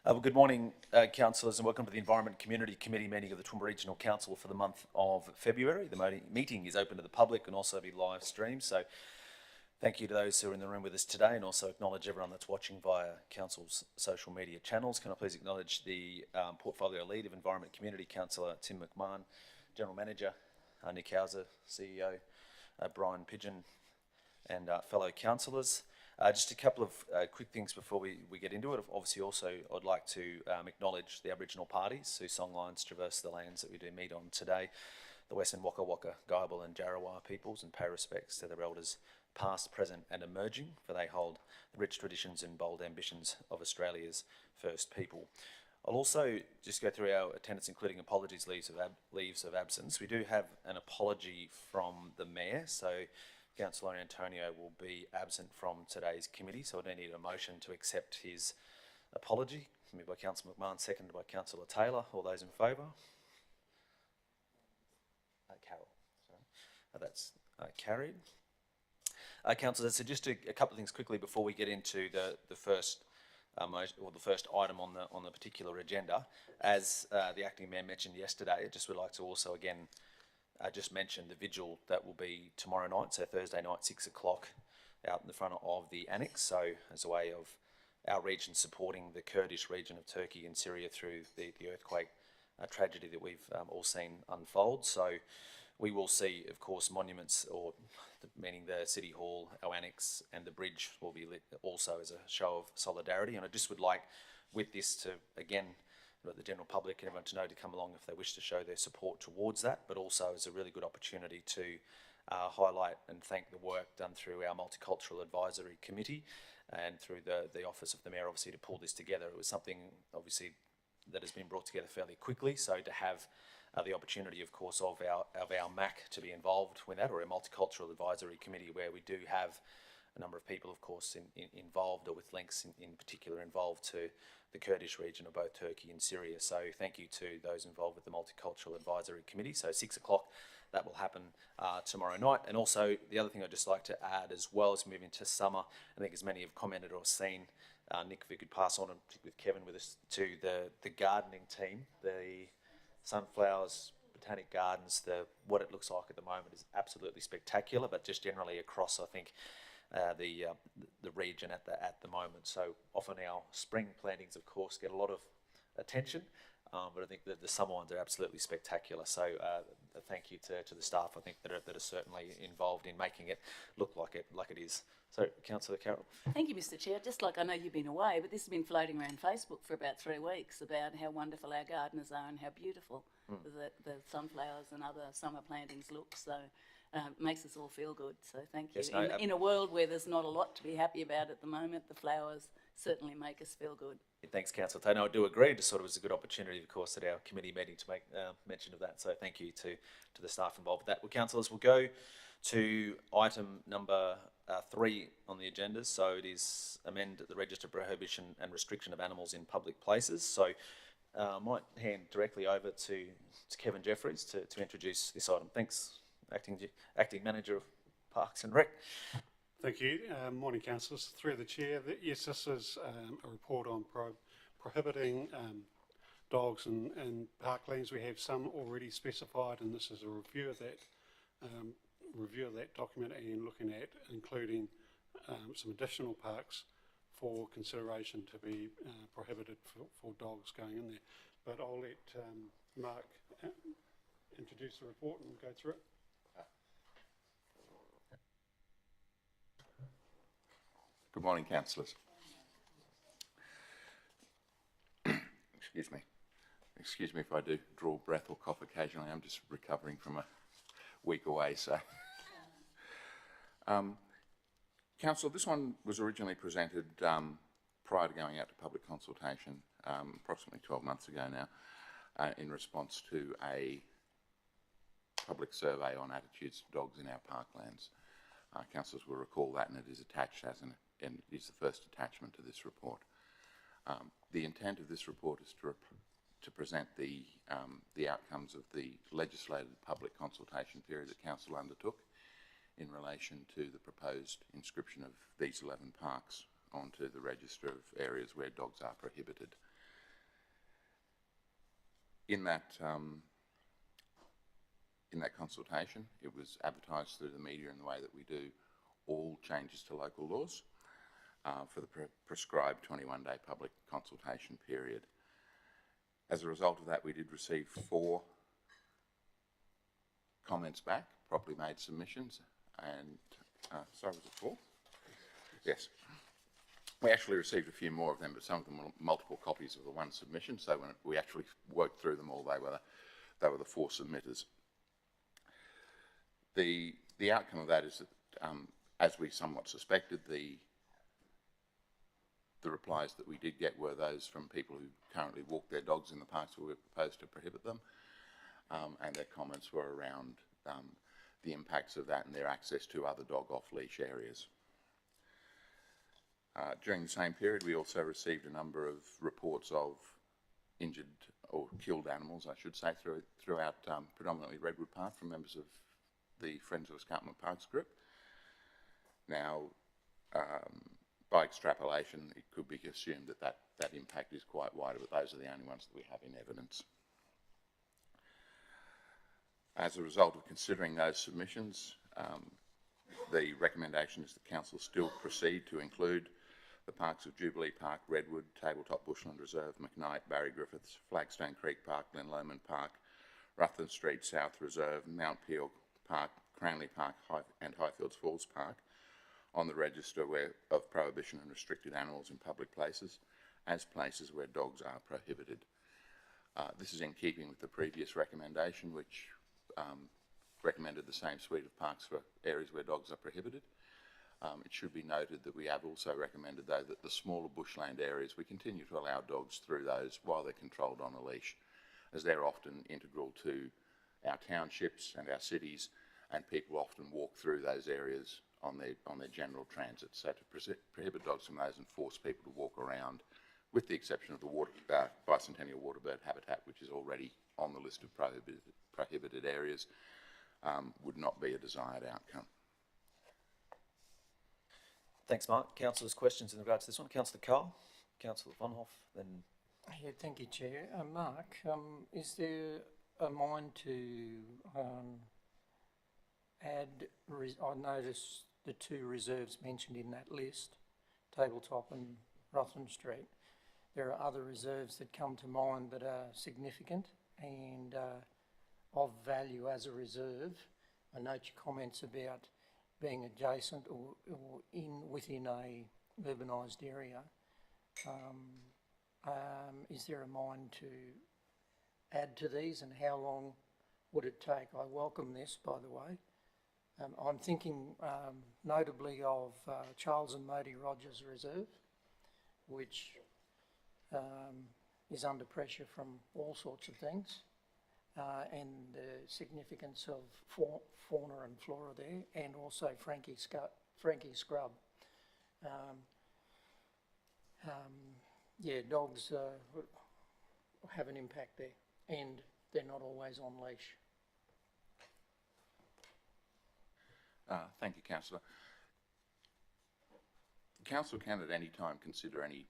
Good morning, councillors, and welcome to the Environment Community Committee meeting of the Toowoomba Regional Council for the month of February. The meeting is open to the public and also be live streamed, so thank you to those who are in the room with us today, and also acknowledge everyone that's watching via Council's social media channels. Can I please acknowledge the Portfolio Lead of Environment Community, Councillor Tim McMahon, General Manager Nick Hauser, CEO Brian Pigeon, and fellow councillors. Just a couple of quick things before we get into it. Obviously, also, I'd like to acknowledge the Aboriginal parties whose songlines traverse the lands that we do meet on today, the Western Waka Waka, Guyabal and Jarrawa peoples, and pay respects to their elders past, present and emerging, for they hold the rich traditions and bold ambitions of Australia's first people. I'll also just go through our attendance, including apologies, leaves of absence. We do have an apology from the Mayor, so Councillor Antonio will be absent from today's committee, so I do need a motion to accept his apology. Moved by Councillor McMahon, seconded by Councillor Taylor. All those in favour? Carol. Sorry. That's carried. Councillors, so just a couple of things quickly before we get into the first the first item on the particular agenda. As the acting mayor mentioned yesterday, I just would like to also again just mention the vigil that will be tomorrow night, so Thursday night, 6 o'clock, out in the front of the annex. So as a way of our region supporting the Kurdish region of Turkey and Syria through the earthquake tragedy that we've all seen unfold. So we will see, of course, monuments, or meaning the City Hall, our annex, and the bridge will be lit also as a show of solidarity. And I just would like, with this, to again let the general public and everyone to know to come along if they wish to show their support towards that, but also as a really good opportunity to highlight and thank the work done through our Multicultural Advisory Committee and through the Office of the Mayor, obviously, to pull this together. It was something, obviously, that has been brought together fairly quickly, so to have the opportunity, of course, of our MAC to be involved with that, or our Multicultural Advisory Committee, where we do have a number of people, of course, involved, or with links in particular involved to the Kurdish region of both Turkey and Syria. So thank you to those involved with the Multicultural Advisory Committee. So 6 o'clock, that will happen tomorrow night. And also the other thing I'd just like to add as well as moving to summer, I think as many have commented or seen, Nick, if we could pass on, and with Kevin with us, to the gardening team, the Sunflowers Botanic Gardens, what it looks like at the moment is absolutely spectacular, but just generally across, I think, the region at the moment. So often our spring plantings, of course, get a lot of attention, but I think that the summer ones are absolutely spectacular. So thank you to the staff, I think, that are certainly involved in making it look like it is. So, Councillor Carroll. Thank you, Mr. Chair. Just like I know you've been away, but this has been floating around Facebook for about 3 weeks about how wonderful our gardeners are and how beautiful the sunflowers and other summer plantings look. So it makes us all feel good. So thank you. Yes, in a world where there's not a lot to be happy about at the moment, the flowers certainly make us feel good. Thanks, Councillor Taylor. I do agree. Just sort of was a good opportunity, of course, at our committee meeting to make mention of that. So thank you to the staff involved with that. Well, councillors, we'll go to item number 3 on the agenda. So it is amend the Register Prohibition and Restriction of Animals in Public Places. So I might hand directly over to Kevin Jeffries to introduce this item. Thanks, Acting Manager of Parks and Rec. Thank you. Morning, councillors. Through the chair, yes, this is a report on prohibiting dogs and parklands. We have some already specified, and this is a review of that document and looking at including some additional parks for consideration to be prohibited for dogs going in there. But I'll let Mark introduce the report and go through it. Good morning, councillors. Excuse me if I do draw breath or cough occasionally. I'm just recovering from a week away, so. Council, this one was originally presented prior to going out to public consultation, approximately 12 months ago now, in response to a public survey on attitudes to dogs in our parklands. Councillors will recall that, and it is attached and it is the first attachment to this report. The intent of this report is to present the outcomes of the legislated public consultation period that Council undertook in relation to the proposed inscription of these 11 parks onto the register of areas where dogs are prohibited. in that consultation, it was advertised through the media in the way that we do all changes to local laws for the prescribed 21-day public consultation period. As a result of that, we did receive 4 comments back, properly made submissions, and sorry, was it 4? Yes. We actually received a few more of them, but some of them were multiple copies of the one submission, so when we actually worked through them all, they were the 4 submitters. The outcome of that is that, as we somewhat suspected, the replies that we did get were those from people who currently walk their dogs in the parks where we proposed to prohibit them, and their comments were around the impacts of that and their access to other dog off-leash areas. During the same period, we also received a number of reports of injured or killed animals, I should say, throughout predominantly Redwood Park from members of the Friends of Escarpment Parks group. Now, by extrapolation, it could be assumed that impact is quite wider, but those are the only ones that we have in evidence. As a result of considering those submissions, the recommendation is that Council still proceed to include the parks of Jubilee Park, Redwood, Tabletop Bushland Reserve, McKnight, Barry Griffiths, Flagstone Creek Park, Glen Lomond Park, Rutland Street South Reserve, Mount Peel Park, Cranley Park and Highfields Falls Park on the register of prohibition and restricted animals in public places as places where dogs are prohibited. This is in keeping with the previous recommendation, which recommended the same suite of parks for areas where dogs are prohibited. It should be noted that we have also recommended, though, that the smaller bushland areas, we continue to allow dogs through those while they're controlled on a leash, as they're often integral to our townships and our cities, and people often walk through those areas on their general transit. So to prohibit dogs from those and force people to walk around, with the exception of the bicentennial waterbird habitat, which is already on the list of prohibited areas, would not be a desired outcome. Thanks, Mark. Councillors, questions in regards to this one? Councillor Carl, Councillor Vonhoff, then... Yeah, thank you, Chair. Mark, is there a mind to add... I noticed the 2 reserves mentioned in that list, Tabletop and Rutland Street. There are other reserves that come to mind that are significant and of value as a reserve. I note your comments about being adjacent or within a urbanised area. Is there a mind to add to these, and how long would it take? I welcome this, by the way. I'm thinking notably of Charles and Modi Rogers Reserve, which is under pressure from all sorts of things, and the significance of fauna and flora there, and also Frankie Scrub. Yeah, dogs have an impact there, and they're not always on leash. Thank you, Councillor. The Council can at any time consider any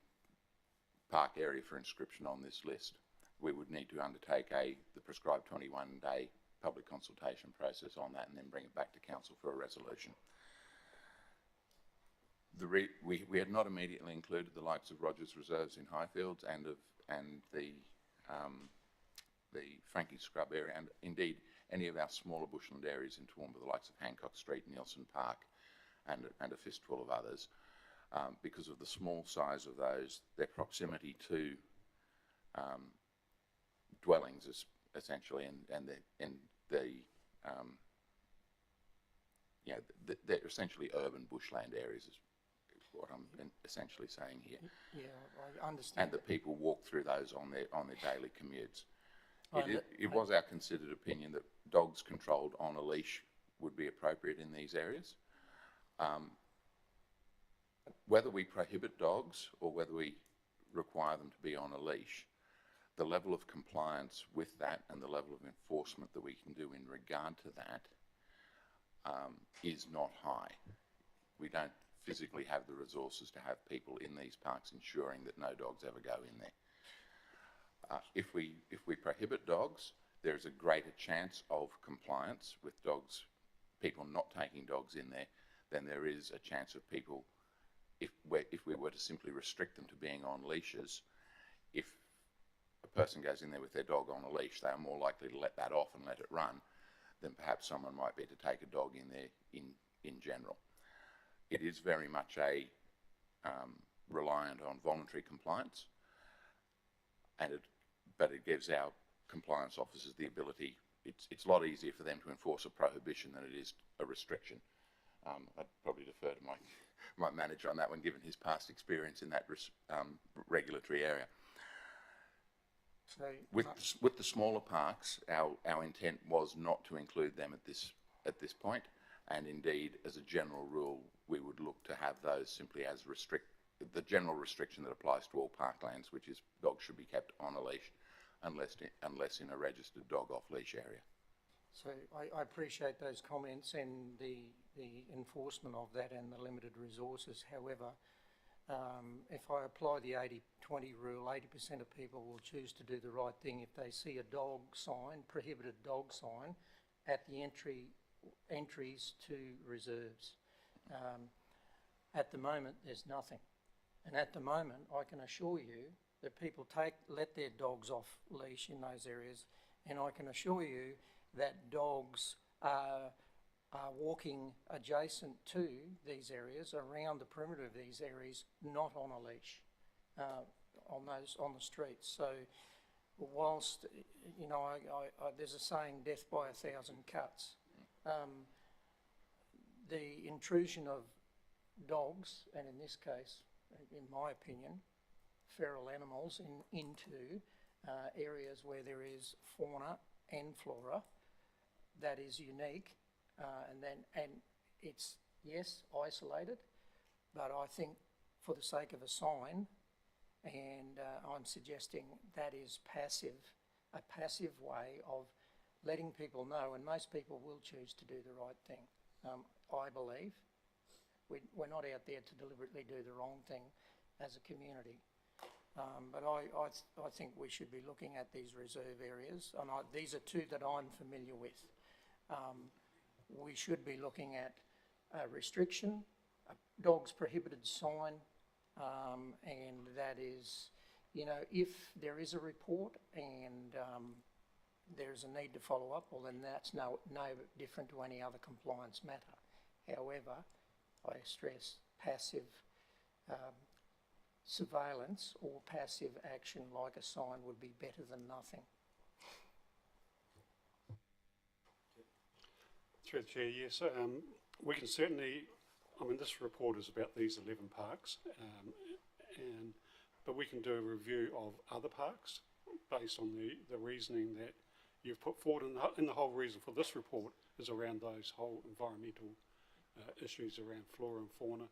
park area for inscription on this list. We would need to undertake the prescribed 21-day public consultation process on that and then bring it back to Council for a resolution. We had not immediately included the likes of Rogers Reserves in Highfields and the Frankie Scrub area, and indeed any of our smaller bushland areas in Toowoomba, the likes of Hancock Street, Nielsen Park, and a fistful of others, because of the small size of those, their proximity to dwellings is essentially, they're essentially urban bushland areas, is what I'm essentially saying here. Yeah, I understand. And that people walk through those on their daily commutes. It was our considered opinion that dogs controlled on a leash would be appropriate in these areas. Whether we prohibit dogs or whether we require them to be on a leash, the level of compliance with that and the level of enforcement that we can do in regard to that is not high. We don't physically have the resources to have people in these parks ensuring that no dogs ever go in there. if we prohibit dogs, there is a greater chance of compliance with dogs, people not taking dogs in there, than there is a chance of people, if we were to simply restrict them to being on leashes, if a person goes in there with their dog on a leash, they are more likely to let that off and let it run than perhaps someone might be to take a dog in there in general. It is very much a reliant on voluntary compliance, but it gives our compliance officers the ability. It's a lot easier for them to enforce a prohibition than it is a restriction. I'd probably defer to my manager on that one, given his past experience in that regulatory area. So, With the smaller parks, our intent was not to include them at this point, and indeed, as a general rule, we would look to have those simply as the general restriction that applies to all parklands, which is dogs should be kept on a leash, unless in a registered dog off leash area. so I appreciate those comments and the enforcement of that and the limited resources. However, if I apply the 80-20 rule, 80% of people will choose to do the right thing if they see a dog sign, prohibited dog sign, at the entries to reserves. At the moment, there's nothing. And at the moment, I can assure you that people let their dogs off leash in those areas, and I can assure you that dogs are walking adjacent to these areas, around the perimeter of these areas, not on a leash, on the streets. So, whilst there's a saying, "Death by 1,000 cuts," the intrusion of dogs, and in this case, in my opinion, feral animals into areas where there is fauna and flora that is unique, and it's, yes, isolated, but I think for the sake of a sign, and I'm suggesting that is a passive way of letting people know, and most people will choose to do the right thing. I believe we're not out there to deliberately do the wrong thing as a community. But I think we should be looking at these reserve areas, and these are two that I'm familiar with. We should be looking at a restriction, a dogs prohibited sign, and that is, if there is a report and there's a need to follow up, well then that's no different to any other compliance matter. However, I stress passive surveillance or passive action like a sign would be better than nothing. Through the Chair, yes, we can certainly, this report is about these 11 parks, but we can do a review of other parks based on the reasoning that you've put forward, and the whole reason for this report is around those whole environmental issues around flora and fauna,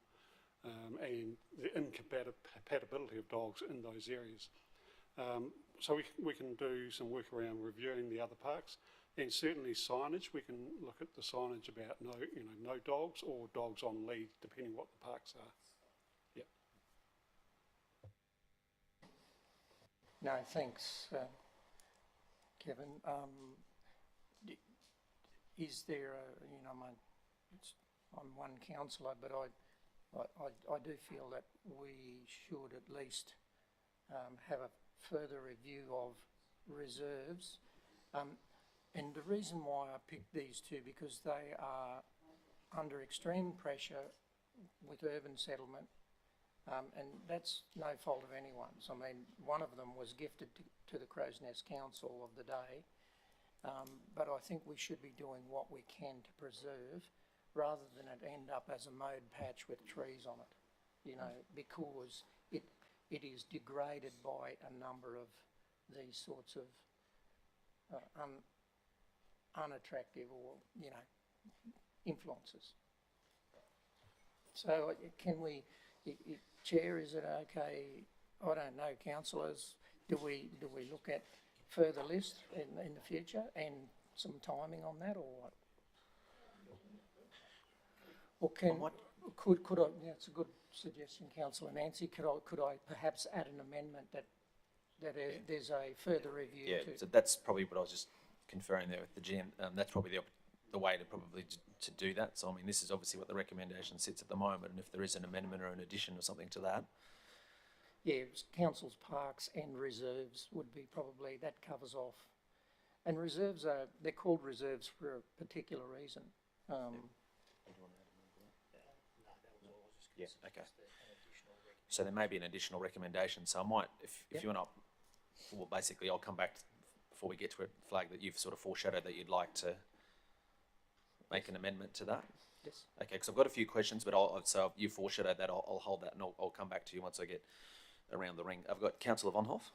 and the incompatibility of dogs in those areas. So we can do some work around reviewing the other parks, and certainly signage. We can look at the signage about no dogs or dogs on lead, depending what the parks are. Yeah. No, thanks, Kevin. Is there I'm one councillor, but I do feel that we should at least have a further review of reserves. And the reason why I picked these two, because they are under extreme pressure with urban settlement, and that's no fault of anyone's. One of them was gifted to the Crow's Nest Council of the day, but I think we should be doing what we can to preserve, rather than it end up as a mowed patch with trees on it, because it is degraded by a number of these sorts of unattractive or, influences. So can we, Chair, is it okay, I don't know, councillors, do we look at further list in the future and some timing on that, or what? Or could I, it's a good suggestion, Councillor Nancy, could I perhaps add an amendment that that there's a further review Yeah, to. so that's probably what I was just conferring there with the GM. That's probably the way to probably to do that. So I mean, this is obviously what the recommendation sits at the moment, and if there is an amendment or an addition or something to that, Yeah, councils, parks and reserves would be probably, that covers off. And reserves they're called reserves for a particular reason. yeah, okay. So there may be an additional recommendation. So I might, if you want to, well, basically, I'll come back before we get to it, flag that you've sort of foreshadowed that you'd like to make an amendment to that. Yes. Okay, because I've got a few questions, but so you foreshadowed that. I'll hold that, and I'll come back to you once I get around the ring. I've got Councillor Von Hoff.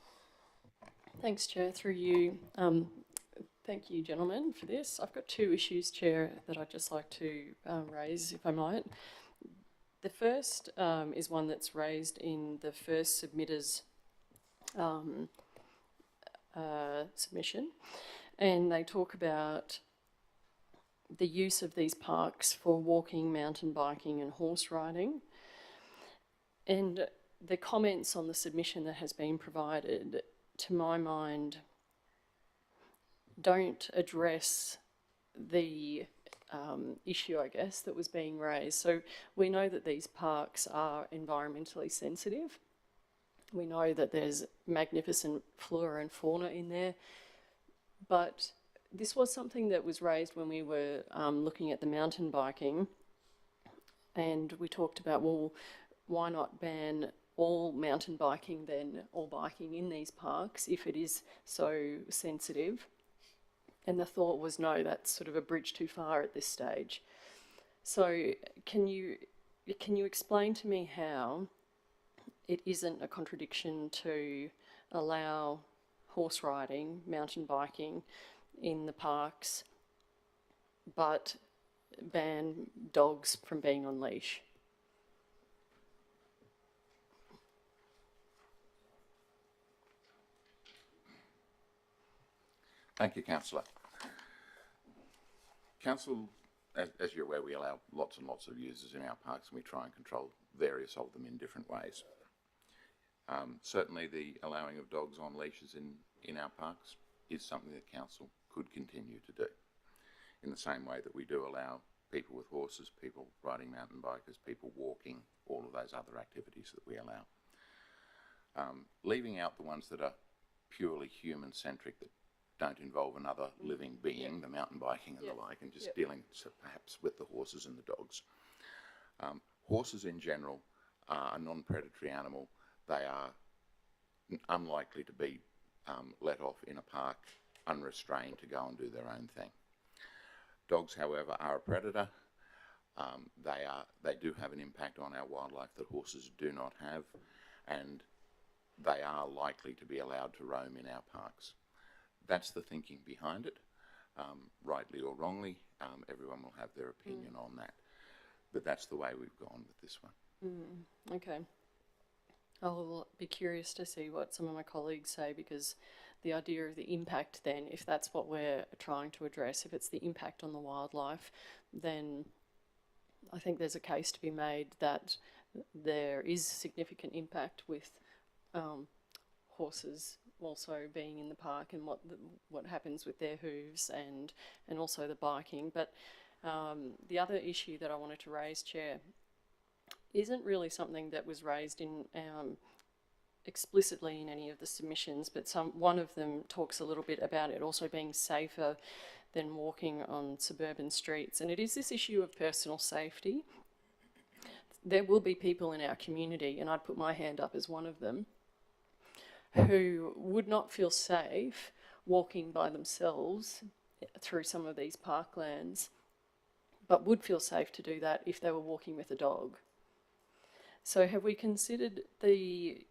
Thanks, Chair. Through you. Thank you, gentlemen, for this. I've got two issues, Chair, that I'd just like to raise, if I might. The first is one that's raised in the first submitter's submission, and they talk about the use of these parks for walking, mountain biking and horse riding. And the comments on the submission that has been provided, to my mind, don't address the issue, I guess, that was being raised. So we know that these parks are environmentally sensitive. We know that there's magnificent flora and fauna in there, but this was something that was raised when we were looking at the mountain biking, and we talked about, well, why not ban all mountain biking then, all biking in these parks, if it is so sensitive? And the thought was, no, that's sort of a bridge too far at this stage. So can you explain to me how it isn't a contradiction to allow horse riding, mountain biking in the parks, but ban dogs from being on leash? Thank you, Councillor. Council, as you're aware, we allow lots and lots of users in our parks, and we try and control various of them in different ways. Certainly the allowing of dogs on leashes in our parks is something that Council could continue to do, in the same way that we do allow people with horses, people riding mountain bikers, people walking, all of those other activities that we allow. Leaving out the ones that are purely human-centric, that don't involve another living being, the mountain biking and the like, and just dealing perhaps with the horses and the dogs. Horses in general are a non-predatory animal. They are unlikely to be let off in a park unrestrained to go and do their own thing. Dogs, however, are a predator. They do have an impact on our wildlife that horses do not have, and they are likely to be allowed to roam in our parks. That's the thinking behind it. Rightly or wrongly, everyone will have their opinion on that. But that's the way we've gone with this one. Okay. I'll be curious to see what some of my colleagues say, because the idea of the impact then, if that's what we're trying to address, if it's the impact on the wildlife, then I think there's a case to be made that there is significant impact with horses also being in the park, and what happens with their hooves, and also the biking. But the other issue that I wanted to raise, Chair, isn't really something that was raised in explicitly in any of the submissions, but one of them talks a little bit about it also being safer than walking on suburban streets, and it is this issue of personal safety. There will be people in our community, and I'd put my hand up as one of them, who would not feel safe walking by themselves through some of these parklands, but would feel safe to do that if they were walking with a dog. So have we considered a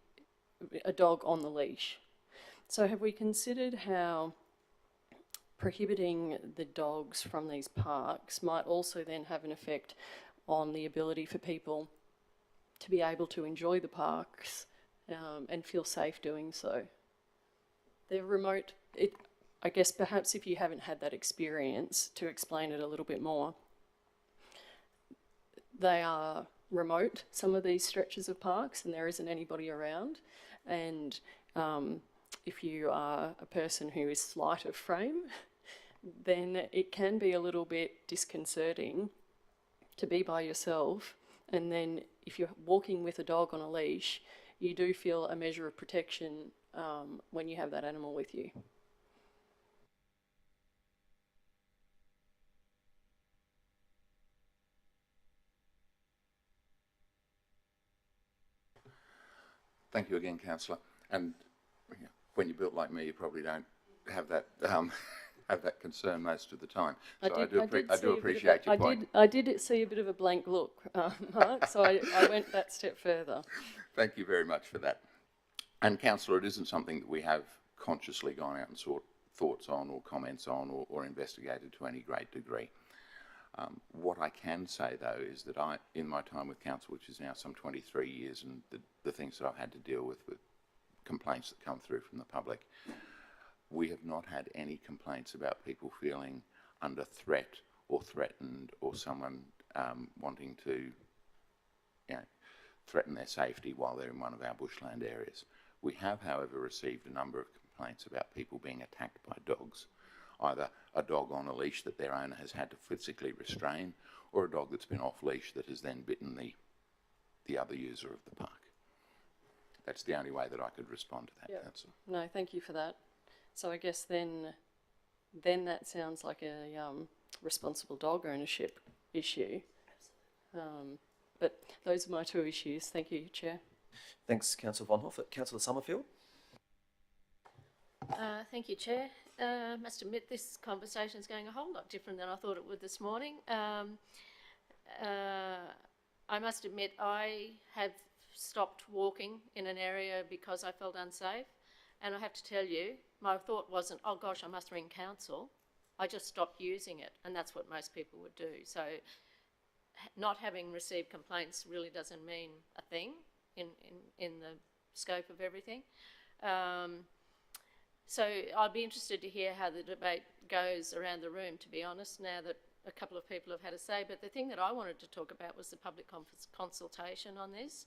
dog on the leash? So have we considered how prohibiting the dogs from these parks might also then have an effect on the ability for people to be able to enjoy the parks and feel safe doing so? They're remote. I guess perhaps if you haven't had that experience, to explain it a little bit more, they are remote, some of these stretches of parks, and there isn't anybody around, and if you are a person who is slight of frame, then it can be a little bit disconcerting to be by yourself, and then if you're walking with a dog on a leash, you do feel a measure of protection when you have that animal with you. Thank you again, councillor. And when you're built like me, you probably don't have that have that concern most of the time. So I do appreciate your point. I did see a bit of a blank look, Mark. So I went that step further. Thank you very much for that. And councillor, it isn't something that we have consciously gone out and sought thoughts on or comments on or investigated to any great degree. What I can say, though, is that in my time with council, which is now some 23 years, and the things that I've had to deal with complaints that come through from the public, we have not had any complaints about people feeling under threat or threatened, or someone wanting to, threaten their safety while they're in one of our bushland areas. We have, however, received a number of complaints about people being attacked by dogs. Either a dog on a leash that their owner has had to physically restrain, or a dog that's been off leash that has then bitten the other user of the park. That's the only way that I could respond to that, councillor. No, thank you for that. So I guess then that sounds like a responsible dog ownership issue. But those are my two issues. Thank you, Chair. Thanks, Councillor Von Hoff. Councillor Summerfield? Thank you, Chair. Must admit this conversation is going a whole lot different than I thought it would this morning. I must admit I have stopped walking in an area because I felt unsafe, and I have to tell you, my thought wasn't, oh gosh, I must ring council. I just stopped using it, and that's what most people would do. So not having received complaints really doesn't mean a thing in the scope of everything. So I'd be interested to hear how the debate goes around the room, to be honest, now that a couple of people have had a say. But the thing that I wanted to talk about was the public consultation on this.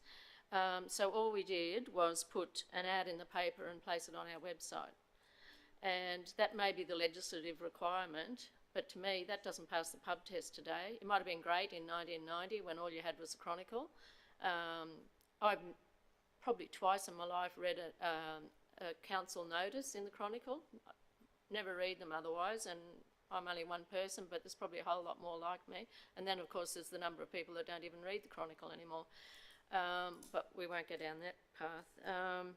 So all we did was put an ad in the paper and place it on our website. And that may be the legislative requirement, but to me that doesn't pass the pub test today. It might have been great in 1990 when all you had was a Chronicle. I've probably twice in my life read a council notice in the Chronicle. Never read them otherwise, and I'm only one person, but there's probably a whole lot more like me. And then of course there's the number of people that don't even read the Chronicle anymore. But we won't go down that path.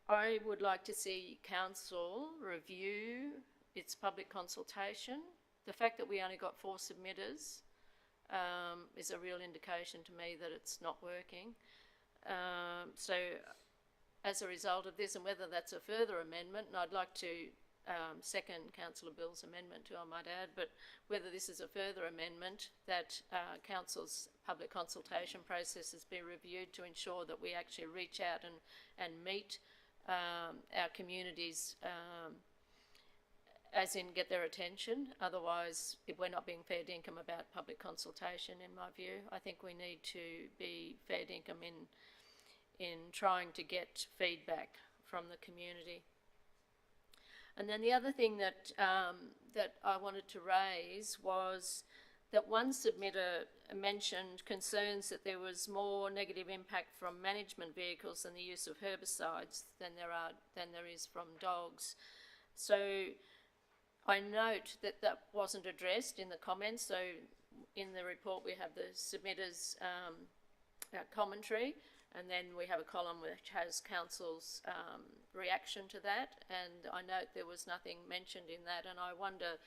I would like to see council review its public consultation. The fact that we only got 4 submitters is a real indication to me that it's not working. So as a result of this, and whether that's a further amendment, and I'd like to second Councillor Bill's amendment too, I might add, but whether this is a further amendment, that council's public consultation processes be reviewed to ensure that we actually reach out and meet our communities, as in get their attention. Otherwise, if we're not being fair dinkum about public consultation, in my view, I think we need to be fair dinkum in trying to get feedback from the community. And then the other thing that that I wanted to raise was that one submitter mentioned concerns that there was more negative impact from management vehicles and the use of herbicides than there is from dogs. So I note that that wasn't addressed in the comments. So in the report we have the submitter's commentary, and then we have a column which has council's reaction to that, and I note there was nothing mentioned in that, and I wonder,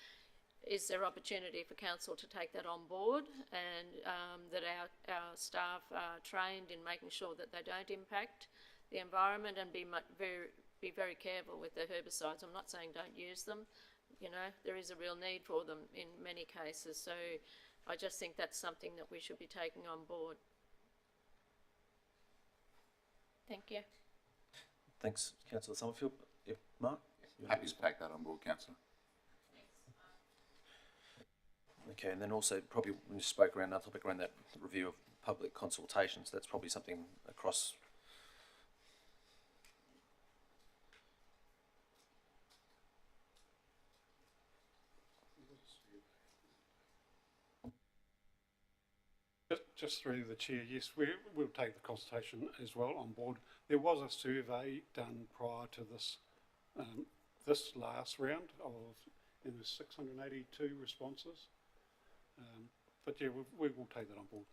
is there opportunity for council to take that on board, and that our staff are trained in making sure that they don't impact the environment, and be very careful with the herbicides. I'm not saying don't use them, you know, there is a real need for them in many cases, so I just think that's something that we should be taking on board. Thank you. Thanks, Councillor Summerfield. Mark? Happy to take that on board, councillor. Okay, and then also probably when you spoke around that topic around that review of public consultations, that's probably something across just through the chair, yes, we'll take the consultation as well on board. There was a survey done prior to this, this last round of, and there was 682 responses. But yeah, we will take that on board.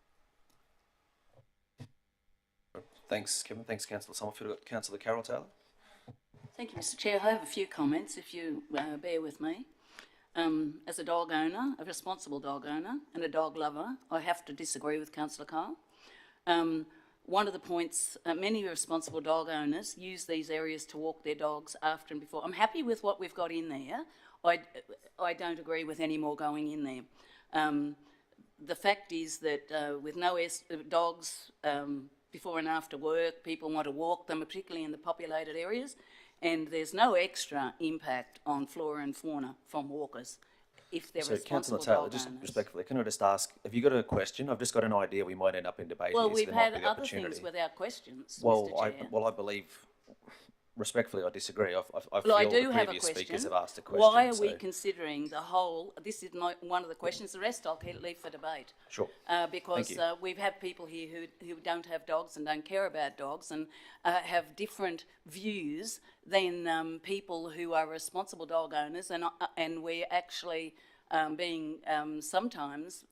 Thanks, Kevin. Thanks, Councillor Summerfield. Councillor Carol Taylor. Thank you, Mr. Chair. I have a few comments, if you bear with me. As a dog owner, a responsible dog owner and a dog lover, I have to disagree with Councillor Carl. One of the points, many responsible dog owners use these areas to walk their dogs after and before. I'm happy with what we've got in there. I don't agree with any more going in there. The fact is that with no dogs before and after work, people want to walk them, particularly in the populated areas, and there's no extra impact on flora and fauna from walkers if they're responsible Councillor Taylor, dog just owners. respectfully, can I just ask, have you got a question? I've just got an idea we might end up in debate Well, here, so we've there might had be the other opportunity. things without questions, Well, Mr. Chair. I believe, respectfully, I disagree. I Well, feel I do the have a previous question. speakers have asked a question. Why are we so- considering the whole, this is one of the questions, the rest I'll leave for debate. Sure. Because Thank you. we've had people here who don't have dogs and don't care about dogs and have different views than people who are responsible dog owners, and we're actually being sometimes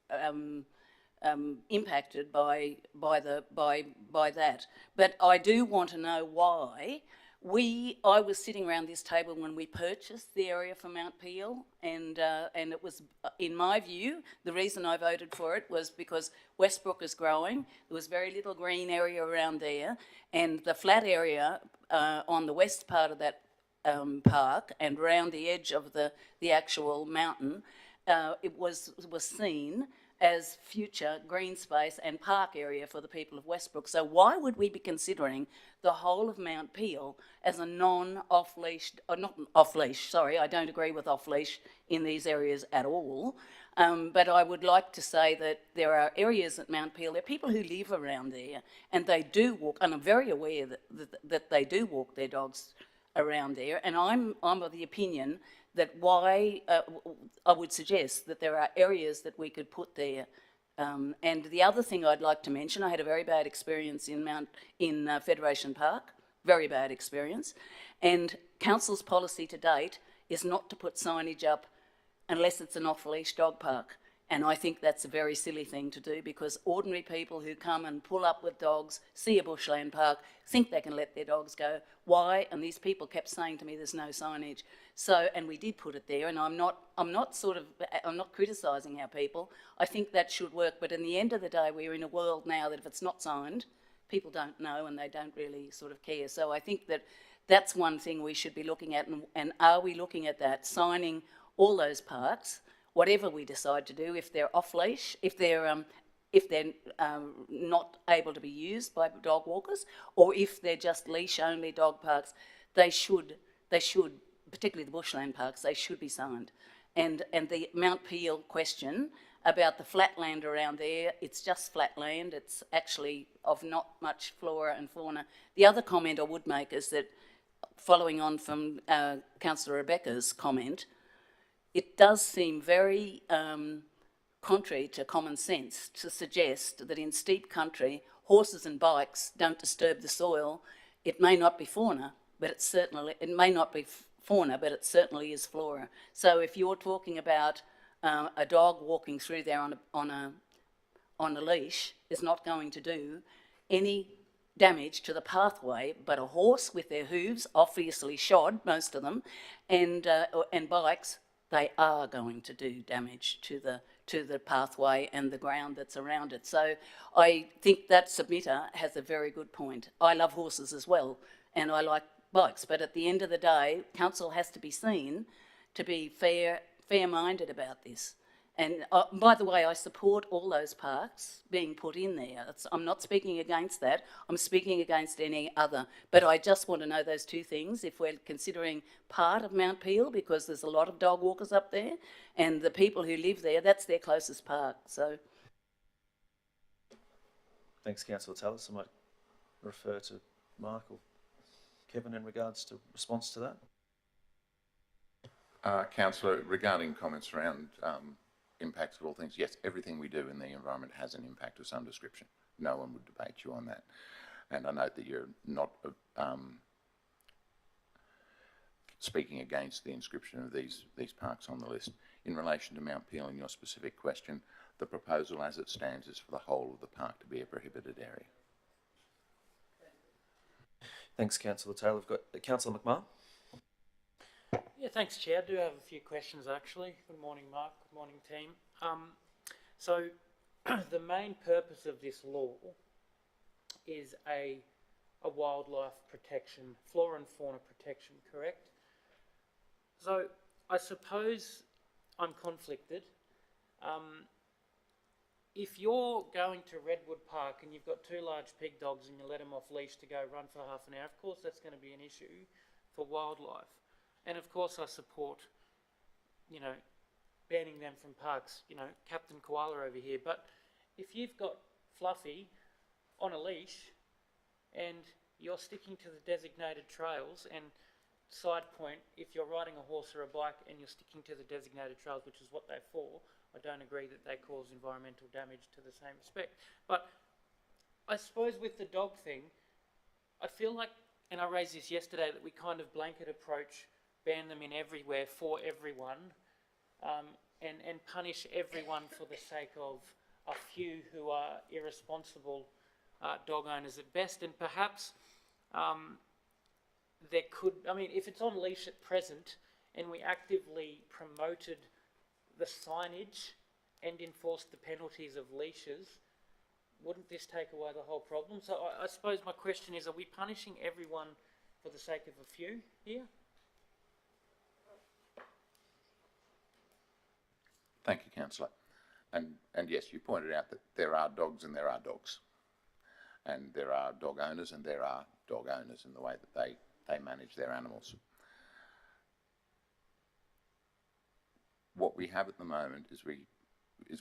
impacted by that. But I do want to know why. I was sitting around this table when we purchased the area for Mount Peel, and it was, in my view, the reason I voted for it was because Westbrook is growing. There was very little green area around there, and the flat area on the west part of that park and around the edge of the actual mountain, it was seen as future green space and park area for the people of Westbrook. So why would we be considering the whole of Mount Peel as a non-off-leash, or not off-leash, sorry, I don't agree with off-leash in these areas at all. But I would like to say that there are areas at Mount Peel, there are people who live around there and they do walk, and I'm very aware that they do walk their dogs around there, and I'm of the opinion that I would suggest that there are areas that we could put there. And the other thing I'd like to mention, I had a very bad experience in Federation Park, very bad experience, and council's policy to date is not to put signage up unless it's an off-leash dog park. And I think that's a very silly thing to do, because ordinary people who come and pull up with dogs, see a bushland park, think they can let their dogs go. Why? And these people kept saying to me, there's no signage. So, and we did put it there, and I'm not criticising our people. I think that should work, but in the end of the day, we're in a world now that if it's not signed, people don't know and they don't really sort of care. So I think that that's one thing we should be looking at, and are we looking at that, signing all those parks, whatever we decide to do, if they're off-leash, if they're not able to be used by dog walkers, or if they're just leash-only dog parks, they should, particularly the bushland parks, they should be signed. And the Mount Peel question about the flat land around there, it's just flat land, it's actually of not much flora and fauna. The other comment I would make is that, following on from Councillor Rebecca's comment, it does seem very contrary to common sense to suggest that in steep country, horses and bikes don't disturb the soil. It may not be fauna, but it certainly is flora. So if you're talking about a dog walking through there on a leash, is not going to do any damage to the pathway, but a horse with their hooves, obviously shod, most of them, and bikes, they are going to do damage to the pathway and the ground that's around it. So I think that submitter has a very good point. I love horses as well, and I like bikes, but at the end of the day, council has to be seen to be fair-minded about this. And by the way, I support all those parks being put in there. I'm not speaking against that. I'm speaking against any other. But I just want to know those two things. If we're considering part of Mount Peel, because there's a lot of dog walkers up there, and the people who live there, that's their closest park. So, Thanks, Councillor Taylor. So I might refer to Mark or Kevin in regards to response to that. Councillor, regarding comments around impacts of all things. Yes, everything we do in the environment has an impact of some description. No one would debate you on that. And I note that you're not speaking against the inscription of these parks on the list. In relation to Mount Peel and your specific question, the proposal as it stands is for the whole of the park to be a prohibited area. Thanks, Councillor Taylor. We've got Councillor McMahon. Yeah, thanks, Chair. I do have a few questions, actually. Good morning, Mark. Good morning, team. So the main purpose of this law is a wildlife protection, flora and fauna protection, correct? So I suppose I'm conflicted. If you're going to Redwood Park and you've got two large pig dogs and you let them off leash to go run for half an hour, of course that's going to be an issue for wildlife. And of course I support, you know, banning them from parks, you know, Captain Koala over here. But if you've got Fluffy on a leash and you're sticking to the designated trails, and side point, if you're riding a horse or a bike and you're sticking to the designated trails, which is what they're for, I don't agree that they cause environmental damage to the same respect. But I suppose with the dog thing, I feel like, and I raised this yesterday, that we kind of blanket approach, ban them in everywhere for everyone, and punish everyone for the sake of a few who are irresponsible dog owners at best. And perhaps there could, I mean, if it's on leash at present and we actively promoted the signage and enforced the penalties of leashes, wouldn't this take away the whole problem? So I suppose my question is, are we punishing everyone for the sake of a few here? Thank you, Councillor. And yes, you pointed out that there are dogs and there are dogs. And there are dog owners and there are dog owners in the way that they manage their animals. What we have at the moment is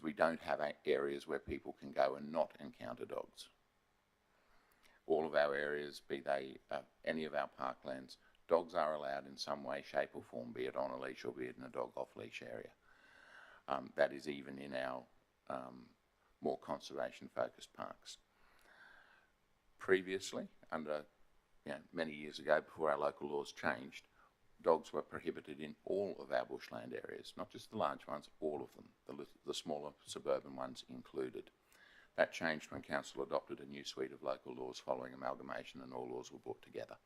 we don't have areas where people can go and not encounter dogs. All of our areas, be they any of our parklands, dogs are allowed in some way, shape or form, be it on a leash or be it in a dog off-leash area. That is even in our more conservation-focused parks. Previously, many years ago, before our local laws changed, dogs were prohibited in all of our bushland areas, not just the large ones, all of them, the smaller suburban ones included. That changed when Council adopted a new suite of local laws following amalgamation, and all laws were brought together.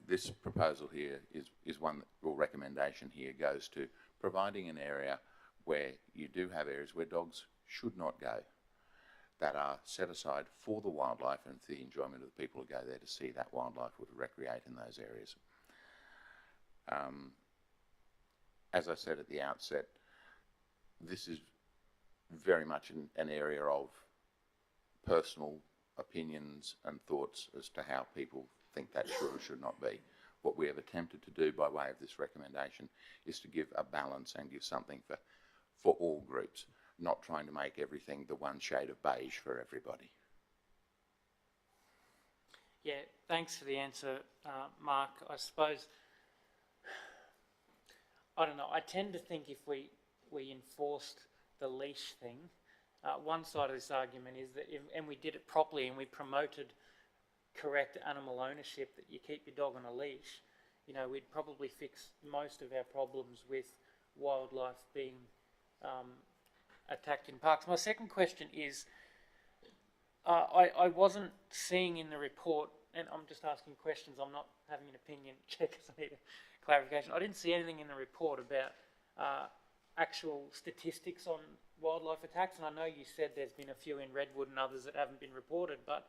This proposal here is one, or recommendation here goes to providing an area where you do have areas where dogs should not go, that are set aside for the wildlife and for the enjoyment of the people who go there to see that wildlife or to recreate in those areas. As I said at the outset, this is very much an area of personal opinions and thoughts as to how people think that should or should not be. What we have attempted to do by way of this recommendation is to give a balance and give something for all groups, not trying to make everything the one shade of beige for everybody. Yeah, thanks for the answer, Mark. I suppose, I don't know, I tend to think if we enforced the leash thing, one side of this argument is that, and we did it properly and we promoted correct animal ownership, that you keep your dog on a leash, you know, we'd probably fix most of our problems with wildlife being attacked in parks. My second question is, I wasn't seeing in the report, and I'm just asking questions, I'm not having an opinion check because I need a clarification. I didn't see anything in the report about actual statistics on wildlife attacks, and I know you said there's been a few in Redwood and others that haven't been reported, but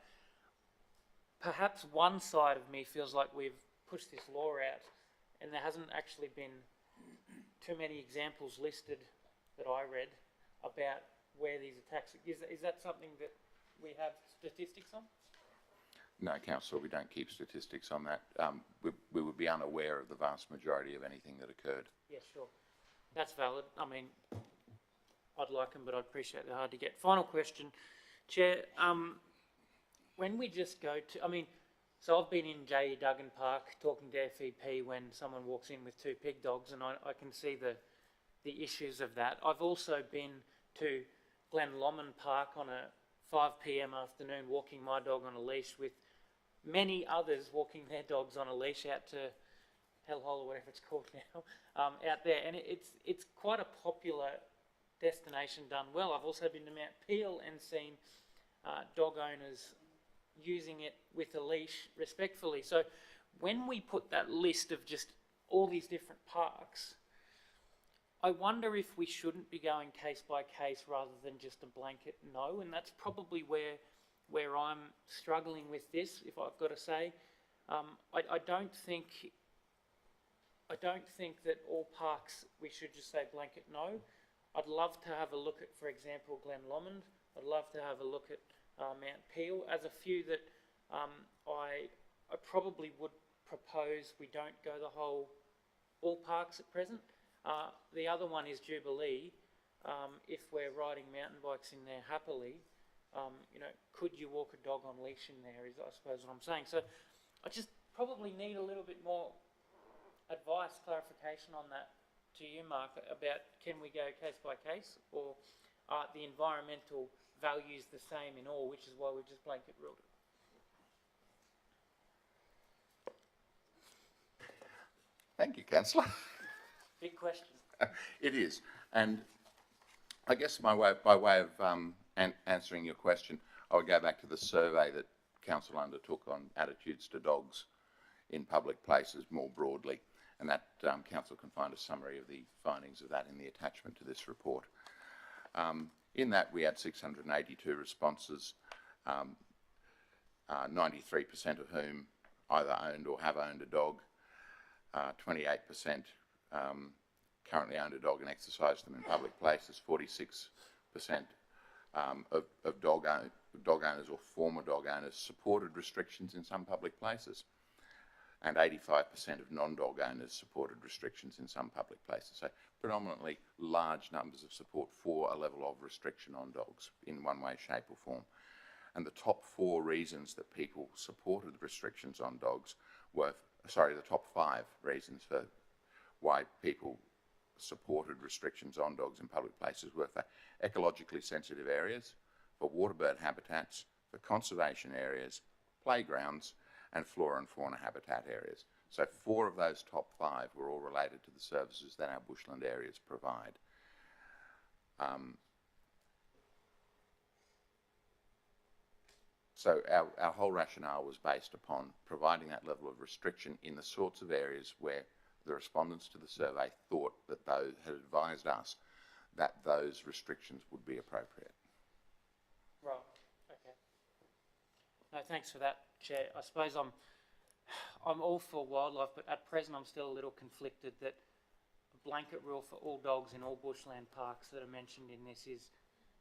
perhaps one side of me feels like we've pushed this law out and there hasn't actually been too many examples listed that I read about where these attacks, is that something that we have statistics on? No, Councillor, we don't keep statistics on that. We would be unaware of the vast majority of anything that occurred. Yeah, sure. That's valid. I mean, I'd like them, but I appreciate they're hard to get. Final question, Chair. When we just go to, I mean, So I've been in J.E. Duggan Park talking to FEP when someone walks in with 2 pig dogs, and I can see the issues of that. I've also been to Glen Lomond Park on a 5 p.m. afternoon walking my dog on a leash with many others walking their dogs on a leash out to Hellhole or whatever it's called now, out there. And it's quite a popular destination done well. I've also been to Mount Peel and seen dog owners using it with a leash respectfully. So when we put that list of just all these different parks, I wonder if we shouldn't be going case by case rather than just a blanket no, and that's probably where I'm struggling with this, if I've got to say. I don't think that all parks we should just say blanket no. I'd love to have a look at, for example, Glen Lomond. I'd love to have a look at Mount Peel as a few that I probably would propose we don't go the whole all parks at present. The other one is Jubilee. If we're riding mountain bikes in there happily, could you walk a dog on leash in there is, I suppose, what I'm saying. So I just probably need a little bit more advice, clarification on that to you, Mark, about can we go case by case, or are the environmental values the same in all, which is why we've just blanket ruled it. Thank you, Councillor. Big question. It is, and I guess by way of answering your question, I would go back to the survey that Council undertook on attitudes to dogs in public places more broadly, and that Council can find a summary of the findings of that in the attachment to this report. In that, we had 682 responses, 93% of whom either owned or have owned a dog, 28% currently own a dog and exercise them in public places, 46% of dog owners or former dog owners supported restrictions in some public places, and 85% of non-dog owners supported restrictions in some public places. So predominantly large numbers of support for a level of restriction on dogs in one way, shape or form. And the top 4 reasons that people supported restrictions on dogs were, the top 5 reasons for why people supported restrictions on dogs in public places were for ecologically sensitive areas, for waterbird habitats, for conservation areas, playgrounds, and flora and fauna habitat areas. So 4 of those top 5 were all related to the services that our bushland areas provide. So our whole rationale was based upon providing that level of restriction in the sorts of areas where the respondents to the survey thought that those had advised us that those restrictions would be appropriate. Right, okay. No, thanks for that, Chair. I suppose I'm all for wildlife, but at present I'm still a little conflicted that a blanket rule for all dogs in all bushland parks that are mentioned in this is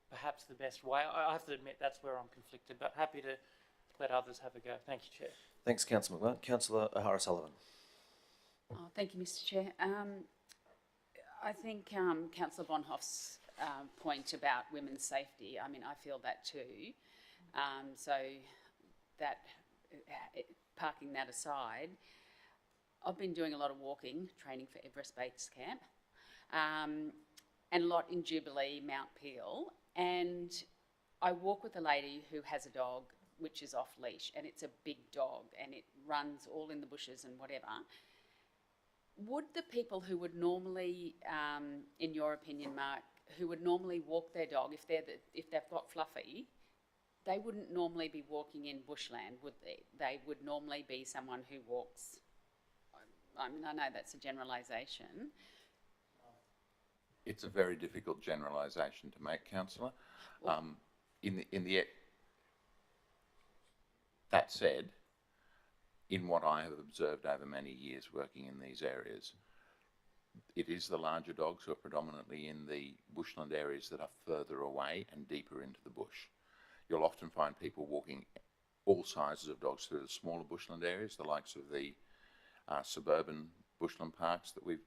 perhaps the best way. I have to admit that's where I'm conflicted, but happy to let others have a go. Thank you, Chair. Thanks, Councillor McGlone. Councillor O'Hara-Sullivan. Oh, thank you, Mr. Chair. I think Councillor Bonhoeff's point about women's safety, I mean, I feel that too. So that, parking that aside, I've been doing a lot of walking, training for Everest Base Camp, and a lot in Jubilee, Mount Peel, and I walk with a lady who has a dog which is off leash, and it's a big dog and it runs all in the bushes and whatever. Would the people who would normally, in your opinion, Mark, who would normally walk their dog, if they've got Fluffy, they wouldn't normally be walking in bushland, would they? They would normally be someone who walks. I mean, I know that's a generalisation. It's a very difficult generalisation to make, Councillor. That said, in what I have observed over many years working in these areas, it is the larger dogs who are predominantly in the bushland areas that are further away and deeper into the bush. You'll often find people walking all sizes of dogs through the smaller bushland areas, the likes of the suburban bushland parks that we've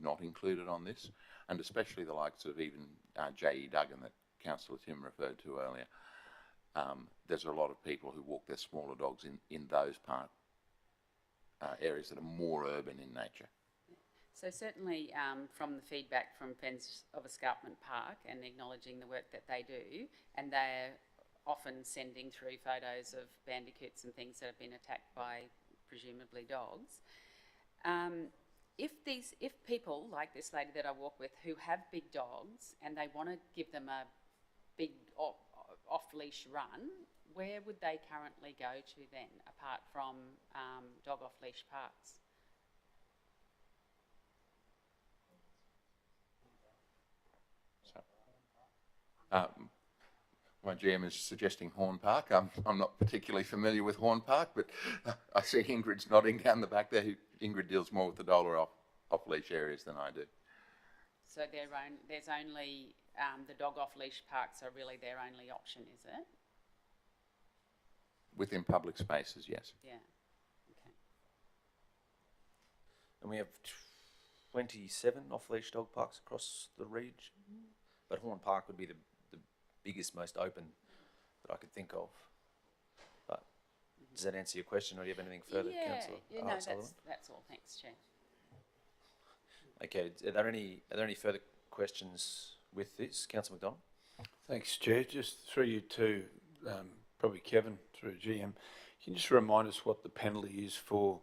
not included on this, and especially the likes of even J.E. Duggan that Councillor Tim referred to earlier. There's a lot of people who walk their smaller dogs in those areas that are more urban in nature. So certainly from the feedback from Friends of Escarpment Park and acknowledging the work that they do, and they're often sending through photos of bandicoots and things that have been attacked by presumably dogs. If people like this lady that I walk with who have big dogs and they want to give them a big off-leash run, where would they currently go to then, apart from dog off-leash parks? My GM is suggesting Horn Park. I'm not particularly familiar with Horn Park, but I see Ingrid's nodding down the back there. Ingrid deals more with the dollar off-leash areas than I do. So there's only, the dog off-leash parks are really their only option, is it? Within public spaces, yes. Yeah, okay. And we have 27 off-leash dog parks across the region, but Horn Park would be the biggest, most open that I could think of. But does that answer your question, or do you have anything further, Councillor? Yeah, no, that's all. Thanks, Chair. Okay, are there any further questions with this, Councillor McDonald? Thanks, Chair. Just through you to probably Kevin through GM. Can you just remind us what the penalty is for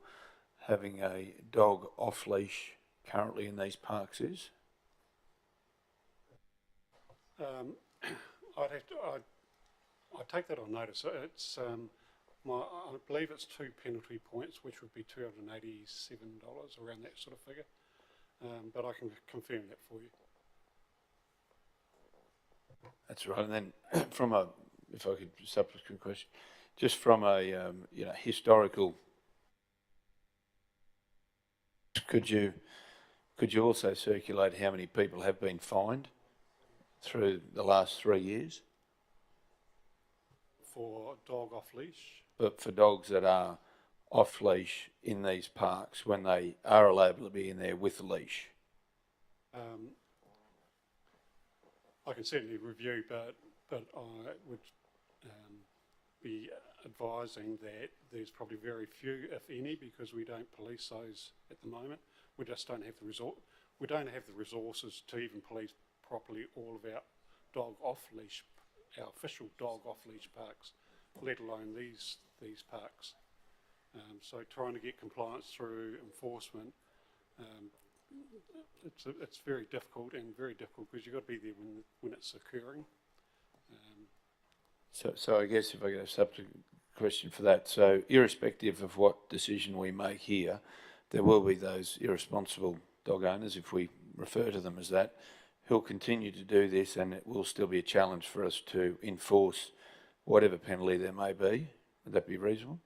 having a dog off leash currently in these parks is? I'd take that on notice. It's I believe it's 2 penalty points, which would be $287, around that sort of figure. But I can confirm that for you. That's right. And then from a, if I could, subsequent question, just from a historical, could you also circulate how many people have been fined through the last 3 years? For dog off leash? But for dogs that are off leash in these parks when they are allowed to be in there with a leash? I can certainly review, but I would be advising that there's probably very few, if any, because we don't police those at the moment. We just don't have the we don't have the resources to even police properly all of our dog off leash, our official dog off leash parks, let alone these parks. So trying to get compliance through enforcement, it's very difficult, and very difficult because you've got to be there when it's occurring. So I guess if I get a subsequent question for that, so irrespective of what decision we make here, there will be those irresponsible dog owners, if we refer to them as that, who'll continue to do this, and it will still be a challenge for us to enforce whatever penalty there may be. Would that be reasonable?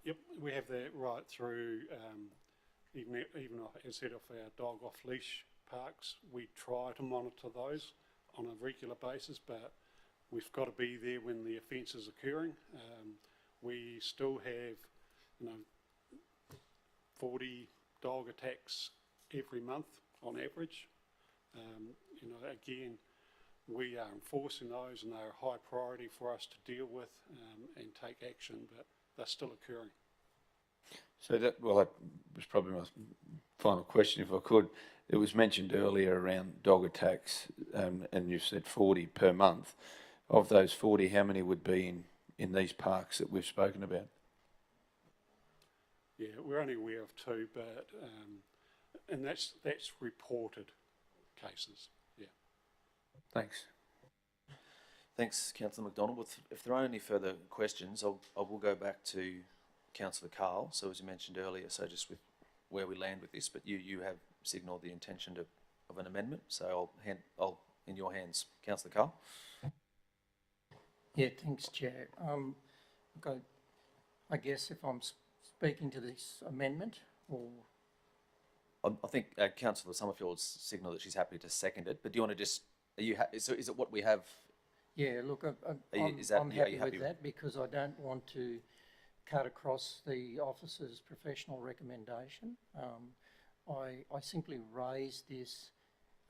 Yep, we have that right through, even as head of our dog off leash parks, we try to monitor those on a regular basis, but we've got to be there when the offence is occurring. We still have, 40 dog attacks every month on average. Again, we are enforcing those, and they're a high priority for us to deal with and take action, but they're still occurring. So that was probably my final question, if I could. It was mentioned earlier around dog attacks, and you said 40 per month. Of those 40, how many would be in these parks that we've spoken about? Yeah, we're only aware of 2, but and that's reported cases. Yeah. Thanks. Thanks, Councillor McDonald. If there are any further questions, I will go back to Councillor Carl. So as you mentioned earlier, so just with where we land with this, but you have signalled the intention of an amendment. So I'll in your hands, Councillor Carl. Yeah, thanks, Chair. I guess if I'm speaking to this amendment, or I think Councillor Summerfield's signalled that she's happy to second it. But do you want to just? So is it what we have? yeah, look, I'm happy with that because I don't want to cut across the officer's professional recommendation. I simply raised this,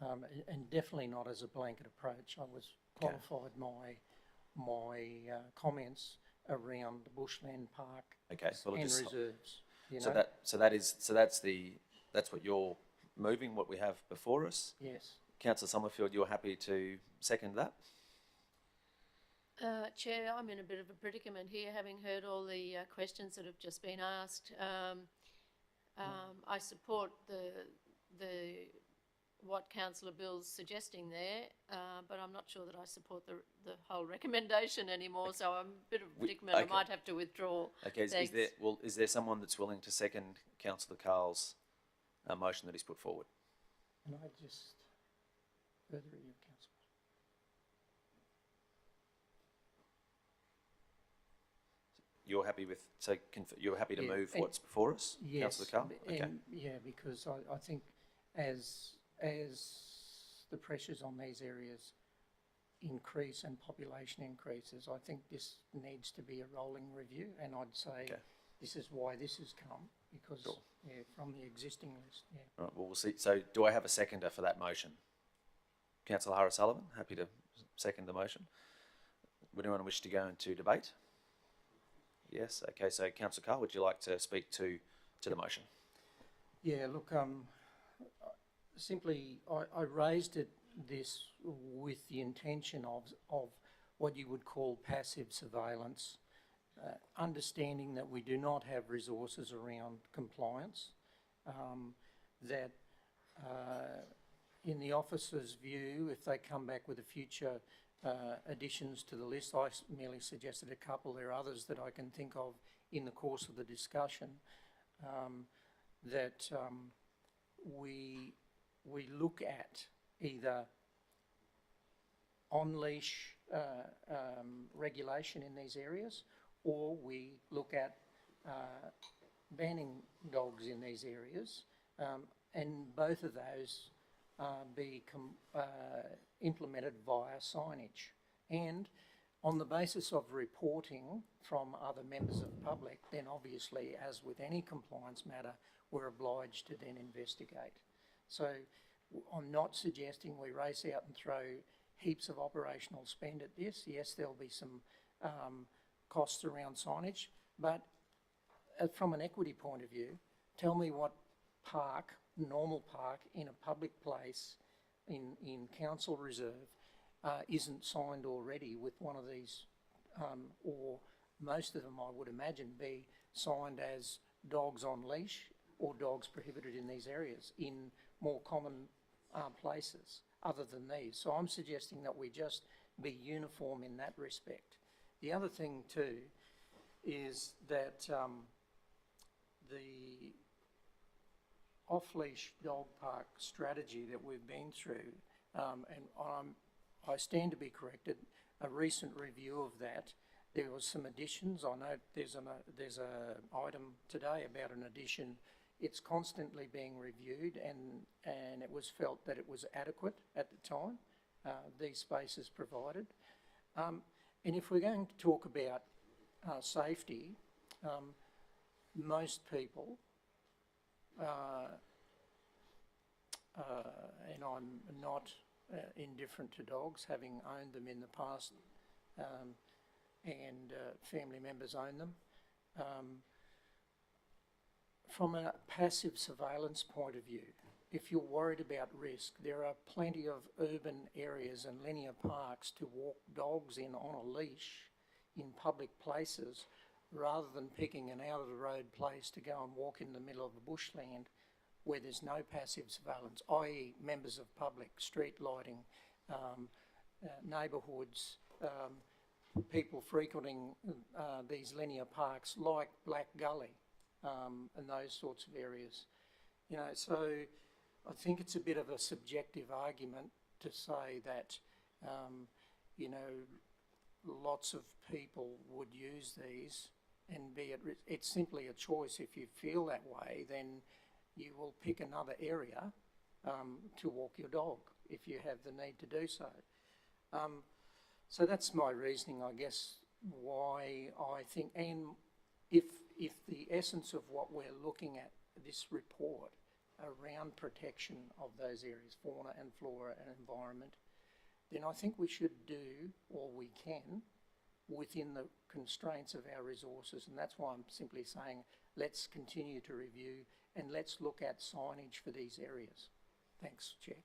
and definitely not as a blanket approach. I was qualified my comments around the Bushland Park Okay, well, and reserves. you So know? that's what you're moving, what we have before us. Yes. Councillor Summerfield, you're happy to second that? Chair, I'm in a bit of a predicament here, having heard all the questions that have just been asked. I support what Councillor Bill's suggesting there, but I'm not sure that I support the whole recommendation anymore, so I'm a bit of a predicament. okay. I might have to withdraw. Okay, Thanks. is there someone that's willing to second Councillor Carl's motion that he's put forward? Can I just further your councillor? You're happy with, you're happy to Yeah, move and- what's before us, Yes. Councillor Carl? Okay. And, yeah, because I think as the pressures on these areas increase and population increases, I think this needs to be a rolling review, and I'd say Okay. this is why this has come, because, Sure. yeah, from the existing list, yeah. All right, well, we'll see. So do I have a seconder for that motion? Councillor Harris Sullivan, happy to second the motion. Would anyone wish to go into debate? Yes, okay, so Councillor Carl, would you like to speak to the motion? Yeah, look, simply, I raised this with the intention of what you would call passive surveillance, understanding that we do not have resources around compliance, that in the officer's view, if they come back with a future additions to the list, I merely suggested a couple, there are others that I can think of in the course of the discussion, that we look at either on-leash regulation in these areas, or we look at banning dogs in these areas, and both of those be implemented via signage. And on the basis of reporting from other members of the public, then obviously, as with any compliance matter, we're obliged to then investigate. So I'm not suggesting we race out and throw heaps of operational spend at this. Yes, there'll be some costs around signage, but from an equity point of view, tell me what park, normal park in a public place in council reserve isn't signed already with one of these, or most of them I would imagine be signed as dogs on leash or dogs prohibited in these areas in more common places other than these. So I'm suggesting that we just be uniform in that respect. The other thing too is that the off-leash dog park strategy that we've been through, and I stand to be corrected, a recent review of that, there was some additions. I know there's a item today about an addition. It's constantly being reviewed, and it was felt that it was adequate at the time, these spaces provided. And if we're going to talk about safety, most people, and I'm not indifferent to dogs, having owned them in the past, and family members own them. From a passive surveillance point of view, if you're worried about risk, there are plenty of urban areas and linear parks to walk dogs in on a leash in public places, rather than picking an out-of-the-road place to go and walk in the middle of the bushland where there's no passive surveillance, i.e. members of public, street lighting, neighbourhoods, people frequenting these linear parks like Black Gully, and those sorts of areas. You know, so I think it's a bit of a subjective argument to say that, you know, lots of people would use these and be at risk. It's simply a choice. If you feel that way, then you will pick another area to walk your dog if you have the need to do so. So that's my reasoning, I guess, why I think, and if the essence of what we're looking at, this report around protection of those areas, fauna and flora and environment, then I think we should do all we can within the constraints of our resources, and that's why I'm simply saying let's continue to review and let's look at signage for these areas. Thanks, Chair.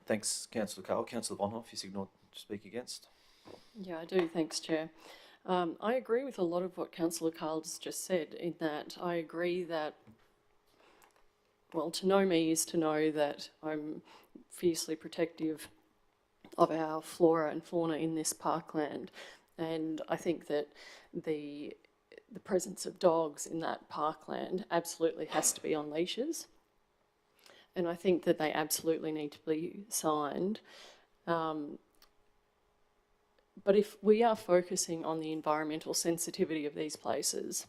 Thanks, Councillor Carl. Councillor Bonhoff, you signalled to speak against. Yeah, I do. Thanks, Chair. I agree with a lot of what Councillor Carl's just said, in that I agree that, well, to know me is to know that I'm fiercely protective of our flora and fauna in this parkland. And I think that the presence of dogs in that parkland absolutely has to be on leashes. And I think that they absolutely need to be signed. But if we are focusing on the environmental sensitivity of these places,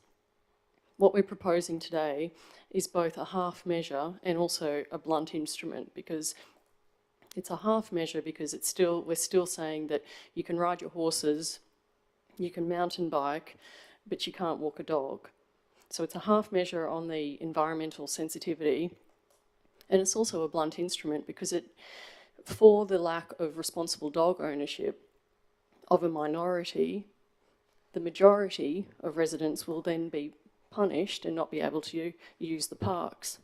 what we're proposing today is both a half measure and also a blunt instrument, because it's a half measure because we're still saying that you can ride your horses, you can mountain bike, but you can't walk a dog. So it's a half measure on the environmental sensitivity, and it's also a blunt instrument because for the lack of responsible dog ownership of a minority, the majority of residents will then be punished and not be able to use the parks.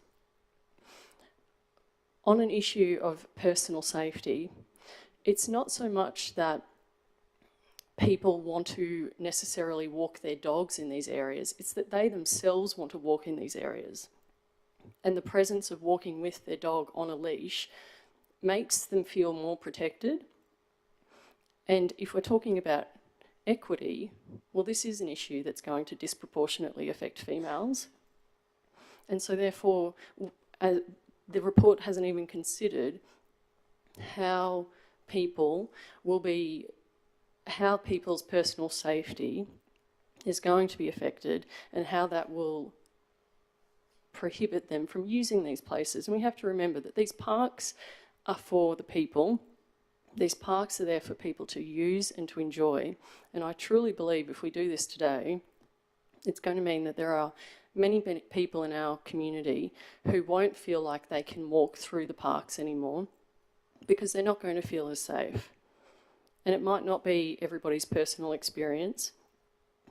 On an issue of personal safety, it's not so much that people want to necessarily walk their dogs in these areas, it's that they themselves want to walk in these areas. And the presence of walking with their dog on a leash makes them feel more protected. And if we're talking about equity, well, this is an issue that's going to disproportionately affect females. And so therefore, the report hasn't even considered how people's personal safety is going to be affected and how that will prohibit them from using these places. And we have to remember that these parks are for the people. These parks are there for people to use and to enjoy. And I truly believe if we do this today, it's going to mean that there are many people in our community who won't feel like they can walk through the parks anymore because they're not going to feel as safe. And it might not be everybody's personal experience,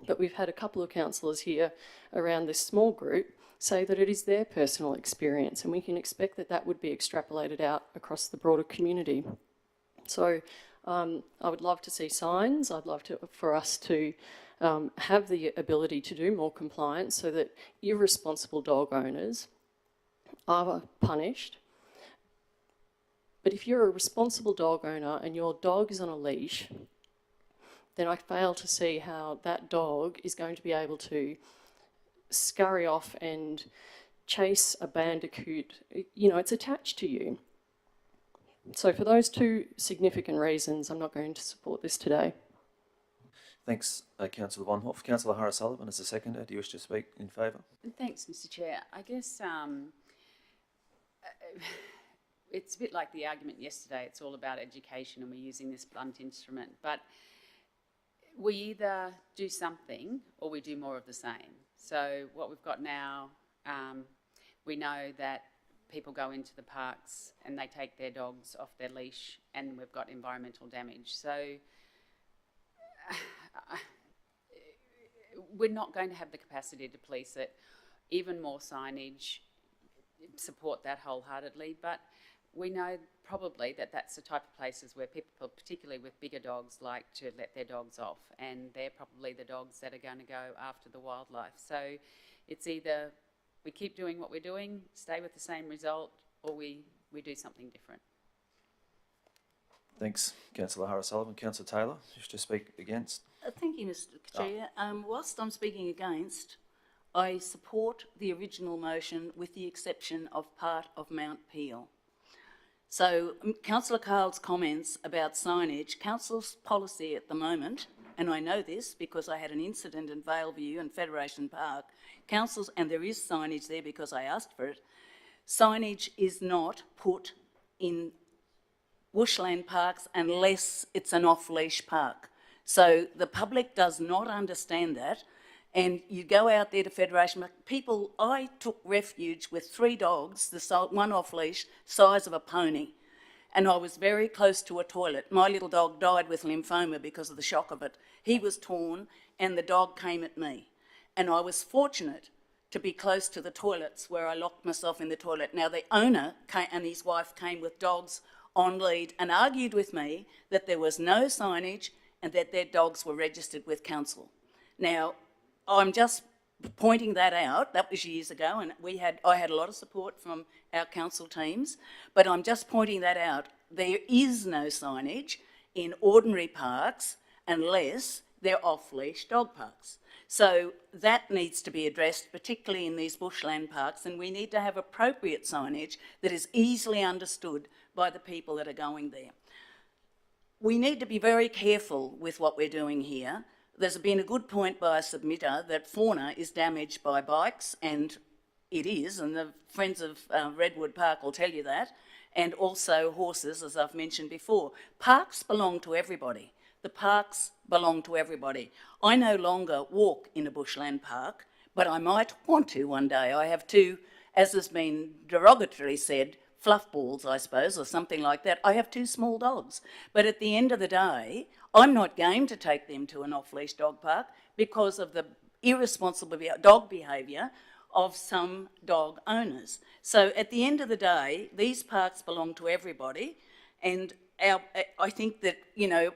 but we've had a couple of councillors here around this small group say that it is their personal experience, and we can expect that that would be extrapolated out across the broader community. So I would love to see signs. I'd love for us to have the ability to do more compliance so that irresponsible dog owners are punished. But if you're a responsible dog owner and your dog is on a leash, then I fail to see how that dog is going to be able to scurry off and chase a bandicoot. You know, it's attached to you. So for those two significant reasons, I'm not going to support this today. Thanks, Councillor Bonhoff. Councillor Harris-Sullivan, as a seconder, do you wish to speak in favour? Thanks, Mr. Chair. I guess it's a bit like the argument yesterday. It's all about education and we're using this blunt instrument. But we either do something or we do more of the same. So what we've got now, we know that people go into the parks and they take their dogs off their leash and we've got environmental damage. So we're not going to have the capacity to police it. Even more signage, support that wholeheartedly, but we know probably that that's the type of places where people, particularly with bigger dogs, like to let their dogs off, and they're probably the dogs that are going to go after the wildlife. So it's either we keep doing what we're doing, stay with the same result, or we do something different. Thanks, Councillor Harris-Sullivan. Councillor Taylor, you wish to speak against? Thank you, Mr. Chair. Whilst I'm speaking against, I support the original motion with the exception of part of Mount Peel. So Councillor Carl's comments about signage, Council's policy at the moment, and I know this because I had an incident in Valeview and Federation Park, councils, and there is signage there because I asked for it, signage is not put in bushland parks unless it's an off-leash park. So the public does not understand that. And you go out there to Federation Park, people, I took refuge with 3 dogs, one off leash, size of a pony. and I was very close to a toilet. My little dog died with lymphoma because of the shock of it. He was torn and the dog came at me. And I was fortunate to be close to the toilets where I locked myself in the toilet. Now, the owner and his wife came with dogs on lead and argued with me that there was no signage and that their dogs were registered with council. Now, I'm just pointing that out. That was years ago, and I had a lot of support from our council teams, but I'm just pointing that out. There is no signage in ordinary parks unless they're off-leash dog parks. So that needs to be addressed, particularly in these bushland parks, and we need to have appropriate signage that is easily understood by the people that are going there. We need to be very careful with what we're doing here. There's been a good point by a submitter that fauna is damaged by bikes, and it is, and the Friends of Redwood Park will tell you that, and also horses, as I've mentioned before. Parks belong to everybody. The parks belong to everybody. I no longer walk in a bushland park, but I might want to one day. I have two, as has been derogatorily said, fluff balls, I suppose, or something like that. I have two small dogs. But at the end of the day, I'm not game to take them to an off-leash dog park because of the irresponsible dog behaviour of some dog owners. So at the end of the day, these parks belong to everybody, and I think that, you know,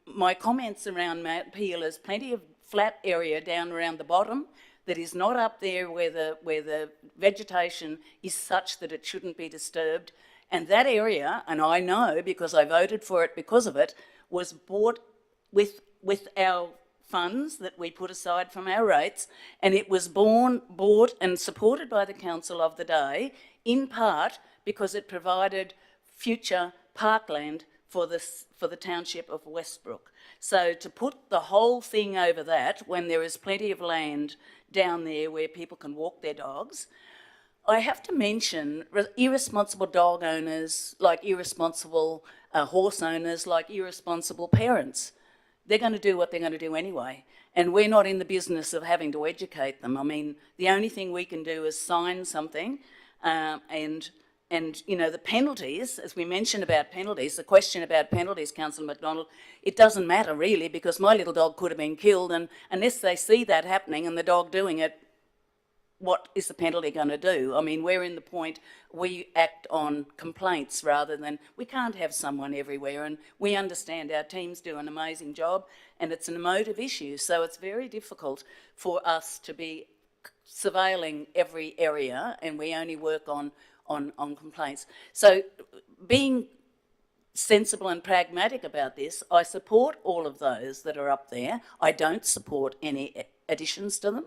my comments around Mount Peel, there's plenty of flat area down around the bottom that is not up there where the vegetation is such that it shouldn't be disturbed. And that area, and I know because I voted for it because of it, was bought with our funds that we put aside from our rates, and it was bought and supported by the council of the day, in part because it provided future parkland for the township of Westbrook. So to put the whole thing over that, when there is plenty of land down there where people can walk their dogs, I have to mention irresponsible dog owners, like irresponsible horse owners, like irresponsible parents. They're going to do what they're going to do anyway. And we're not in the business of having to educate them. I mean, the only thing we can do is sign something and, you know, the penalties, as we mentioned about penalties, the question about penalties, Councillor McDonald, it doesn't matter really, because my little dog could have been killed, and unless they see that happening and the dog doing it, what is the penalty going to do? I mean, we're in the point we act on complaints rather than, we can't have someone everywhere, and we understand our teams do an amazing job, and it's an emotive issue, so it's very difficult for us to be surveilling every area, and we only work on complaints. So being sensible and pragmatic about this, I support all of those that are up there. I don't support any additions to them.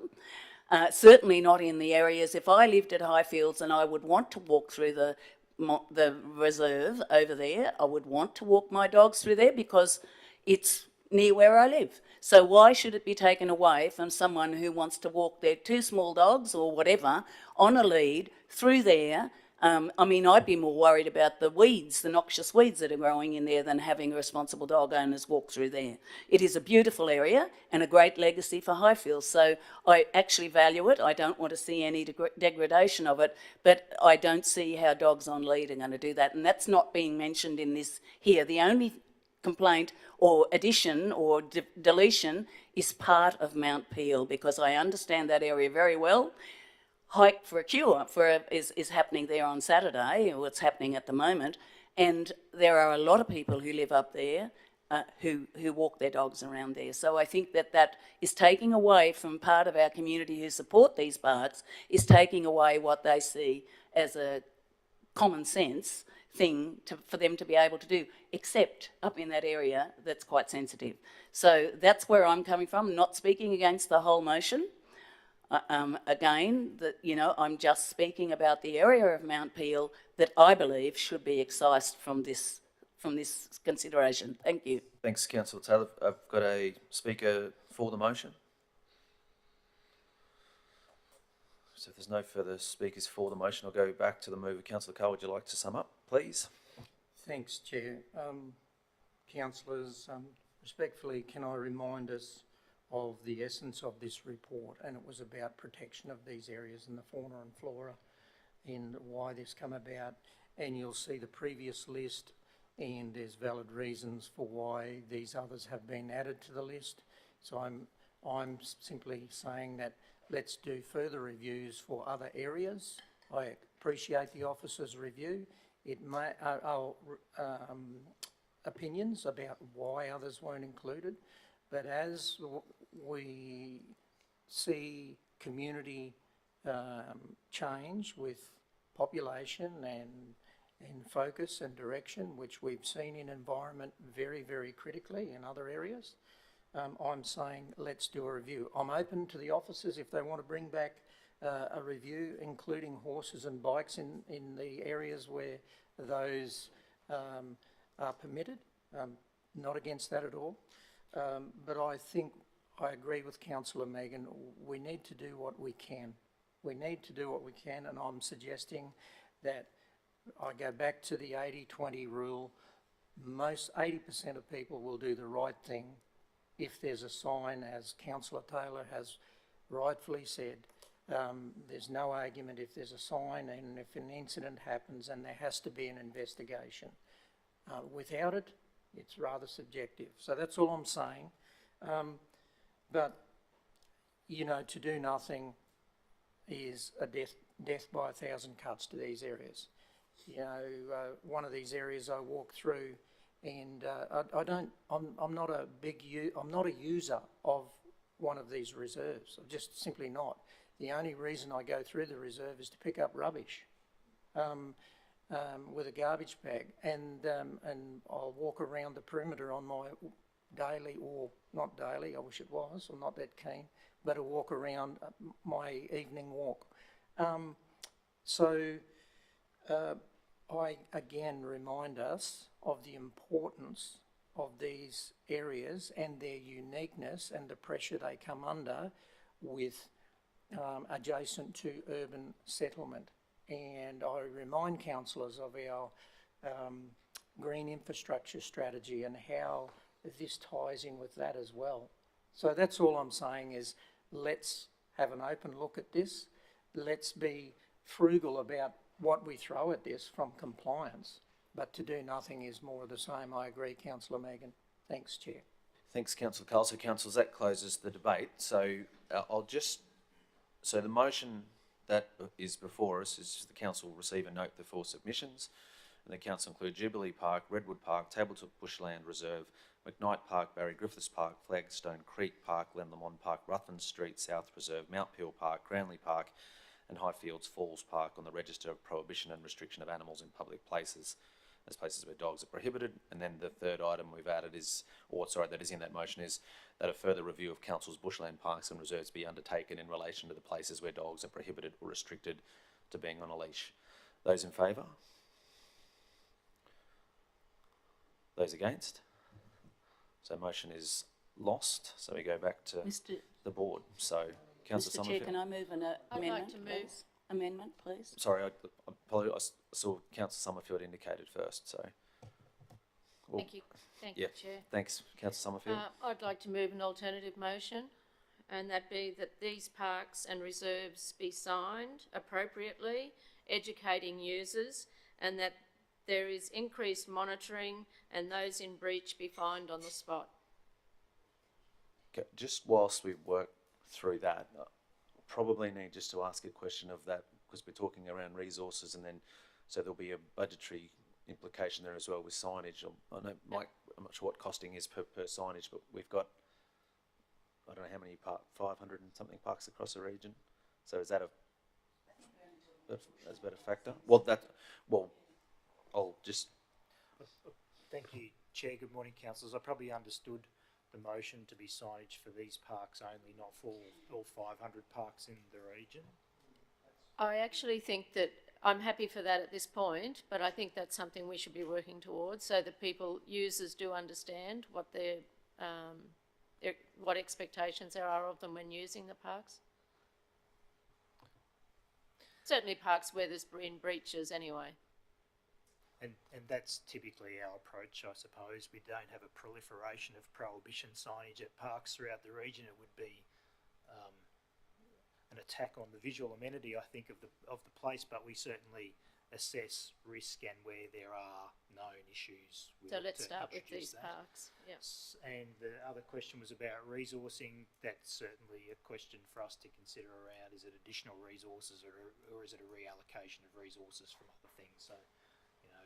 Certainly not in the areas. If I lived at Highfields and I would want to walk through the reserve over there, I would want to walk my dogs through there because it's near where I live. So why should it be taken away from someone who wants to walk their two small dogs or whatever on a lead through there? I mean, I'd be more worried about the weeds, the noxious weeds that are growing in there, than having responsible dog owners walk through there. It is a beautiful area and a great legacy for Highfields, so I actually value it. I don't want to see any degradation of it, but I don't see how dogs on lead are going to do that, and that's not being mentioned in this here. The only complaint or addition or deletion is part of Mount Peel, because I understand that area very well. Hike for a Cure is happening there on Saturday, or it's happening at the moment, and there are a lot of people who live up there who walk their dogs around there. So I think that is taking away from part of our community who support these parks, is taking away what they see as a common sense thing for them to be able to do, except up in that area that's quite sensitive. So that's where I'm coming from, not speaking against the whole motion. Again, that, you know, I'm just speaking about the area of Mount Peel that I believe should be excised from this consideration. Thank you. Thanks, Councillor Taylor. I've got a speaker for the motion. So if there's no further speakers for the motion, I'll go back to the mover. Councillor Carr, would you like to sum up, please? Thanks, Chair. Councillors, respectfully, can I remind us of the essence of this report, and it was about protection of these areas and the fauna and flora and why this come about. And you'll see the previous list and there's valid reasons for why these others have been added to the list. So I'm simply saying that let's do further reviews for other areas. I appreciate the officer's review. It may, opinions about why others weren't included, but as we see community change with population and focus and direction, which we've seen in environment very, very critically in other areas, I'm saying let's do a review. I'm open to the officers if they want to bring back a review, including horses and bikes in the areas where those are permitted. Not against that at all. But I think I agree with Councillor Megan. We need to do what we can. We need to do what we can, and I'm suggesting that I go back to the 80-20 rule. Most 80% of people will do the right thing if there's a sign, as Councillor Taylor has rightfully said. There's no argument if there's a sign and if an incident happens, and there has to be an investigation. Without it, it's rather subjective. So that's all I'm saying. But, you know, to do nothing is a death by 1,000 cuts to these areas. You know, one of these areas I walk through, and I'm not a user of one of these reserves. I'm just simply not. The only reason I go through the reserve is to pick up rubbish with a garbage bag, and I'll walk around the perimeter on my daily, or not daily, I wish it was, I'm not that keen, but a walk around my evening walk. I again remind us of the importance of these areas and their uniqueness and the pressure they come under with adjacent to urban settlement. And I remind councillors of our green infrastructure strategy and how this ties in with that as well. So that's all I'm saying is let's have an open look at this. Let's be frugal about what we throw at this from compliance, but to do nothing is more of the same. I agree, Councillor Megan. Thanks, Chair. Thanks, Councillor Carl. So, councillors, that closes the debate. So, so the motion that is before us is the council receive and note the 4 submissions, and the council include Jubilee Park, Redwood Park, Tabletop Bushland Reserve, McKnight Park, Barry Griffiths Park, Flagstone Creek Park, Glenlamont Park, Ruthven Street South Reserve, Mount Peel Park, Cranley Park, and Highfields Falls Park on the register of prohibition and restriction of animals in public places, as places where dogs are prohibited. And then the third item we've added is, that is in that motion, is that a further review of council's bushland parks and reserves be undertaken in relation to the places where dogs are prohibited or restricted to being on a leash. Those in favour? Those against? So motion is lost. So we go back to the board. So, Councillor Mr. Chair, Summerfield. can I move an I'd amendment? like to move. Please? Amendment, please. Sorry, I apologise. I saw Councillor Summerfield indicated first. So. Well, Thank you. Thank you, Chair. Thanks, Councillor Summerfield. I'd like to move an alternative motion, and that be that these parks and reserves be signed appropriately, educating users, and that there is increased monitoring and those in breach be fined on the spot. Okay, just whilst we work through that, probably need just to ask a question of that, because we're talking around resources, and then so there'll be a budgetary implication there as well with signage. I know, Mike, I'm not sure what costing is per signage, but we've got, I don't know how many 500 and something parks across the region. So is that that's about a factor? I'll just. Thank you, Chair. Good morning, councillors. I probably understood the motion to be signage for these parks only, not for all 500 parks in the region. I actually think that I'm happy for that at this point, but I think that's something we should be working towards so that users do understand what what expectations there are of them when using the parks. Certainly parks where there's been breaches anyway. And that's typically our approach, I suppose. We don't have a proliferation of prohibition signage at parks throughout the region. It would be an attack on the visual amenity, I think, of the place. But we certainly assess risk and where there are known issues. We So look let's to start with introduce these that. parks. Yeah. And the other question was about resourcing. That's certainly a question for us to consider around, is it additional resources or is it a reallocation of resources from other things? So, you know,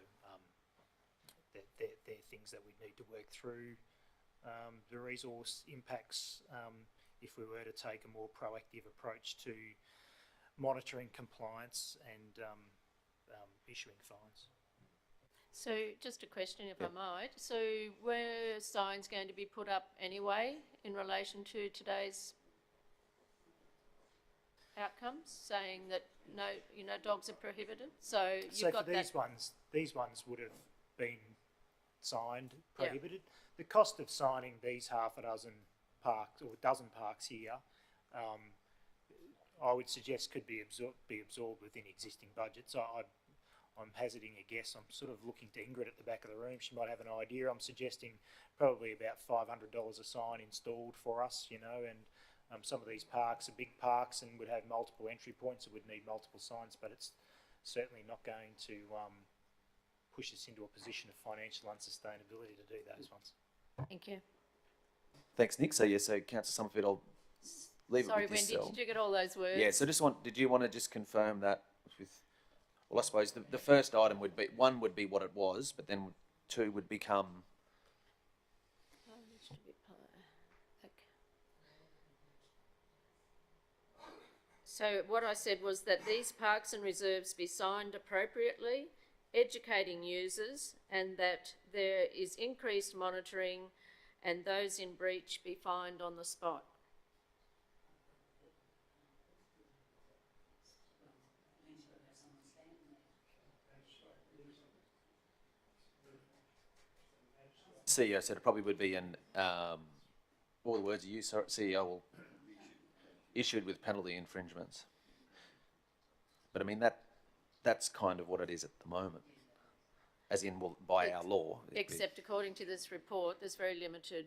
they're things that we need to work through. The resource impacts, if we were to take a more proactive approach to monitoring compliance and issuing fines. So just a question, if I might. So were signs going to be put up anyway in relation to today's outcomes, saying that no, you know, dogs are prohibited? So you've So got for that. these ones would have been signed Yeah. prohibited. The cost of signing these half a dozen parks or dozen parks here, I would suggest could be absorbed within existing budgets. I'm hazarding a guess. I'm sort of looking to Ingrid at the back of the room. She might have an idea. I'm suggesting probably about $500 a sign installed for us, you know, and some of these parks are big parks and would have multiple entry points and would need multiple signs, but it's certainly not going to push us into a position of financial unsustainability to do those ones. Thank you. Thanks, Nick. So, Councillor Summerfield, I'll leave Sorry, it with Wendy, yourself. did you get all those words? Yeah, so did you want to just confirm that with, well, I suppose the first item would be, one would be what it was, but then two would become, So what I said was that these parks and reserves be signed appropriately, educating users, and that there is increased monitoring and those in breach be fined on the spot. CEO said it probably would be all the words you use, sorry, CEO will issued with penalty infringements. But I mean, that's kind of what it is at the moment, as in, well, by our law. Except according to this report, there's very limited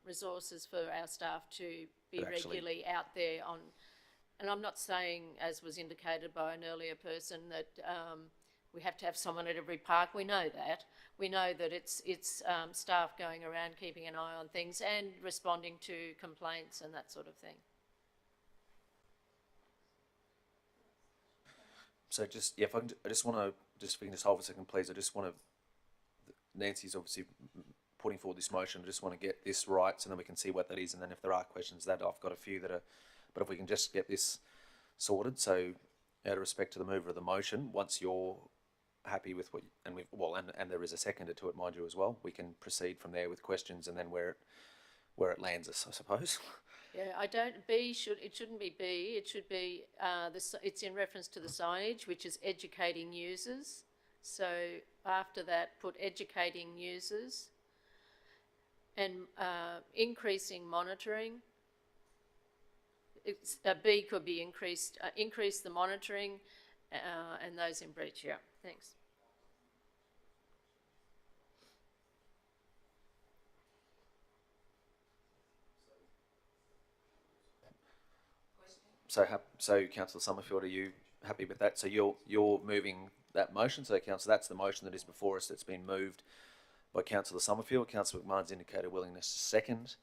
resources for our staff to be But actually- regularly out there on, and I'm not saying, as was indicated by an earlier person, that we have to have someone at every park. We know that. We know that it's staff going around keeping an eye on things and responding to complaints and that sort of thing. So just, yeah, if I can, I just want to, if we can just hold for a second, please. I just want to, Nancy's obviously putting forward this motion. I just want to get this right so then we can see what that is. And then if there are questions, that I've got a few that are, but if we can just get this sorted. So out of respect to the mover of the motion, once you're happy with what, and we've, well, and there is a seconder to it, mind you, as well, we can proceed from there with questions and then where it lands us, I suppose. Yeah, it shouldn't be B, it should be, it's in reference to the signage, which is educating users. So after that, put educating users and increasing monitoring. B could be increase the monitoring and those in breach, yeah, thanks. So Councillor Summerfield, are you happy with that? So you're moving that motion. So Councillor, that's the motion that is before us. That's been moved by Councillor Summerfield. Councillor McMahon's indicated willingness to second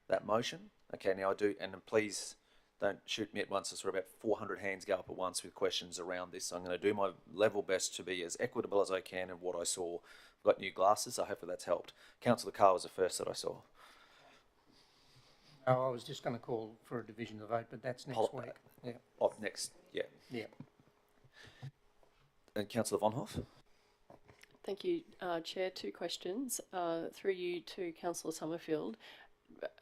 that motion. Okay, now I do, and please don't shoot me at once. I saw about 400 hands go up at once with questions around this. So I'm going to do my level best to be as equitable as I can of what I saw. I've got new glasses, so hopefully that's helped. Councillor Carr was the first that I saw. No, I was just going to call for a division of the vote, but that's next week. Yeah. Oh, next, yeah. Yeah. And Councillor Von Hoff? Thank you, Chair. Two questions through you to Councillor Summerfield.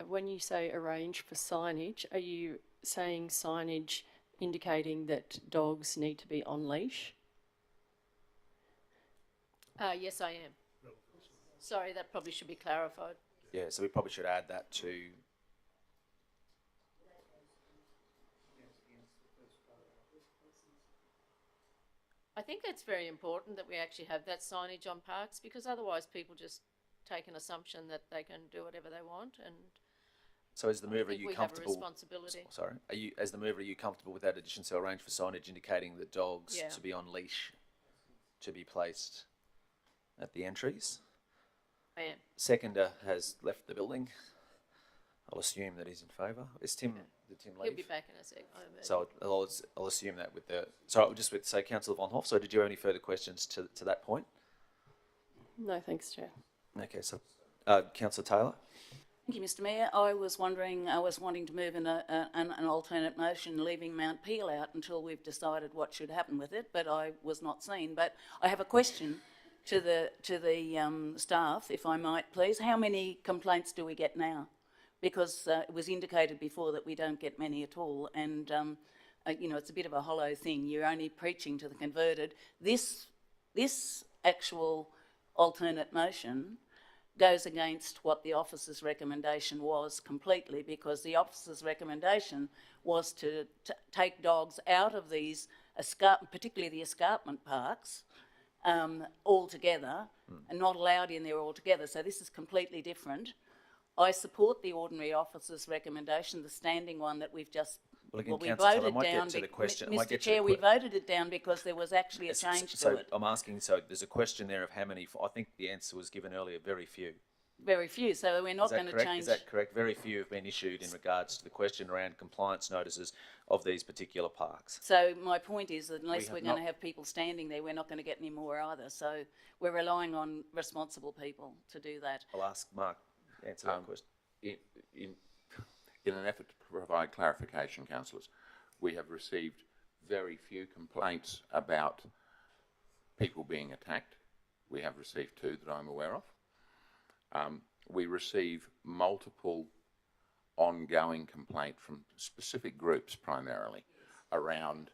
When you say arrange for signage, are you saying signage indicating that dogs need to be on leash? Yes, I am. Sorry, that probably should be clarified. Yeah, so we probably should add that to. I think that's very important that we actually have that signage on parks, because otherwise people just take an assumption that they can do whatever they want, and So as the mover, are I think you we have a comfortable? responsibility. Sorry, as the mover, are you comfortable with that addition? So arrange for signage indicating that dogs Yeah. to be on leash. to be placed at the entries. Yeah. Seconder has left the building. I'll assume that he's in favour. Is Tim? Did Tim leave? He'll be back in a sec. So I'll assume that with the. So just with say Councillor Von Hoff. So did you have any further questions to that point? No, thanks, Chair. Okay, so Councillor Taylor. Thank you, Mr Mayor. I was wanting to move in an alternate motion, leaving Mount Peel out until we've decided what should happen with it, but I was not seen. But I have a question to the staff, if I might, please. How many complaints do we get now? Because it was indicated before that we don't get many at all, and you know, it's a bit of a hollow thing. You're only preaching to the converted. This actual alternate motion goes against what the officer's recommendation was completely, because the officer's recommendation was to take dogs out of these, particularly the escarpment parks, altogether, and not allowed in there altogether. So this is completely different. I support the ordinary officer's recommendation, the standing one that we've just. Well, again, we Councillor Taylor, I voted might down. get to the question. I might Mr. get to Chair, the we voted it down because there was actually a change to it. I'm asking. So there's a question there of how many. I think the answer was given earlier. Very few. Very few. So we're not going to change. Is that correct? Very few have been issued in regards to the question around compliance notices of these particular parks. So my point is that unless We have we're going to not- have people standing there, we're not going to get any more either. So we're relying on responsible people to do that. I'll ask Mark to answer that question. In an effort to provide clarification, councillors, we have received very few complaints about people being attacked. We have received 2 that I'm aware of. We receive multiple ongoing complaints from specific groups primarily around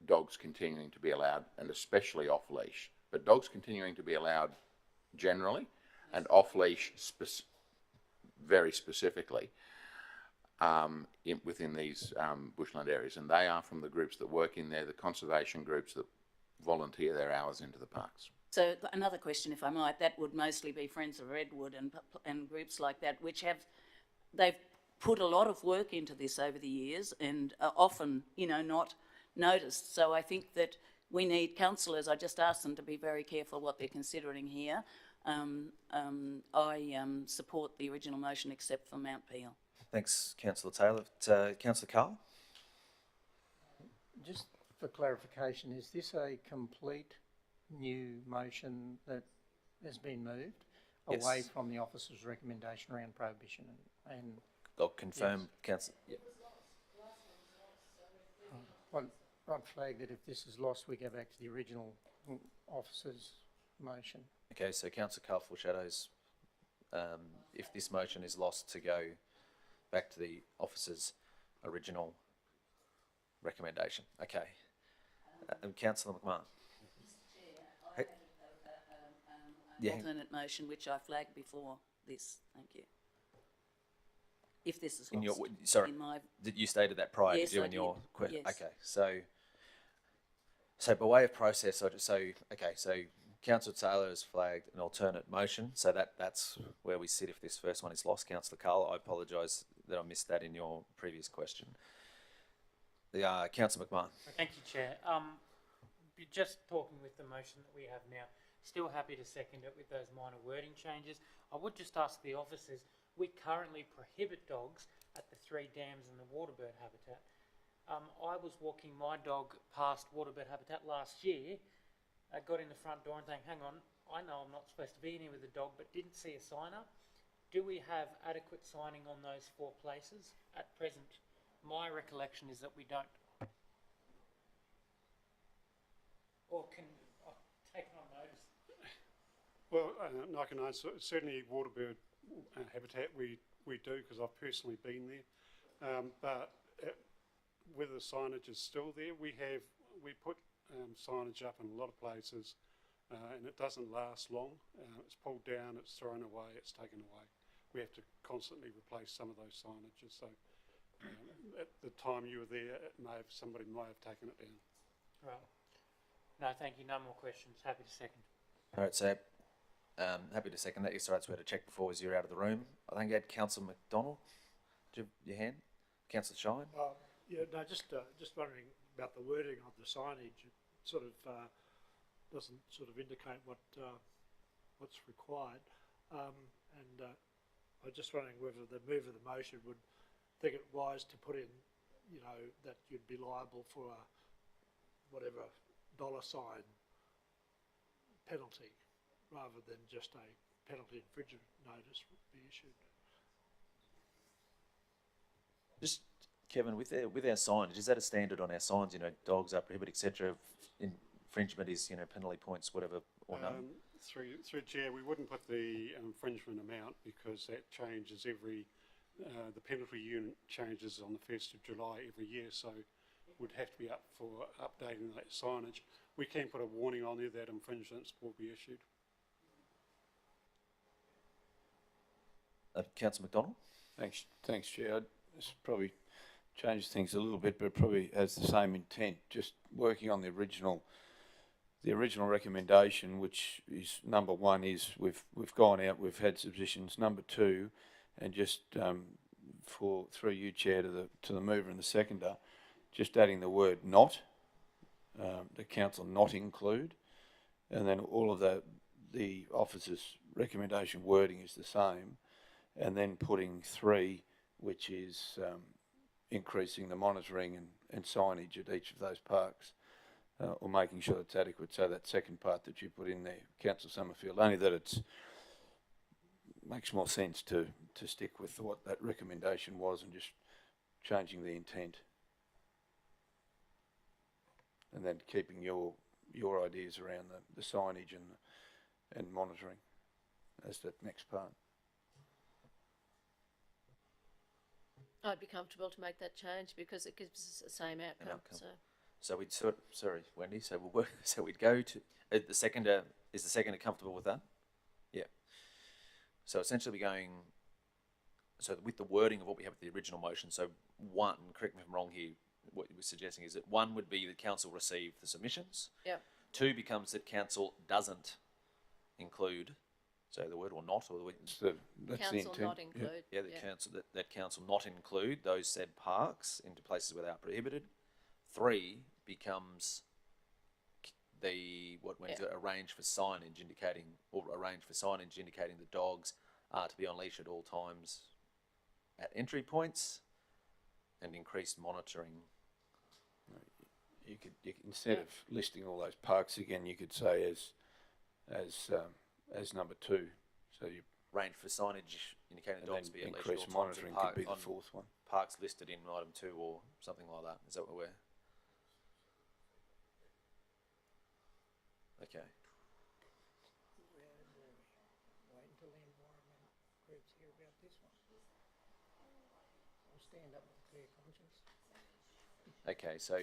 dogs continuing to be allowed, and especially off-leash, but dogs continuing to be allowed generally and off-leash very specifically within these bushland areas, and they are from the groups that work in there, the conservation groups that volunteer their hours into the parks. So another question, if I might, that would mostly be Friends of Redwood and groups like that, which they've put a lot of work into this over the years and are often, you know, not noticed. So I think that we need councillors. I just ask them to be very careful what they're considering here. I support the original motion except for Mount Peel. Thanks, Councillor Taylor. Councillor Carl? Just for clarification, is this a complete new motion that has been moved Yes. away from the officer's recommendation around prohibition and I'll confirm, Councillor. Yep. I'd flag that if this is lost, we go back to the original officer's motion. Okay, so Councillor Carl foreshadows if this motion is lost to go back to the officer's original recommendation. Okay. Councillor McMahon. Hey. Yeah. Alternate motion, which I flagged before this. Thank you. If this is In lost. your, sorry, in my, did you stated that prior Yes, to you I in your did. question? Yes. Okay, so by way of process, so Councillor Taylor has flagged an alternate motion, so that's where we sit if this first one is lost. Councillor Carl, I apologise that I missed that in your previous question. The Councillor McMahon. Thank you, Chair. Just talking with the motion that we have now, still happy to second it with those minor wording changes. I would just ask the officers, we currently prohibit dogs at the 3 dams and the waterbird habitat. I was walking my dog past waterbird habitat last year. I got in the front door and saying, hang on, I know I'm not supposed to be in here with the dog, but didn't see a sign up. Do we have adequate signing on those 4 places at present? My recollection is that we don't. Or can I take it on notice? Well, I can answer. Certainly waterbird habitat we do, because I've personally been there. But whether the signage is still there, we put signage up in a lot of places, and it doesn't last long. It's pulled down, it's thrown away, it's taken away. We have to constantly replace some of those signages. So at the time you were there, somebody might have taken it down. Right. No, thank you. No more questions. Happy to second. All right, so happy to second that. Yes, sorry, we had to check before as you're out of the room. I think you had Councillor McDonald. Do you have your hand? Councillor Shine? Yeah, no, just wondering about the wording of the signage. It sort of doesn't sort of indicate what's required. I was just wondering whether the mover of the motion would think it wise to put in, you know, that you'd be liable for a whatever dollar sign penalty, rather than just a penalty infringement notice would be issued. Just, Kevin, with our signage, is that a standard on our signs, you know, dogs are prohibited, etc.? Infringement is, you know, penalty points, whatever, or no? Through Chair, we wouldn't put the infringement amount because that changes every, the penalty unit changes on the 1st of July every year, so would have to be up for updating that signage. We can put a warning on there that infringements will be issued. Councillor McDonald? Thanks, Chair. This probably changes things a little bit, but probably has the same intent. Just working on the original recommendation, which is number one, is we've gone out, we've had submissions. Number two, and just through you, Chair, to the mover and the seconder, just adding the word not, the council not include, and then all of the officer's recommendation wording is the same, and then putting 3, which is increasing the monitoring and signage at each of those parks, or making sure it's adequate. So that second part that you put in there, Councillor Summerfield, only that it makes more sense to stick with what that recommendation was and just changing the intent. And then keeping your ideas around the signage and monitoring as the next part. I'd be comfortable to make that change because it gives us the same outcome. So we'd sorry, Wendy. So we'll work. So we'd go to the seconder. Is the seconder comfortable with that? Yeah. So essentially, we're going. So with the wording of what we have with the original motion. So 1, correct me if I'm wrong here. What you were suggesting is that 1 would be that council receive the submissions. Yep. 2 becomes that council doesn't include. So the word or not, or That's Council the intent. not include. yeah, that council not include those said parks into places where they are prohibited. 3 becomes arrange for signage indicating the dogs are to be on leash at all times at entry points, and increased monitoring. You could instead of listing all those parks again, you could say as number 2. So you Range for signage indicating the dogs to be at leash at all increased times. monitoring could be the 4th one. Parks listed in item 2 or something like that. Is that what we're? Okay. Wait until the environment groups hear about this one. I'll stand up with a clear conscience. Okay, so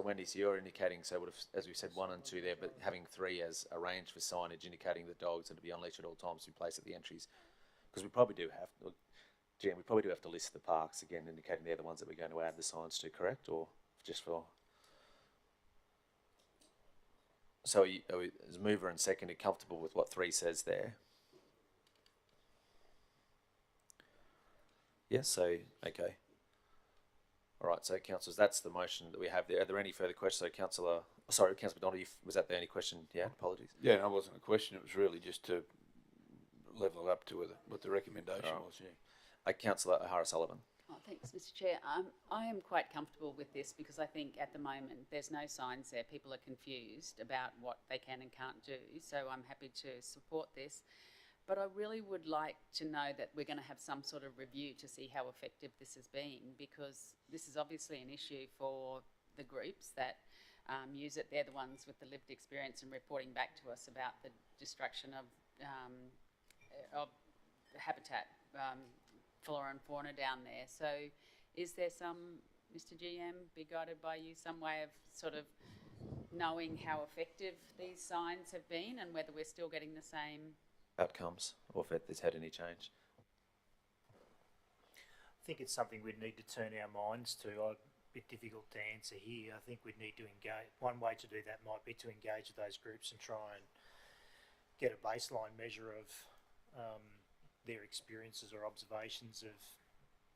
Wendy, so you're indicating, so as we said, 1 and 2 there, but having 3 as arranged for signage indicating the dogs are to be unleashed at all times to be placed at the entries, because we probably do have, Jan, we probably do have to list the parks again, indicating they're the ones that we're going to add the signs to, correct, or just for? So are we, as mover and seconder, comfortable with what 3 says there? Yes, so, okay. All right, so councillors, that's the motion that we have there. Are there any further questions? So Councillor McDonald, was that the only question? Yeah, apologies. Yeah, no, it wasn't a question. It was really just to level up to what the recommendation was. Yeah. Councillor O'Hara-Sullivan. Oh, thanks, Mr. Chair. I am quite comfortable with this because I think at the moment there's no signs there. People are confused about what they can and can't do, so I'm happy to support this. But I really would like to know that we're going to have some sort of review to see how effective this has been, because this is obviously an issue for the groups that use it. They're the ones with the lived experience and reporting back to us about the destruction of habitat, flora and fauna down there. So is there some, Mr. GM, be guided by you, some way of sort of knowing how effective these signs have been and whether we're still getting the same outcomes, or if there's had any change? I think it's something we'd need to turn our minds to. A bit difficult to answer here. I think we'd need to engage. One way to do that might be to engage with those groups and try and get a baseline measure of their experiences or observations of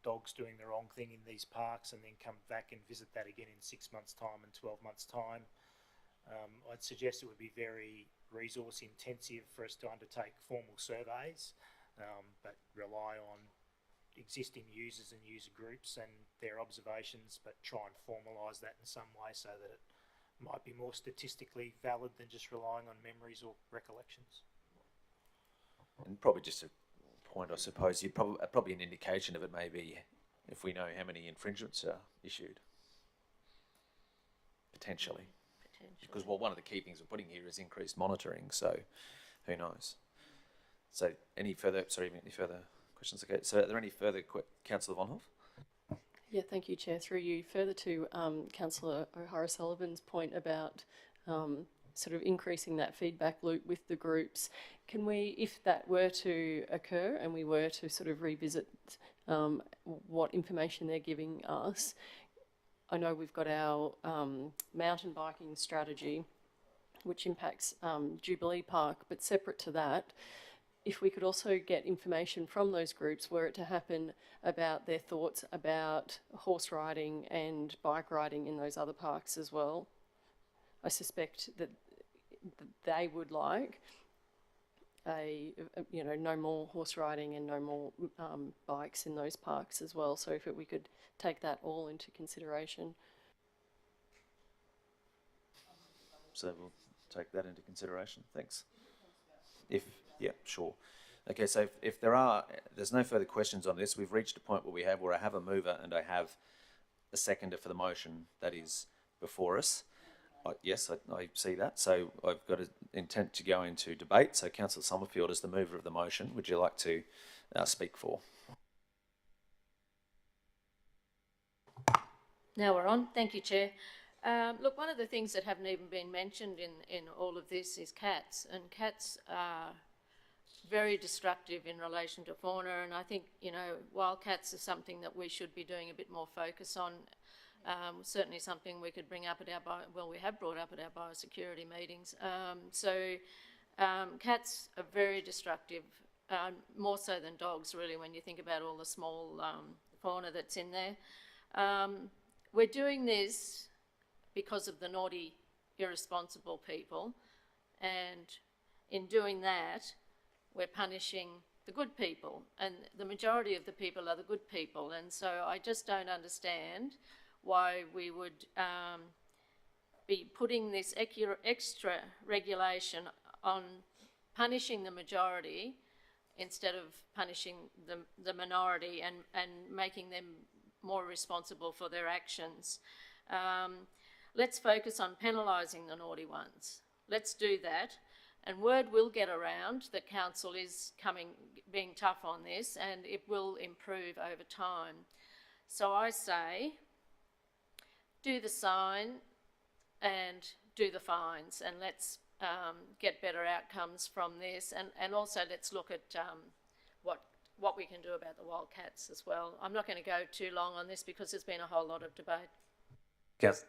dogs doing the wrong thing in these parks, and then come back and visit that again in 6 months' time and 12 months' time. I'd suggest it would be very resource intensive for us to undertake formal surveys, but rely on existing users and user groups and their observations, but try and formalise that in some way so that it might be more statistically valid than just relying on memories or recollections. And probably just a point, I suppose, you probably an indication of it may be if we know how many infringements are issued. Potentially. Because, well, one of the key things we're putting here is increased monitoring, so who knows? So any further questions? Okay, so are there any further Councillor Vonhoff? Yeah, thank you, Chair. Through you, further to Councillor O'Hara-Sullivan's point about sort of increasing that feedback loop with the groups, can we, if that were to occur and we were to sort of revisit what information they're giving us, I know we've got our mountain biking strategy, which impacts Jubilee Park, but separate to that, if we could also get information from those groups were it to happen about their thoughts about horse riding and bike riding in those other parks as well. I suspect that they would like no more horse riding and no more bikes in those parks as well. So if we could take that all into consideration. So we'll take that into consideration. Thanks. Yeah, sure. Okay, so if there's no further questions on this, we've reached a point where I have a mover and I have a seconder for the motion that is before us. Yes, I see that. So I've got an intent to go into debate. So Councillor Summerfield, as the mover of the motion, would you like to speak for? Now we're on. Thank you, Chair. Look, one of the things that haven't even been mentioned in all of this is cats, and cats are very destructive in relation to fauna, and I think, wild cats is something that we should be doing a bit more focus on. Certainly something we could bring up at we have brought up at our biosecurity meetings. Cats are very destructive, more so than dogs, really, when you think about all the small fauna that's in there. We're doing this because of the naughty, irresponsible people, and in doing that, we're punishing the good people, and the majority of the people are the good people, and so I just don't understand why we would be putting this extra regulation on punishing the majority instead of punishing the minority and making them more responsible for their actions. Let's focus on penalising the naughty ones. Let's do that. And word will get around that council is being tough on this, and it will improve over time. So I say, do the sign and do the fines, and let's get better outcomes from this, and also let's look at what we can do about the wildcats as well. I'm not going to go too long on this because there's been a whole lot of debate.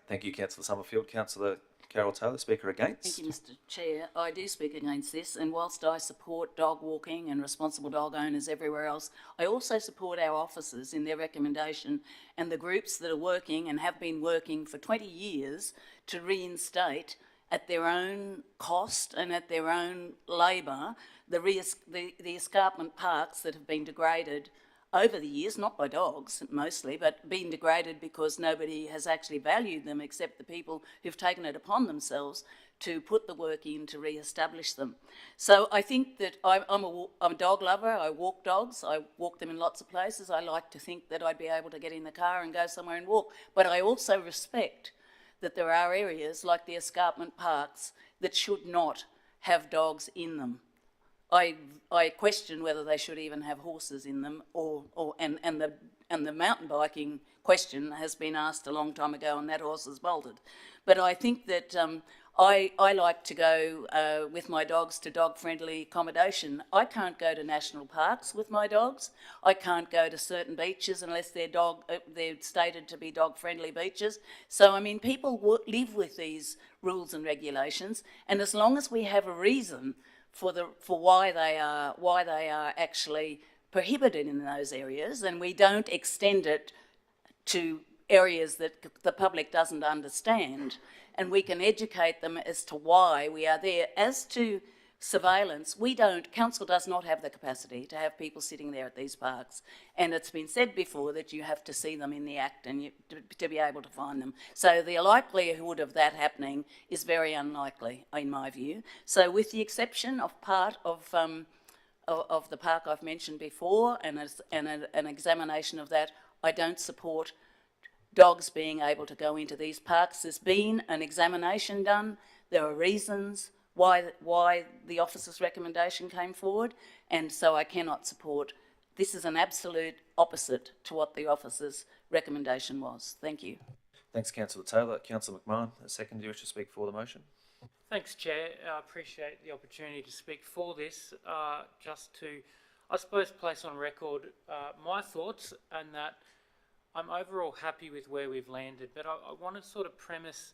Thank you, Councillor Summerfield. Councillor Carol Taylor, Speaker against. Thank you, Mr. Chair. I do speak against this, and whilst I support dog walking and responsible dog owners everywhere else, I also support our officers in their recommendation and the groups that are working and have been working for 20 years to reinstate at their own cost and at their own labour the escarpment parks that have been degraded over the years, not by dogs mostly, but been degraded because nobody has actually valued them except the people who've taken it upon themselves to put the work in to re-establish them. So I think that I'm a dog lover. I walk dogs. I walk them in lots of places. I like to think that I'd be able to get in the car and go somewhere and walk. But I also respect that there are areas like the escarpment parks that should not have dogs in them. I question whether they should even have horses in them, and the mountain biking question has been asked a long time ago, and that horse has bolted. But I think that I like to go with my dogs to dog-friendly accommodation. I can't go to national parks with my dogs. I can't go to certain beaches unless they're stated to be dog-friendly beaches. So I mean, people live with these rules and regulations, and as long as we have a reason for why they are actually prohibited in those areas, and we don't extend it to areas that the public doesn't understand, and we can educate them as to why we are there. As to surveillance, council does not have the capacity to have people sitting there at these parks. And it's been said before that you have to see them in the act and to be able to find them. So the likelihood of that happening is very unlikely, in my view. So with the exception of part of the park I've mentioned before and an examination of that, I don't support dogs being able to go into these parks. There's been an examination done. There are reasons why the officer's recommendation came forward, and so I cannot support. This is an absolute opposite to what the officer's recommendation was. Thank you. Thanks, Councillor Taylor. Councillor McMahon, a second. Do you wish to speak for the motion? Thanks, Chair. I appreciate the opportunity to speak for this. Just to, I suppose, place on record my thoughts, and that I'm overall happy with where we've landed, but I want to sort of premise,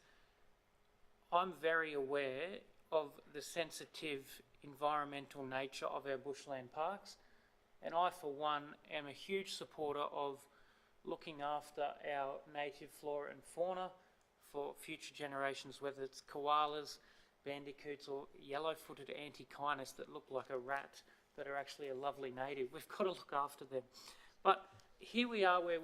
I'm very aware of the sensitive environmental nature of our bushland parks, and I, for one, am a huge supporter of looking after our native flora and fauna for future generations, whether it's koalas, bandicoots, or yellow-footed antechinus that look like a rat that are actually a lovely native. We've got to look after them. But here we are where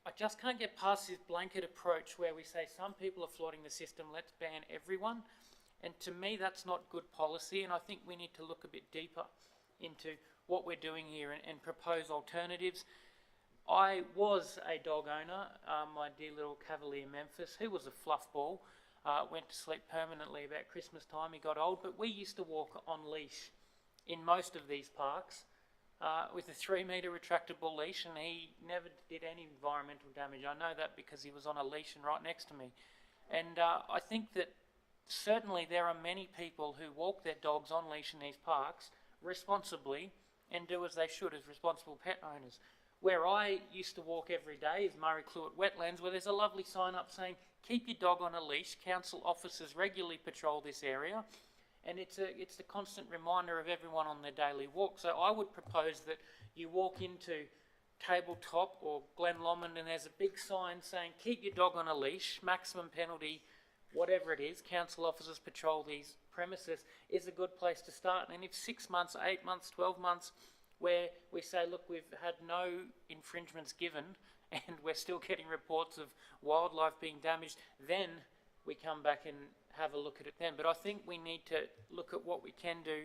I just can't get past this blanket approach where we say some people are flooding the system, let's ban everyone. And to me, that's not good policy, and I think we need to look a bit deeper into what we're doing here and propose alternatives. I was a dog owner, my dear little Cavalier Memphis, who was a fluff ball, went to sleep permanently about Christmas time. He got old, but we used to walk on leash in most of these parks with a 3-metre retractable leash, and he never did any environmental damage. I know that because he was on a leash and right next to me. And I think that certainly there are many people who walk their dogs on leash in these parks responsibly and do as they should as responsible pet owners. Where I used to walk every day is Murray Clewett Wetlands, where there's a lovely sign up saying, keep your dog on a leash. Council officers regularly patrol this area, and it's the constant reminder of everyone on their daily walk. So I would propose that you walk into Tabletop or Glen Lomond and there's a big sign saying, keep your dog on a leash, maximum penalty, whatever it is, council officers patrol these premises, is a good place to start. And if 6 months, 8 months, 12 months, where we say, look, we've had no infringements given and we're still getting reports of wildlife being damaged, then we come back and have a look at it then. But I think we need to look at what we can do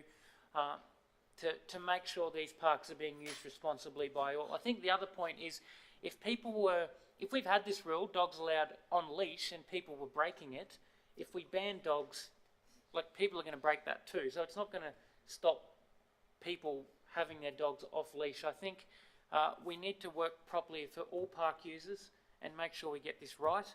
to make sure these parks are being used responsibly by all. I think the other point is, if we've had this rule, dogs allowed on leash, and people were breaking it, if we ban dogs, like, people are going to break that too. So it's not going to stop people having their dogs off leash. I think we need to work properly for all park users and make sure we get this right,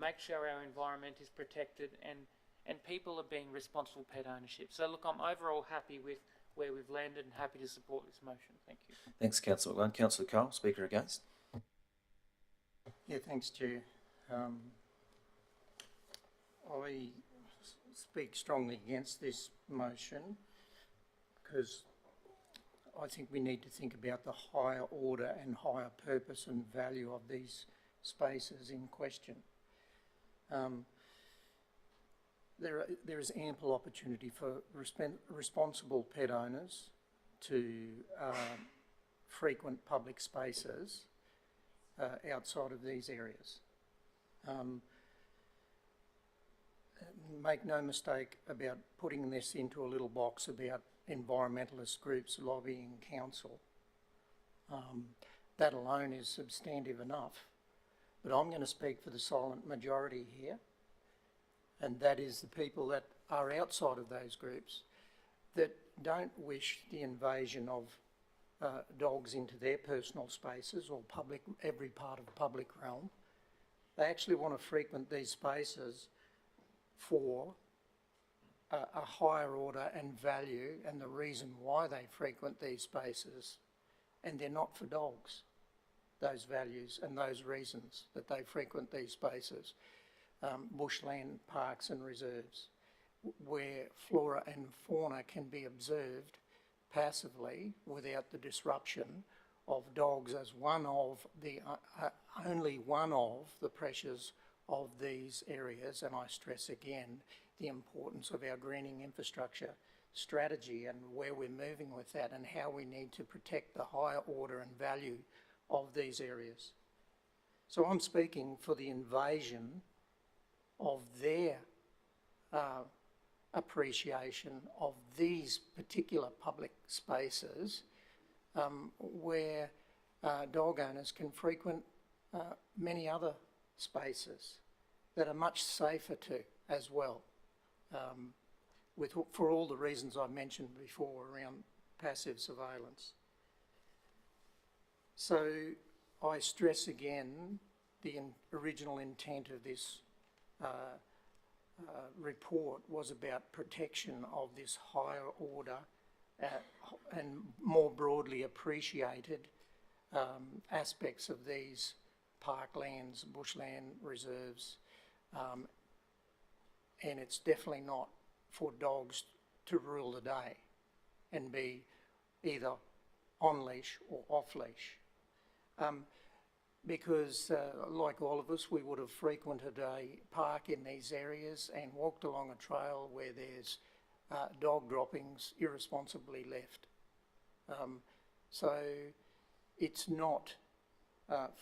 make sure our environment is protected, and people are being responsible pet ownership. So look, I'm overall happy with where we've landed and happy to support this motion. Thank you. Thanks, Councillor McMahon. Councillor Cole, Speaker against. Yeah, thanks, Chair. I speak strongly against this motion because I think we need to think about the higher order and higher purpose and value of these spaces in question. There is ample opportunity for responsible pet owners to frequent public spaces outside of these areas. Make no mistake about putting this into a little box about environmentalist groups lobbying council. That alone is substantive enough. But I'm going to speak for the silent majority here, and that is the people that are outside of those groups that don't wish the invasion of dogs into their personal spaces or every part of the public realm. They actually want to frequent these spaces for a higher order and value, and the reason why they frequent these spaces, and they're not for dogs, those values and those reasons that they frequent these spaces, bushland parks and reserves, where flora and fauna can be observed passively without the disruption of dogs as one of the only one of the pressures of these areas, and I stress again the importance of our greening infrastructure strategy and where we're moving with that and how we need to protect the higher order and value of these areas. So I'm speaking for the invasion of their appreciation of these particular public spaces where dog owners can frequent many other spaces that are much safer too as well, for all the reasons I mentioned before around passive surveillance. So I stress again the original intent of this report was about protection of this higher order and more broadly appreciated aspects of these parklands, bushland reserves, and it's definitely not for dogs to rule the day and be either on leash or off leash. Because like all of us, we would have frequented a park in these areas and walked along a trail where there's dog droppings irresponsibly left. So it's not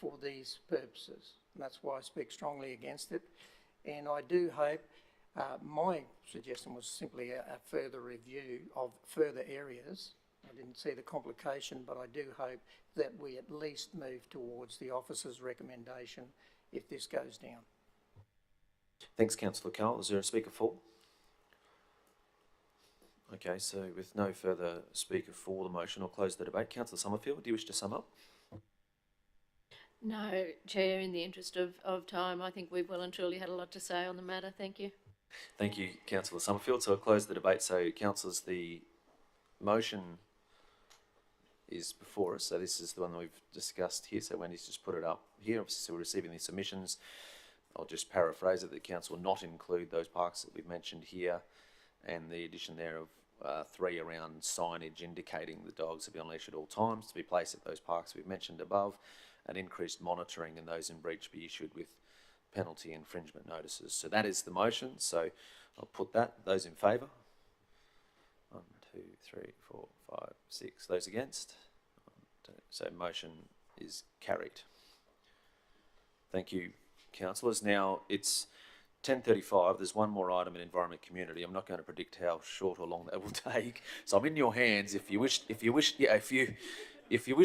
for these purposes, and that's why I speak strongly against it. And I do hope, my suggestion was simply a further review of further areas. I didn't see the complication, but I do hope that we at least move towards the officer's recommendation if this goes down. Thanks, Councillor Carroll. Is there a speaker for? Okay, so with no further speaker for the motion, I'll close the debate. Councillor Summerfield, do you wish to sum up? No, Chair, in the interest of time, I think we've well and truly had a lot to say on the matter. Thank you. Thank you, Councillor Summerfield. So I'll close the debate. So, councillors, the motion is before us. So this is the one that we've discussed here. So Wendy's just put it up here. Obviously, so we're receiving these submissions. I'll just paraphrase it. The council will not include those parks that we've mentioned here, and the addition there of 3 around signage indicating the dogs will be on leash at all times to be placed at those parks we've mentioned above, and increased monitoring and those in breach be issued with penalty infringement notices. So that is the motion. So I'll put that. Those in favour? 1, 2, 3, 4, 5, 6. Those against? 1, 2. So motion is carried. Thank you, councillors. Now it's 10:35. There's one more item in Environment Community. I'm not going to predict how short or long that will take. So I'm in your hands. If you wish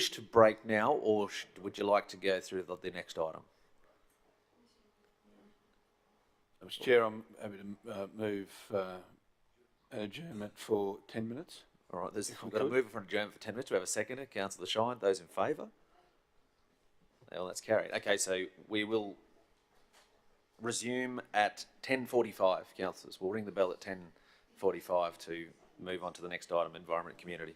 to break now, or would you like to go through the next item? Mr. Chair, I'm happy to move an adjournment for 10 minutes. All right, we've got a mover for an adjournment for 10 minutes. We have a seconder, Councillor Shine. Those in favour? Well, that's carried. Okay, so we will resume at 10:45, councillors. We'll ring the bell at 10:45 to move on to the next item, Environment Community.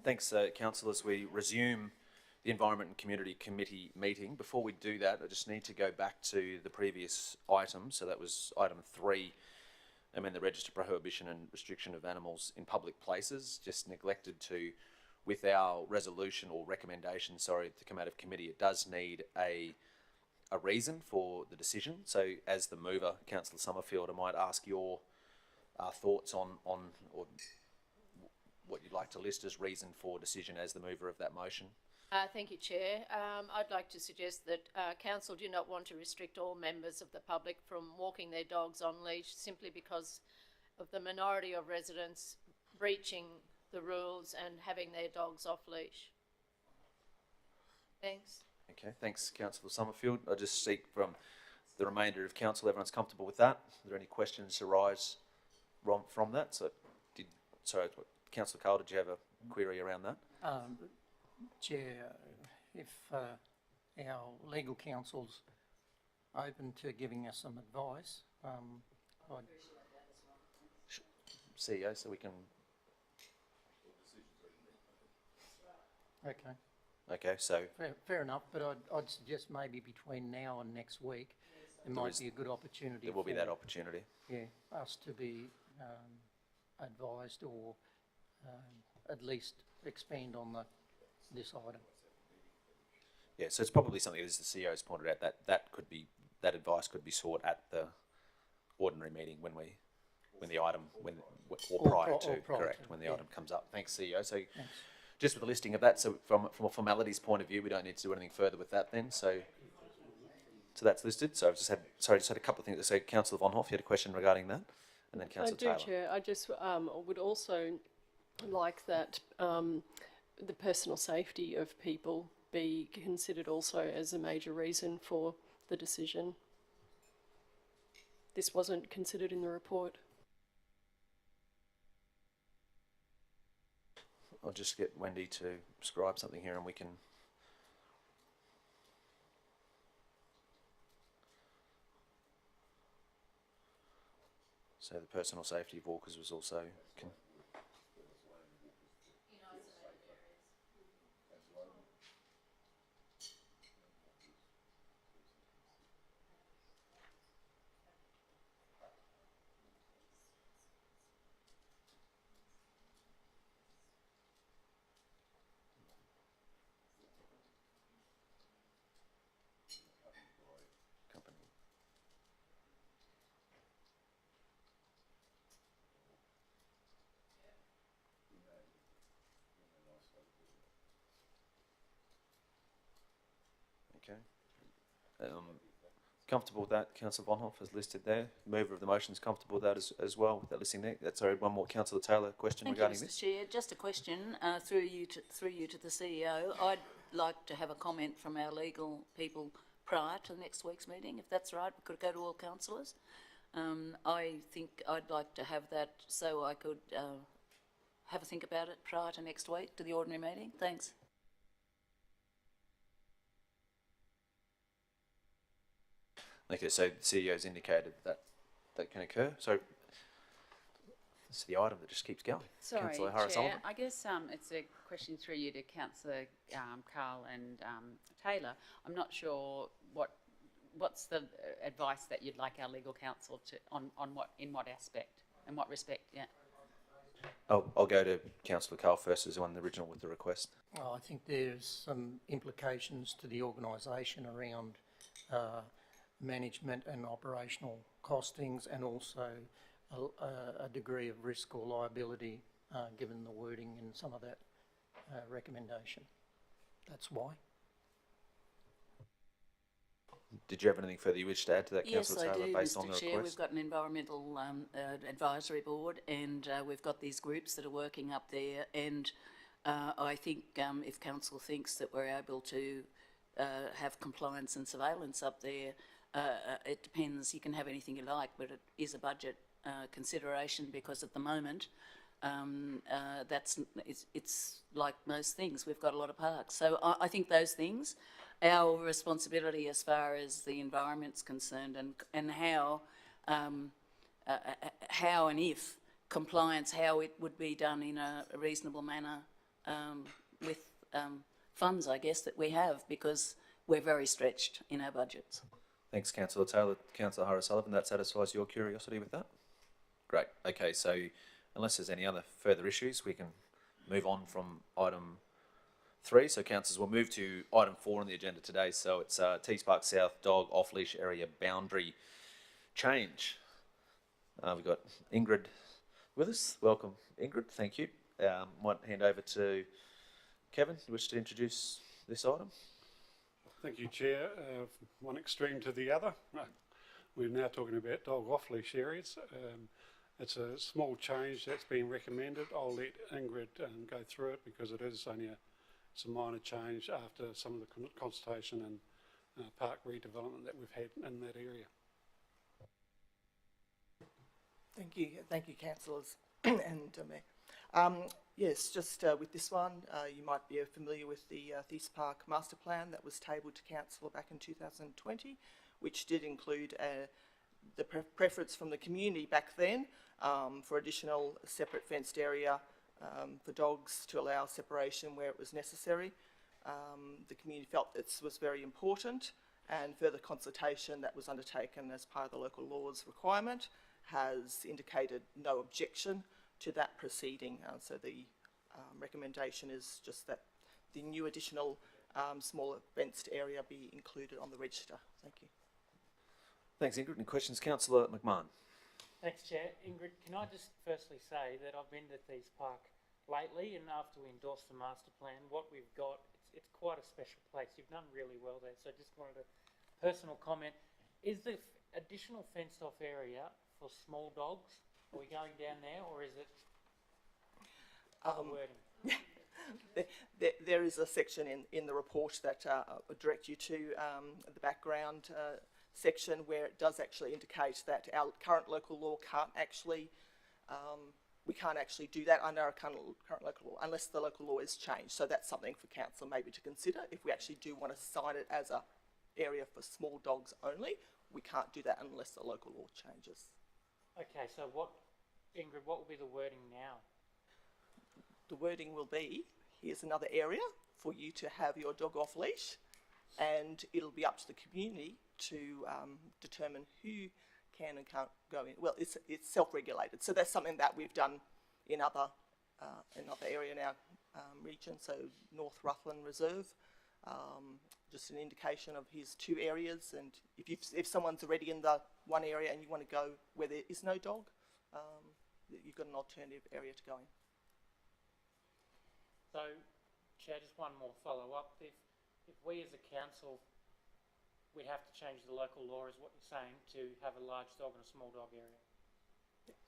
Thanks, Council. As we resume the Environment and Community Committee meeting, before we do that, I just need to go back to the previous item. So that was item 3, amend the register prohibition and restriction of animals in public places. Just neglected to, with our resolution or recommendation, sorry, to come out of committee, it does need a reason for the decision. So as the mover, Councillor Summerfield, I might ask your thoughts on or what you'd like to list as reason for decision as the mover of that motion. Thank you, Chair. I'd like to suggest that Council do not want to restrict all members of the public from walking their dogs on leash simply because of the minority of residents breaching the rules and having their dogs off leash. Thanks. Okay, thanks, Councillor Summerfield. I just seek from the remainder of council, everyone's comfortable with that. Are there any questions arise from that? Sorry, Councillor Carl, did you have a query around that? Chair, if our legal counsel's open to giving us some advice, CEO, so we can. Okay. Okay, so Fair enough, but I'd suggest maybe between now and next week, there might be a good opportunity. there will be that opportunity. Yeah, us to be advised or at least expand on this item. Yeah, so it's probably something, as the CEO's pointed out, that advice could be sought at the ordinary meeting when the item prior to when the item comes up. Thanks, CEO. So just with the listing of that, so from a formalities point of view, we don't need to do anything further with that then. So that's listed. So I've just had a couple of things to say. Councillor Von Hoff, you had a question regarding that, and then Councillor Taylor. I do, Chair. I just would also like that the personal safety of people be considered also as a major reason for the decision. This wasn't considered in the report. I'll just get Wendy to scribe something here and we can. So the personal safety of walkers was also. Okay. Comfortable with that, Councillor Von Hoff is listed there. Mover of the motion is comfortable with that as well, with that listing there. That's sorry, one more Councillor Taylor question regarding this. Thank you, Mr. Chair. Just a question through you to the CEO. I'd like to have a comment from our legal people prior to next week's meeting, if that's right. We could go to all councillors. I think I'd like to have that so I could have a think about it prior to next week, to the ordinary meeting. Thanks. Okay, so the CEO's indicated that can occur. So it's the item that just keeps going. Sorry, Councillor Chair. Harris-Oliver. I guess it's a question through you to Councillor Carl and Taylor. I'm not sure what's the advice that you'd like our legal counsel to on what aspect, in what respect? Yeah. I'll go to Councillor Carl first as the one original with the request. Well, I think there's some implications to the organisation around management and operational costings, and also a degree of risk or liability given the wording in some of that recommendation. That's why. Did you have anything further you wish to add to that, Yes, Councillor I Taylor, do, based on Mr. the Chair. request? We've got an environmental advisory board, and we've got these groups that are working up there. And I think if council thinks that we're able to have compliance and surveillance up there, it depends. You can have anything you like, but it is a budget consideration, because at the moment it's like most things. We've got a lot of parks, so I think those things, our responsibility as far as the environment's concerned, and how and if compliance, how it would be done in a reasonable manner with funds, I guess, that we have, because we're very stretched in our budgets. Thanks, Councillor Taylor. Councillor Harris-Sullivan, that satisfies your curiosity with that? Great. Okay, so unless there's any other further issues, we can move on from item 3. So, councillors, we'll move to item 4 on the agenda today. So it's Tees Park South dog off-leash area boundary change. We've got Ingrid with us. Welcome, Ingrid. Thank you. Might hand over to Kevin. You wish to introduce this item? Thank you, Chair. From one extreme to the other. We're now talking about dog off-leash areas. It's a small change that's been recommended. I'll let Ingrid go through it because it is only it's a minor change after some of the consultation and park redevelopment that we've had in that area. Thank you, councillors and Mayor. Yes, just with this one, you might be familiar with the Tees Park Master Plan that was tabled to council back in 2020, which did include the preference from the community back then for additional separate fenced area for dogs to allow separation where it was necessary. The community felt this was very important, and further consultation that was undertaken as part of the local laws requirement has indicated no objection to that proceeding. So the recommendation is just that the new additional smaller fenced area be included on the register. Thank you. Thanks, Ingrid. Any questions? Councillor McMahon. Thanks, Chair. Ingrid, can I just firstly say that I've been to Tees Park lately, and after we endorsed the master plan, what we've got, it's quite a special place. You've done really well there, so just wanted a personal comment. Is the additional fenced off area for small dogs? Are we going down there, or is it other wording? There is a section in the report that would direct you to the background section where it does actually indicate that our current local law can't actually, we can't actually do that under our current local law unless the local law is changed. So that's something for council maybe to consider. If we actually do want to sign it as a area for small dogs only, we can't do that unless the local law changes. Okay, so what, Ingrid, what will be the wording now? The wording will be, here's another area for you to have your dog off leash, and it'll be up to the community to determine who can and can't go in. Well, it's self-regulated, so that's something that we've done in other area in our region. So North Rutland Reserve, just an indication of his 2 areas, and if someone's already in the one area and you want to go where there is no dog, you've got an alternative area to go in. So, Chair, just one more follow-up. If we as a council, we'd have to change the local law, is what you're saying, to have a large dog and a small dog area?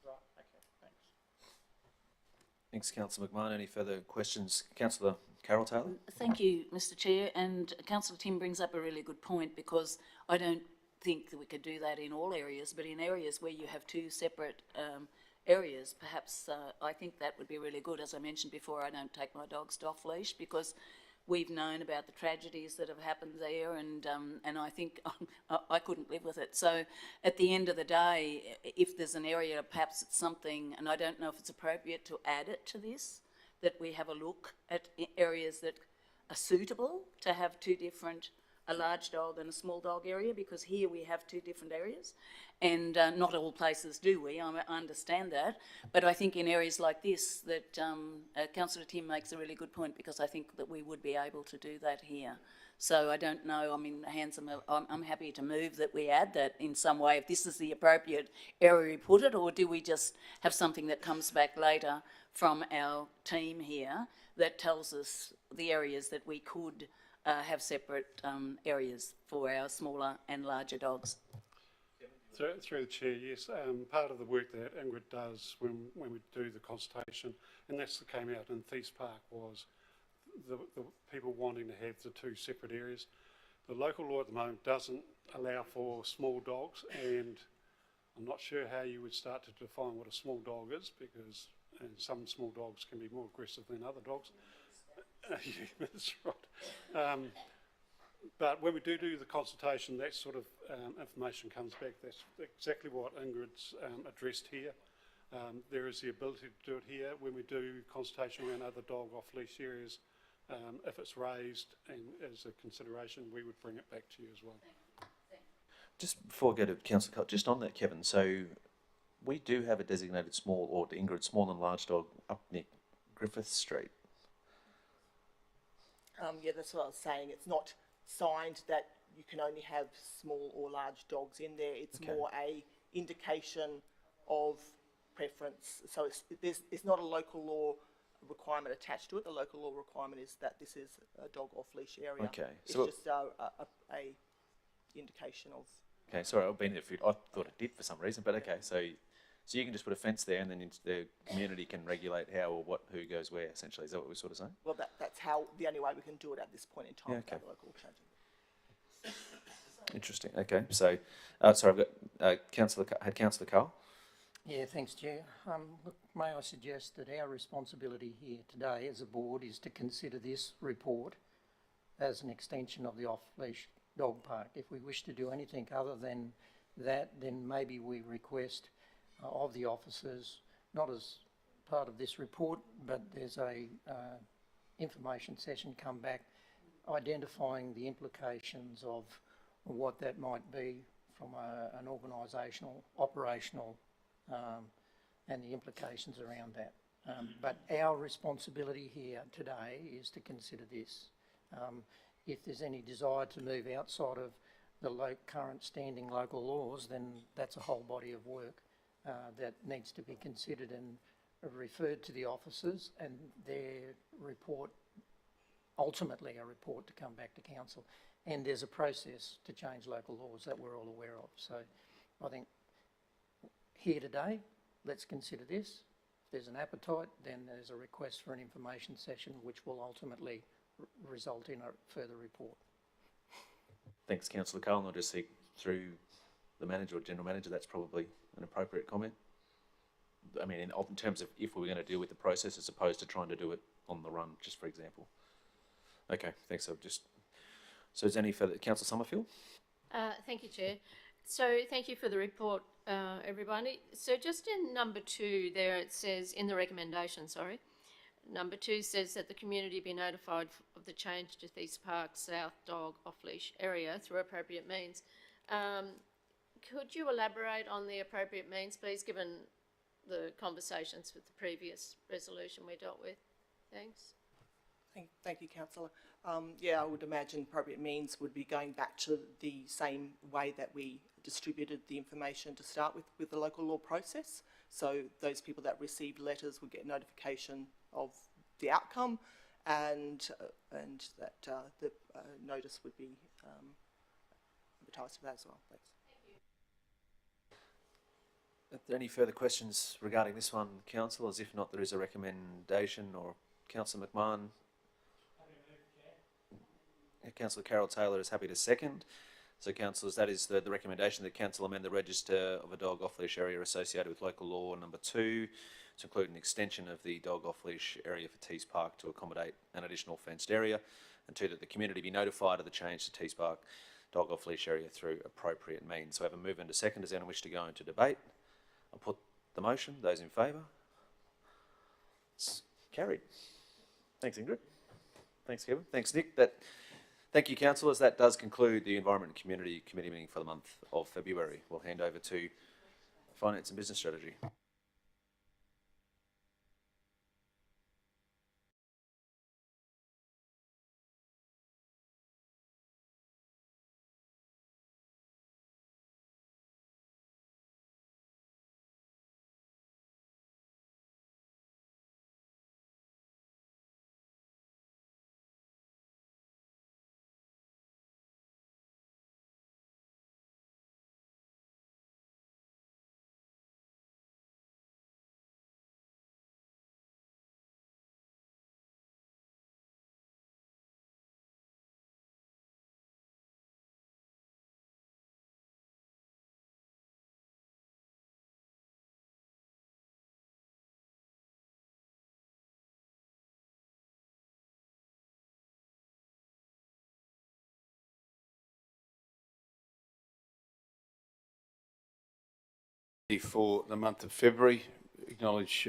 Right, okay, thanks. Thanks, Councillor McMahon. Any further questions? Councillor Carol Taylor? Thank you, Mr. Chair, and Councillor Tim brings up a really good point, because I don't think that we could do that in all areas, but in areas where you have 2 separate areas, perhaps I think that would be really good. As I mentioned before, I don't take my dogs off leash because we've known about the tragedies that have happened there, and I think I couldn't live with it. So at the end of the day, if there's an area, perhaps it's something, and I don't know if it's appropriate to add it to this, that we have a look at areas that are suitable to have 2 different, a large dog and a small dog area, because here we have 2 different areas, and not all places do we, I understand that, but I think in areas like this that Councillor Tim makes a really good point, because I think that we would be able to do that here. So I don't know, I mean, I'm happy to move that we add that in some way, if this is the appropriate area we put it, or do we just have something that comes back later from our team here that tells us the areas that we could have separate areas for our smaller and larger dogs? Through the Chair, yes. Part of the work that Ingrid does when we do the consultation, and that's that came out in Tees Park, was the people wanting to have the 2 separate areas. The local law at the moment doesn't allow for small dogs, and I'm not sure how you would start to define what a small dog is, because some small dogs can be more aggressive than other dogs. Yeah, that's right. But when we do the consultation, that sort of information comes back. That's exactly what Ingrid's addressed here. There is the ability to do it here when we do consultation around other dog off-leash areas. If it's raised and as a consideration, we would bring it back to you as well. Just before I go to Councillor Cull, just on that, Kevin, so we do have a designated small, or Ingrid, small and large dog up near Griffith Street. Yeah, that's what I was saying. It's not signed that you can only have small or large dogs in there. It's Okay. more a indication of preference. So it's not a local law requirement attached to it. The local law requirement is that this is a dog off-leash area. Okay, It's so- just a indication of. Okay, sorry, I've been there for, I thought it did for some reason, but okay, so you can just put a fence there and then the community can regulate how or what, who goes where, essentially. Is that what we're sort of saying? Well, that's how the only way we can do it at this point in time. Yeah, okay. without the local changing. Interesting, okay, so, sorry, I've got, Councillor Cull? Yeah, thanks, Chair. Look, may I suggest that our responsibility here today as a board is to consider this report as an extension of the off-leash dog park. If we wish to do anything other than that, then maybe we request of the officers, not as part of this report, but there's a information session come back identifying the implications of what that might be from an organisational, operational, and the implications around that. But our responsibility here today is to consider this. If there's any desire to move outside of the current standing local laws, then that's a whole body of work that needs to be considered and referred to the officers, and their report, ultimately a report to come back to council. And there's a process to change local laws that we're all aware of. So I think here today, let's consider this. If there's an appetite, then there's a request for an information session which will ultimately result in a further report. Thanks, Councillor Cull, and I'll just see through the manager or general manager, that's probably an appropriate comment. I mean, in terms of if we were going to deal with the process as opposed to trying to do it on the run, just for example. Okay, thanks. So is there any further, Councillor Summerfield? Thank you, Chair. So thank you for the report, everybody. So just in number 2 there, it says, in the recommendation, sorry, number 2 says that the community be notified of the change to Thies Park South Dog Off-Leash area through appropriate means. Could you elaborate on the appropriate means, please, given the conversations with the previous resolution we dealt with? Thanks. Thank you, Councillor. Yeah, I would imagine appropriate means would be going back to the same way that we distributed the information to start with the local law process. So those people that received letters would get notification of the outcome, and that the notice would be advertised for that as well. Thanks. Are there any further questions regarding this one, councillors? If not, there is a recommendation, or Councillor McMahon. Councillor Carol Taylor is happy to second. So, councillors, that is the recommendation that council amend the register of a dog off-leash area associated with local law number 2 to include an extension of the dog off-leash area for Thies Park to accommodate an additional fenced area, and 2, that the community be notified of the change to Thies Park dog off-leash area through appropriate means. So I have a move and a second. Does anyone wish to go into debate? I'll put the motion. Those in favour? It's carried. Thanks, Ingrid. Thanks, Kevin. Thanks, Nick. Thank you, councillors. That does conclude the Environment and Community Committee meeting for the month of February. We'll hand over to Finance and Business Strategy. For the month of February, acknowledge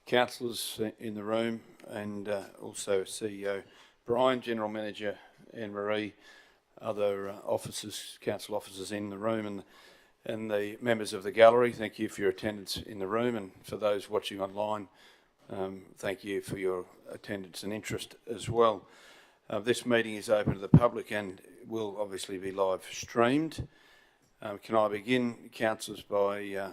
councillors in the room and also CEO Brian, General Manager Anne-Marie, other officers, council officers in the room, and the members of the gallery. Thank you for your attendance in the room, and for those watching online, thank you for your attendance and interest as well. This meeting is open to the public and will obviously be live streamed. Can I begin, councillors, by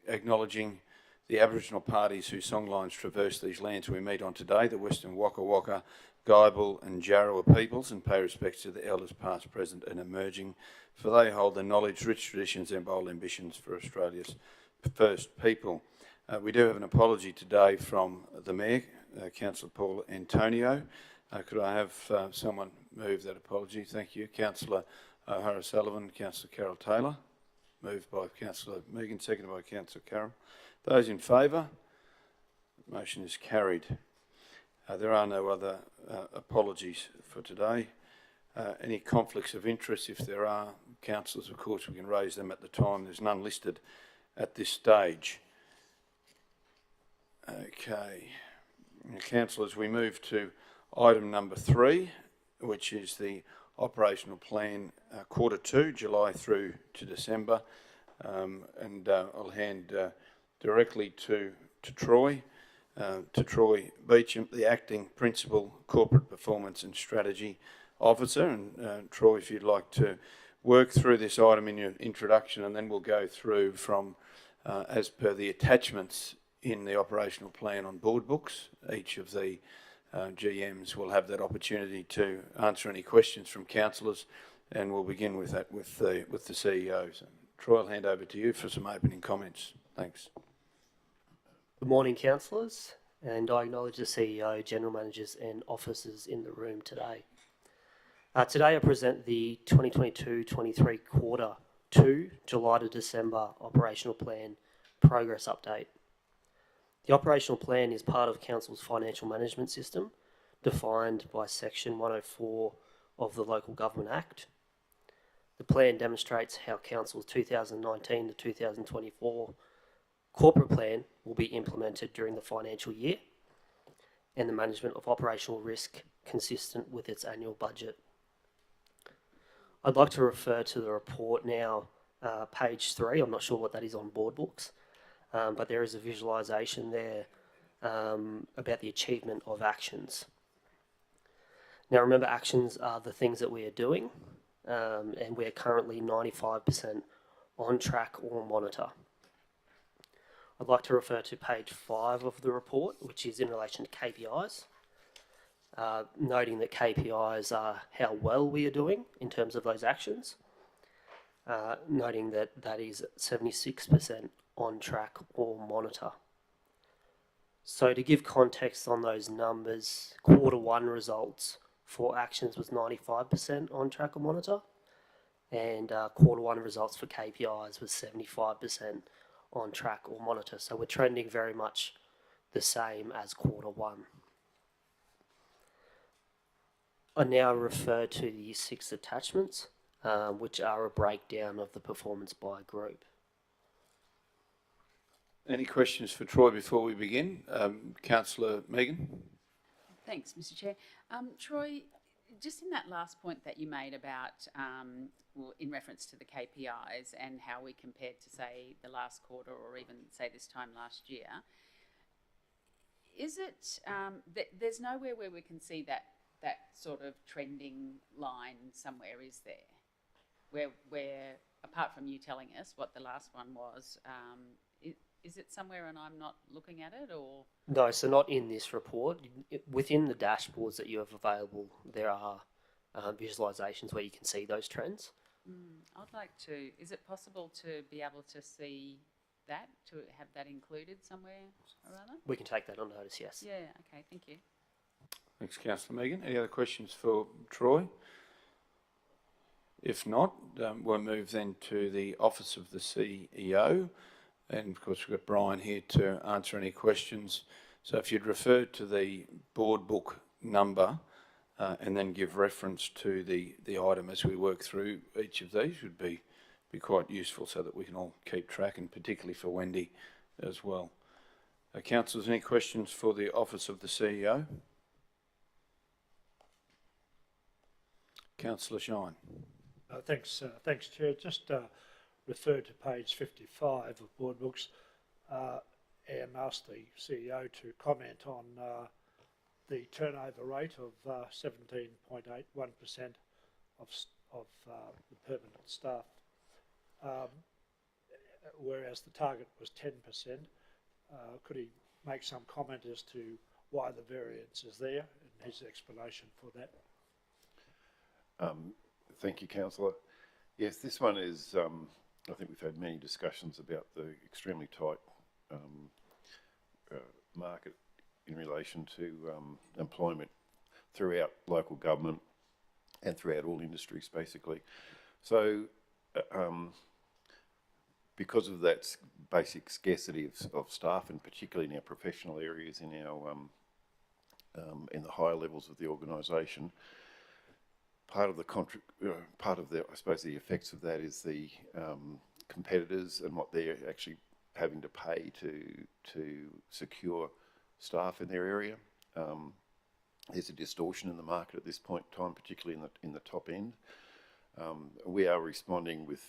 acknowledging the Aboriginal parties whose songlines traverse these lands we meet on today, the Western Waka Waka, Guyabal and Jarrawa peoples, and pay respects to the elders past, present and emerging, for they hold the knowledge, rich traditions and bold ambitions for Australia's first people. We do have an apology today from the Mayor, Councillor Paul Antonio. Could I have someone move that apology? Thank you. Councillor O'Hara Sullivan, Councillor Carol Taylor. Moved by Councillor Megan, seconded by Councillor Carroll. Those in favour? Motion is carried. There are no other apologies for today. Any conflicts of interest, if there are, councillors, of course, we can raise them at the time. There's none listed at this stage. Okay. Councillors, we move to item number 3, which is the operational plan Q2, July through to December. I'll hand directly to Troy Beecham, the Acting Principal Corporate Performance and Strategy Officer. And Troy, if you'd like to work through this item in your introduction, and then we'll go through from, as per the attachments in the operational plan on board books. Each of the GMs will have that opportunity to answer any questions from councillors, and we'll begin with that with the CEO. So, Troy, I'll hand over to you for some opening comments. Thanks. Good morning, councillors, and I acknowledge the CEO, General Managers and officers in the room today. Today I present the 2022-23 Q2, July to December Operational Plan Progress Update. The operational plan is part of Council's financial management system, defined by Section 104 of the Local Government Act. The plan demonstrates how Council's 2019 to 2024 corporate plan will be implemented during the financial year, and the management of operational risk consistent with its annual budget. I'd like to refer to the report now, page 3. I'm not sure what that is on board books. But there is a visualisation there about the achievement of actions. Now remember, actions are the things that we are doing, and we are currently 95% on track or monitor. I'd like to refer to page 5 of the report, which is in relation to KPIs, noting that KPIs are how well we are doing in terms of those actions, noting that that is 76% on track or monitor. So to give context on those numbers, Q1 results for actions was 95% on track or monitor, and Q1 results for KPIs was 75% on track or monitor. So we're trending very much the same as Q1. I now refer to the 6 attachments, which are a breakdown of the performance by group. Any questions for Troy before we begin? Councillor Megan. Thanks, Mr. Chair. Troy, just in that last point that you made about, in reference to the KPIs and how we compared to, say, the last quarter or even, say, this time last year, is it, there's nowhere where we can see that sort of trending line somewhere, is there? Where apart from you telling us what the last one was, is it somewhere and I'm not looking at it, or? No, so not in this report. Within the dashboards that you have available, there are visualisations where you can see those trends. I'd like to, is it possible to be able to see that, to have that included somewhere or other? We can take that on notice, yes. Yeah, okay, thank you. Thanks, Councillor Megan. Any other questions for Troy? If not, we'll move then to the Office of the CEO. And of course, we've got Brian here to answer any questions. So if you'd refer to the board book number and then give reference to the item as we work through each of these, would be quite useful so that we can all keep track, and particularly for Wendy as well. Councillors, any questions for the Office of the CEO? Councillor Shine. Thanks, Chair. Just refer to page 55 of Board Books and ask the CEO to comment on the turnover rate of 17.81% of the permanent staff, whereas the target was 10%. Could he make some comment as to why the variance is there and his explanation for that? Thank you, Councillor. Yes, this one is, I think we've had many discussions about the extremely tight market in relation to employment throughout local government and throughout all industries, basically. So, because of that basic scarcity of staff, and particularly in our professional areas, in our in the higher levels of the organisation, part of the I suppose the effects of that is the competitors and what they're actually having to pay to secure staff in their area. There's a distortion in the market at this point in time, particularly in the top end. We are responding with,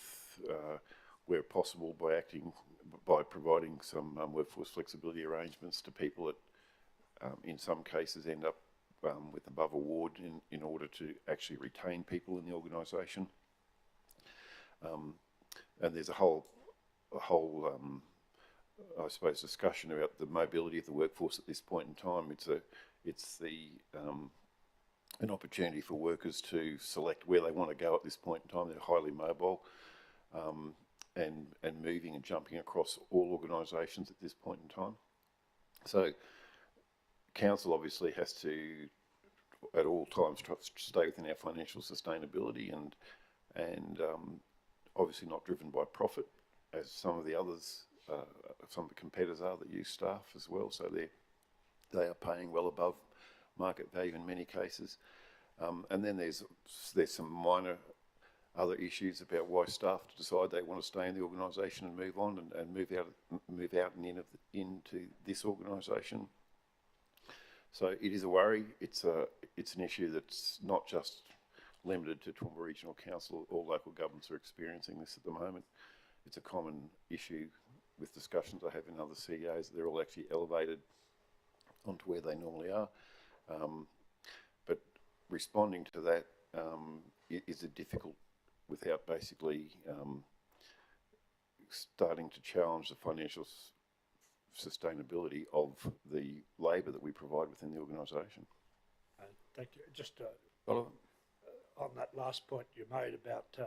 where possible, by providing some workforce flexibility arrangements to people that, in some cases, end up with above award in order to actually retain people in the organisation. And there's a whole I suppose discussion about the mobility of the workforce at this point in time. It's an opportunity for workers to select where they want to go at this point in time. They're highly mobile and moving and jumping across all organisations at this point in time. So council obviously has to at all times try to stay within our financial sustainability and obviously not driven by profit, as some of the others, some of the competitors are that use staff as well. So they are paying well above market value in many cases. And then there's some minor other issues about why staff decide they want to stay in the organisation and move on and move out and into this organisation. So it is a worry. It's an issue that's not just limited to Toowoomba Regional Council. All local governments are experiencing this at the moment. It's a common issue with discussions I have in other CEOs. They're all actually elevated onto where they normally are. But responding to that is difficult without basically starting to challenge the financial sustainability of the labour that we provide within the organisation. Thank you. Just on that last point you made about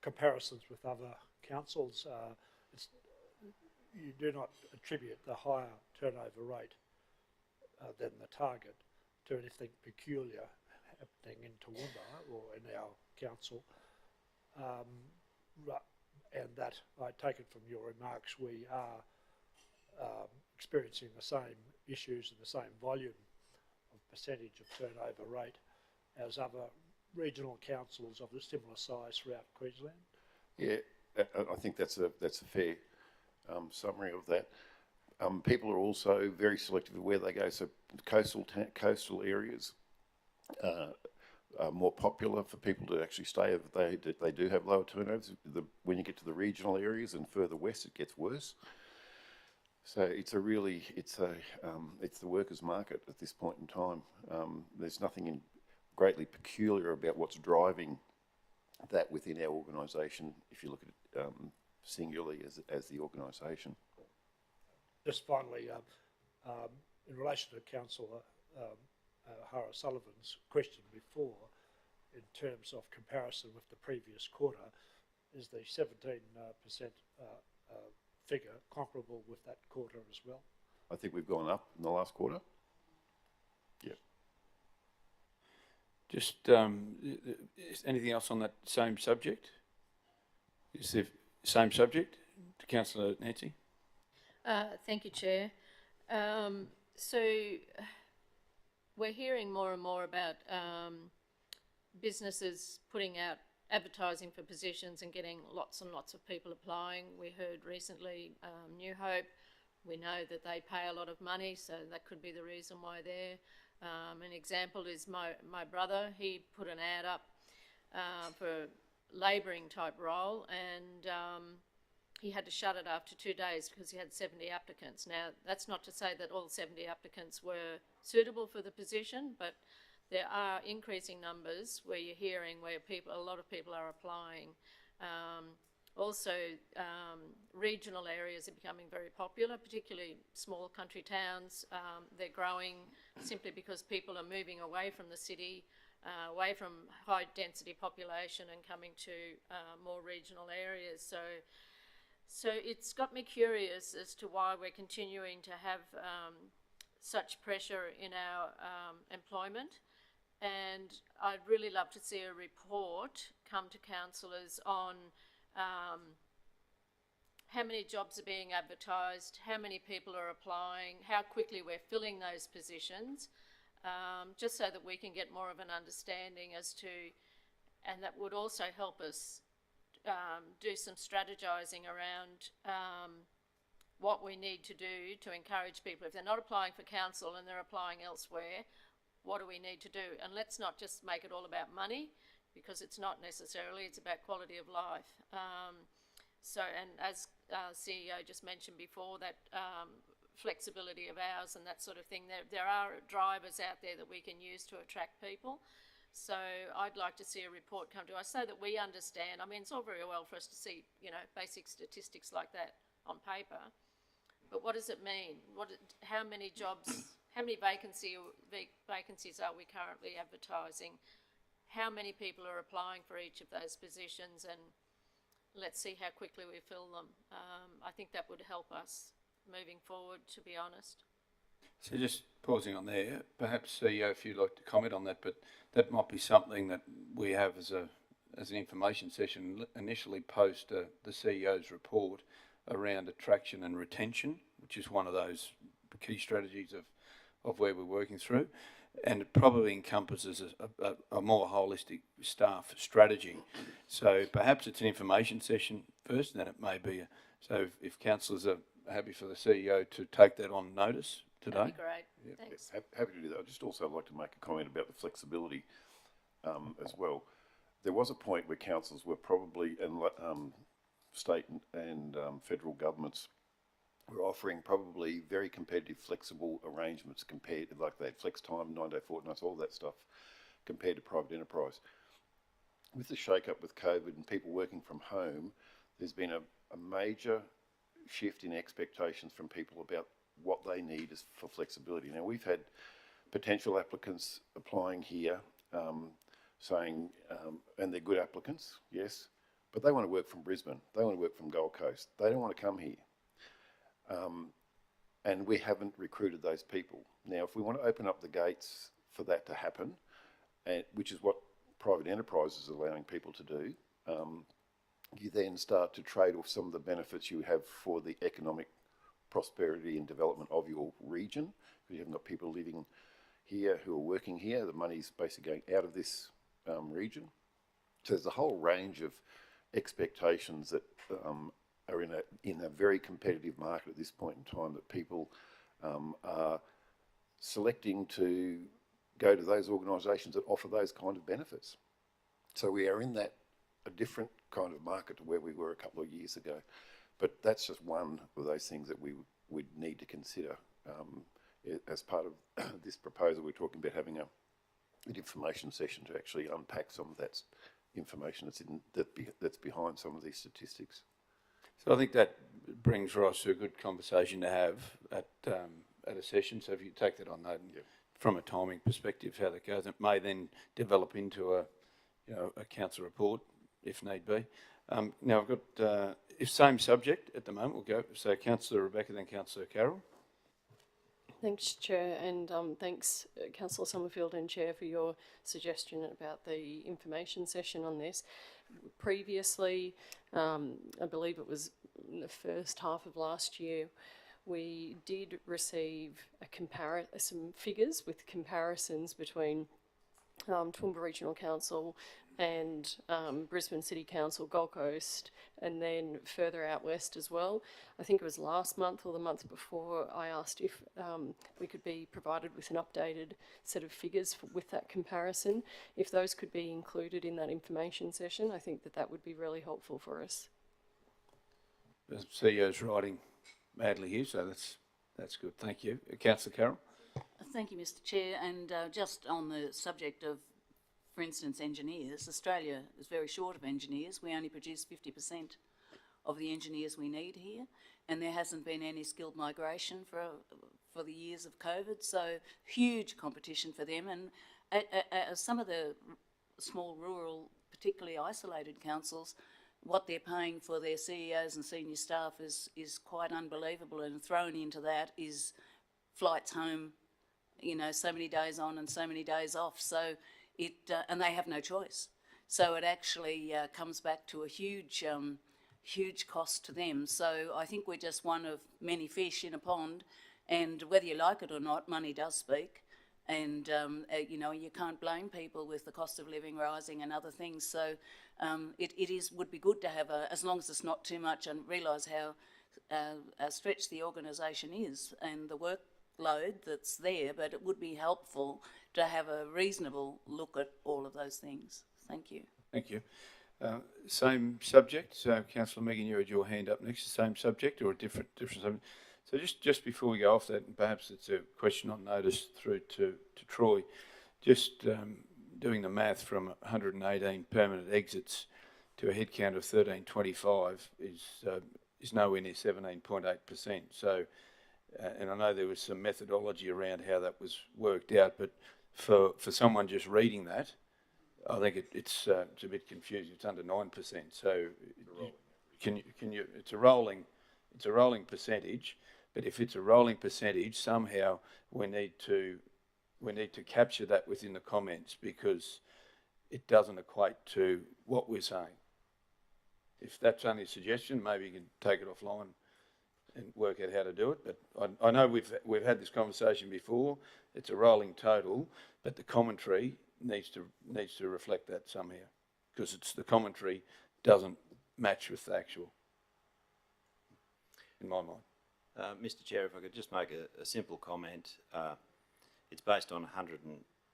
comparisons with other councils, you do not attribute the higher turnover rate than the target to anything peculiar happening in Toowoomba or in our council, and that I take it from your remarks we are experiencing the same issues and the same volume of percentage of turnover rate as other regional councils of a similar size throughout Queensland. Yeah, I think that's a fair summary of that. People are also very selective of where they go. So coastal areas are more popular for people to actually stay. They do have lower turnovers. When you get to the regional areas and further west, it gets worse. So it's the workers' market at this point in time. There's nothing greatly peculiar about what's driving that within our organisation, if you look at it singularly as the organisation. Just finally, in relation to Councillor Hara Sullivan's question before, in terms of comparison with the previous quarter, is the 17% figure comparable with that quarter as well? I think we've gone up in the last quarter. Yeah. Just is anything else on that same subject? Is the same subject to Councillor Nancy? Thank you, Chair. So we're hearing more and more about businesses putting out advertising for positions and getting lots and lots of people applying. We heard recently New Hope We know that they pay a lot of money, so that could be the reason why they're. An example is my brother. He put an ad up for a labouring type role, and he had to shut it after 2 days because he had 70 applicants. Now, that's not to say that all 70 applicants were suitable for the position, but there are increasing numbers where you're hearing where a lot of people are applying. Also, regional areas are becoming very popular, particularly small country towns. They're growing simply because people are moving away from the city, away from high density population and coming to more regional areas. So it's got me curious as to why we're continuing to have such pressure in our employment. And I'd really love to see a report come to councillors on how many jobs are being advertised, how many people are applying, how quickly we're filling those positions, just so that we can get more of an understanding as to, and that would also help us do some strategising around what we need to do to encourage people. If they're not applying for council and they're applying elsewhere, what do we need to do? And let's not just make it all about money, because it's not necessarily, it's about quality of life. And as CEO just mentioned before, that flexibility of hours and that sort of thing, there are drivers out there that we can use to attract people. So I'd like to see a report come to us so that we understand. I mean, it's all very well for us to see, basic statistics like that on paper, but what does it mean? How many jobs, how many vacancies are we currently advertising? How many people are applying for each of those positions, and let's see how quickly we fill them. I think that would help us moving forward, to be honest. So just pausing on there, perhaps CEO, if you'd like to comment on that, but that might be something that we have as an information session initially post the CEO's report around attraction and retention, which is one of those key strategies of where we're working through. And it probably encompasses a more holistic staff strategy. So perhaps it's an information session first, and then it may be. So if councillors are happy for the CEO to take that on notice today. That'd be great. Yeah, Thanks. happy to do that. I'd just also like to make a comment about the flexibility as well. There was a point where councils were probably, and state and federal governments were offering probably very competitive, flexible arrangements compared to, like they had flex time, 9-day fortnights, all that stuff, compared to private enterprise. With the shake-up with COVID and people working from home, there's been a major shift in expectations from people about what they need for flexibility. Now, we've had potential applicants applying here saying, and they're good applicants, yes, but they want to work from Brisbane, they want to work from Gold Coast, they don't want to come here. And we haven't recruited those people. Now, if we want to open up the gates for that to happen, which is what private enterprise is allowing people to do, you then start to trade off some of the benefits you have for the economic prosperity and development of your region. You haven't got people living here who are working here. The money's basically going out of this region. So there's a whole range of expectations that are in a very competitive market at this point in time, that people are selecting to go to those organisations that offer those kind of benefits. So we are in a different kind of market to where we were a couple of years ago. But that's just one of those things that we would need to consider as part of this proposal. We're talking about having an information session to actually unpack some of that information that's behind some of these statistics. So I think that brings Ross to a good conversation to have at a session. So if you take that on note, and from a timing perspective, how that goes, it may then develop into a council report if need be. Now I've got same subject at the moment. We'll go. So Councillor Rebecca, then Councillor Carroll. Thanks, Chair, and thanks, Councillor Summerfield and Chair, for your suggestion about the information session on this. Previously, I believe it was in the first half of last year, we did receive some figures with comparisons between Toowoomba Regional Council and Brisbane City Council, Gold Coast, and then further out west as well. I think it was last month or the month before I asked if we could be provided with an updated set of figures with that comparison. If those could be included in that information session, I think that would be really helpful for us. The CEO's writing madly here, so that's good. Thank you. Councillor Carroll. Thank you, Mr. Chair. And just on the subject of, for instance, engineers, Australia is very short of engineers. We only produce 50% of the engineers we need here, and there hasn't been any skilled migration for the years of COVID, so huge competition for them. And some of the small rural, particularly isolated councils, what they're paying for their CEOs and senior staff is quite unbelievable, and thrown into that is flights home, you know, so many days on and so many days off. So it, and they have no choice. So it actually comes back to a huge, huge cost to them. So I think we're just one of many fish in a pond, and whether you like it or not, money does speak. And, you know, you can't blame people with the cost of living rising and other things. So would be good to have as long as it's not too much, and realise how stretched the organisation is and the workload that's there, but it would be helpful to have a reasonable look at all of those things. Thank you. Thank you. Same subject. So, Councillor Megan, you had your hand up next. The same subject or a different subject? So just before we go off that, and perhaps it's a question on notice through to Troy, just doing the math from 118 permanent exits to a head count of 1325 is nowhere near 17.8%. So, and I know there was some methodology around how that was worked out, but for someone just reading that, I think it's a bit confusing. It's under 9%. So, it's a rolling percentage. But if it's a rolling percentage, somehow we need to capture that within the comments, because it doesn't equate to what we're saying. If that's only a suggestion, maybe you can take it offline and work out how to do it. But I know we've had this conversation before. It's a rolling total, but the commentary needs to reflect that somehow, because the commentary doesn't match with the actual, in my mind. Mr. Chair, if I could just make a simple comment. It's based on 100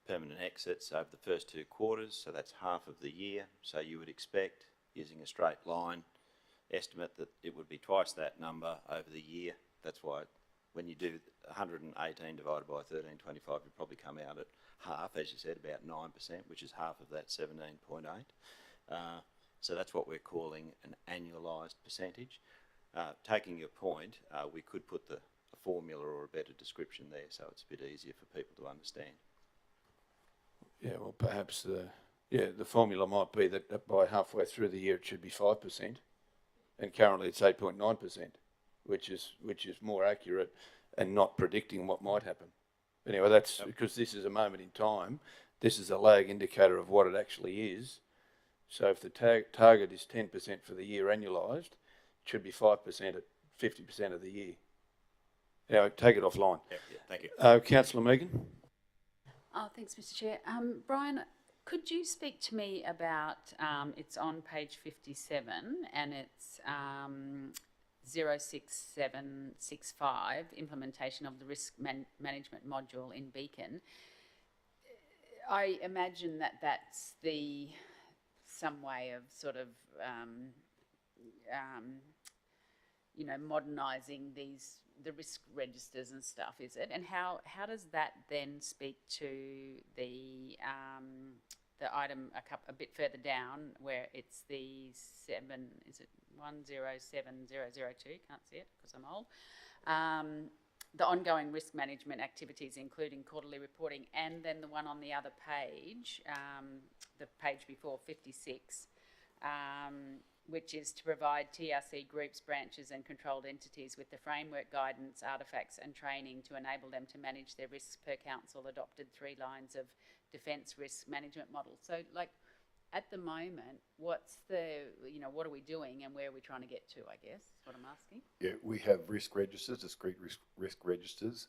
permanent exits over the first 2 quarters, so that's half of the year. So you would expect, using a straight line estimate, that it would be twice that number over the year. That's why when you do 118 divided by 1325, you probably come out at half, as you said, about 9%, which is half of that 17.8. So that's what we're calling an annualised percentage. Taking your point, we could put a formula or a better description there, so it's a bit easier for people to understand. Yeah, well, perhaps the formula might be that by halfway through the year it should be 5%, and currently it's 8.9%, which is more accurate and not predicting what might happen. Anyway, that's because this is a moment in time. This is a lag indicator of what it actually is. So if the target is 10% for the year annualised, should be 5% at 50% of the year. Now, take it offline. Yeah, thank you. Councillor Megan. Oh, thanks, Mr. Chair. Brian, could you speak to me about, it's on page 57 and it's 06765, implementation of the risk management module in Beacon. I imagine that's some way of sort of you know, modernising the risk registers and stuff, is it? And how does that then speak to the item a bit further down where it's the 107002? Can't see it because I'm old. The ongoing risk management activities, including quarterly reporting, and then the one on the other page, the page before 56. Which is to provide TRC groups, branches and controlled entities with the framework guidance, artefacts and training to enable them to manage their risks per council adopted 3 lines of defence risk management model. So, like, at the moment, what are we doing and where are we trying to get to, I guess, is what I'm asking. Yeah, we have risk registers, discrete risk registers,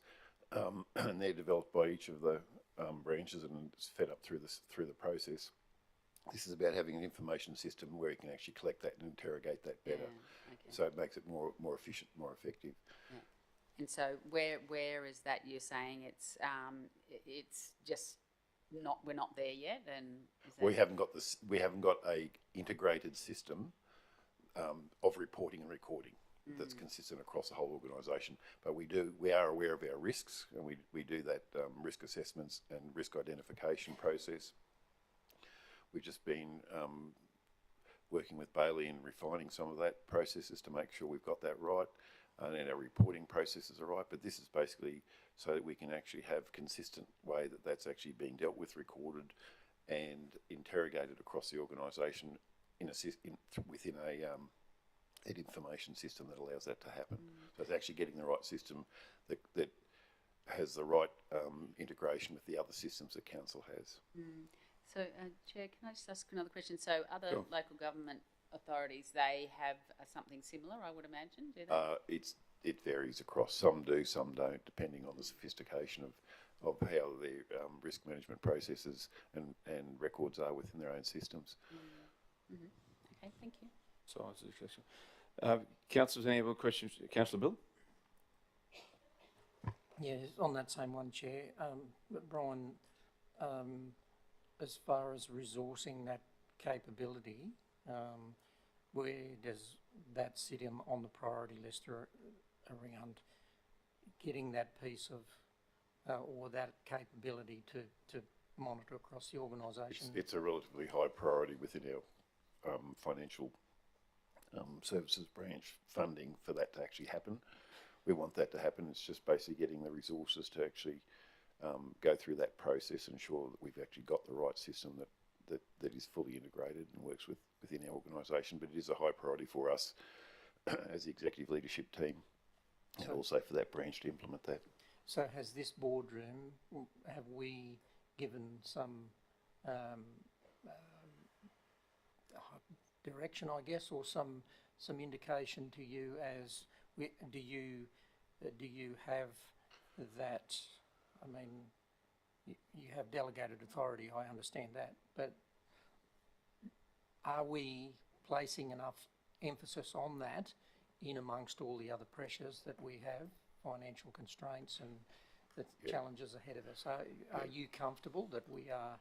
and they're developed by each of the branches and it's fed up through the process. This is about having an information system where you can actually collect that and interrogate that better. Yeah, okay. So it makes it more efficient, more effective. Yeah. And so where is that you're saying it's just not, we're not there yet, and is that... We haven't got this. We haven't got a integrated system of reporting and recording that's consistent across the whole organisation. But we are aware of our risks, and we do that risk assessments and risk identification process. We've just been working with Bailey and refining some of that processes to make sure we've got that right, and then our reporting processes are right. But this is basically so that we can actually have consistent way that that's actually being dealt with, recorded, and interrogated across the organisation within an information system that allows that to happen. So it's actually getting the right system that has the right integration with the other systems that council has. So, Chair, can I just ask another question? So other local government authorities, they have something similar, I would imagine, do they? It varies across. Some do, some don't, depending on the sophistication of how their risk management processes and records are within their own systems. Okay, thank you. So answer the question. Councillors, any other questions? Councillor Bill? Yeah, on that same one, Chair. Brian, as far as resourcing that capability, where does that sit on the priority list around getting that piece of or that capability to monitor across the organisation? It's a relatively high priority within our financial services branch funding for that to actually happen. We want that to happen. It's just basically getting the resources to actually go through that process and ensure that we've actually got the right system that is fully integrated and works within our organisation. But it is a high priority for us as the executive leadership team, and also for that branch to implement that. So has this boardroom, have we given some direction, I guess, or some indication to you as do you have that? I mean, you have delegated authority, I understand that, but are we placing enough emphasis on that in amongst all the other pressures that we have, financial constraints and the challenges ahead of us? Are you comfortable that we are?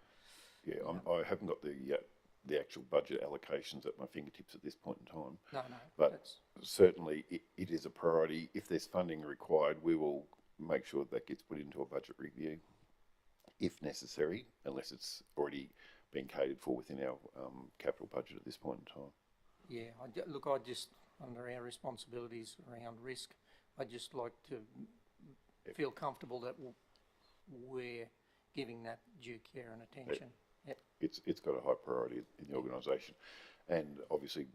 Yeah, I haven't got the actual budget allocations at my fingertips at this point in time. No. But certainly it is a priority. If there's funding required, we will make sure that gets put into a budget review, if necessary, unless it's already been catered for within our capital budget at this point in time. Yeah, look, I just, under our responsibilities around risk, I'd just like to feel comfortable that we're giving that due care and attention. It's got a high priority in the organisation, and obviously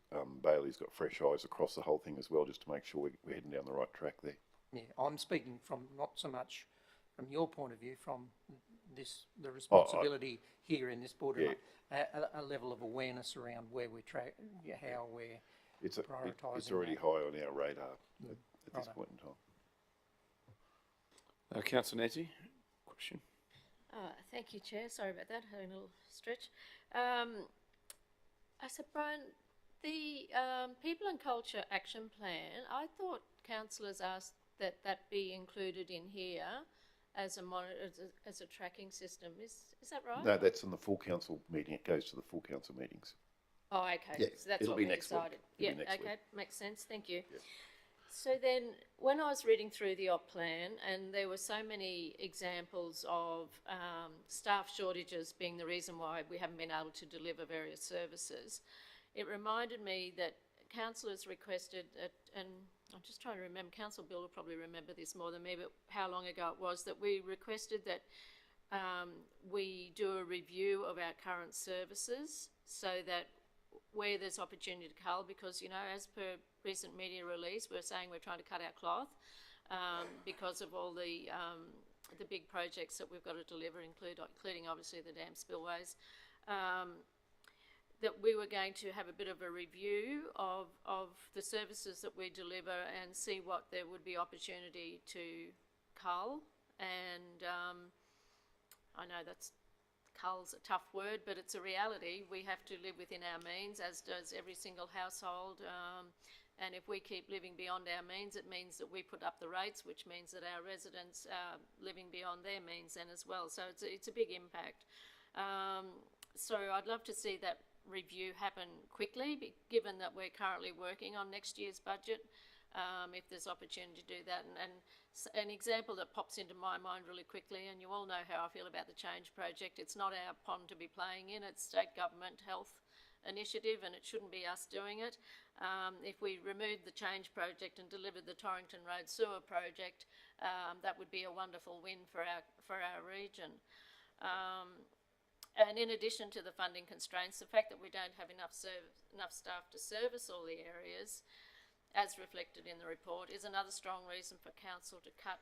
Bailey's got fresh eyes across the whole thing as well, just to make sure we're heading down the right track there. Yeah, I'm speaking from not so much from your point of view, from the responsibility here in this boardroom, a level of awareness around where we track, how we're prioritising. It's already high on our radar at this point in time. Councillor Nancy, question? Thank you, Chair. Sorry about that, having a little stretch. I said, Brian, the People and Culture Action Plan, I thought councillors asked that be included in here as a tracking system. Is that right? No, that's in the full council meeting. It goes to the full council meetings. Oh, okay. Yeah, so that's it'll what be we next decided. week. Yeah, okay, makes sense. Thank you. Yeah. So then, when I was reading through the op plan, and there were so many examples of staff shortages being the reason why we haven't been able to deliver various services, it reminded me that councillors requested, and I'm just trying to remember, Councillor Bill will probably remember this more than me, but how long ago it was that we requested that we do a review of our current services so that where there's opportunity to cull, because, you know, as per recent media release, we're saying we're trying to cut our cloth because of all the big projects that we've got to deliver, including obviously the dam spillways, that we were going to have a bit of a review of the services that we deliver and see what there would be opportunity to cull. And I know that's cull's a tough word, but it's a reality. We have to live within our means, as does every single household. And if we keep living beyond our means, it means that we put up the rates, which means that our residents are living beyond their means then as well. So it's a big impact. So I'd love to see that review happen quickly, given that we're currently working on next year's budget. If there's opportunity to do that. And an example that pops into my mind really quickly, and you all know how I feel about the Change Project, it's not our pond to be playing in, it's state government health initiative, and it shouldn't be us doing it. If we removed the Change Project and delivered the Torrington Road Sewer Project, that would be a wonderful win for our region. And in addition to the funding constraints, the fact that we don't have enough staff to service all the areas, as reflected in the report, is another strong reason for council to cut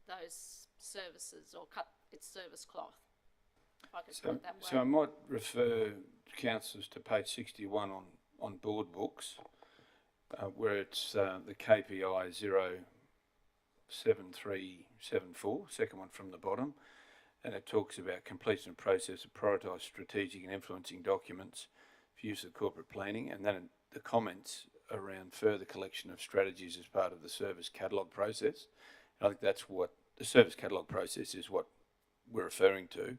those services or cut its service cloth. If I could put it that way. So I might refer councillors to page 61 on board books, where it's the KPI 07374, second one from the bottom, and it talks about completion of process of prioritised strategic and influencing documents for use of corporate planning, and then the comments around further collection of strategies as part of the service catalogue process. And I think that's what the service catalogue process is, what we're referring to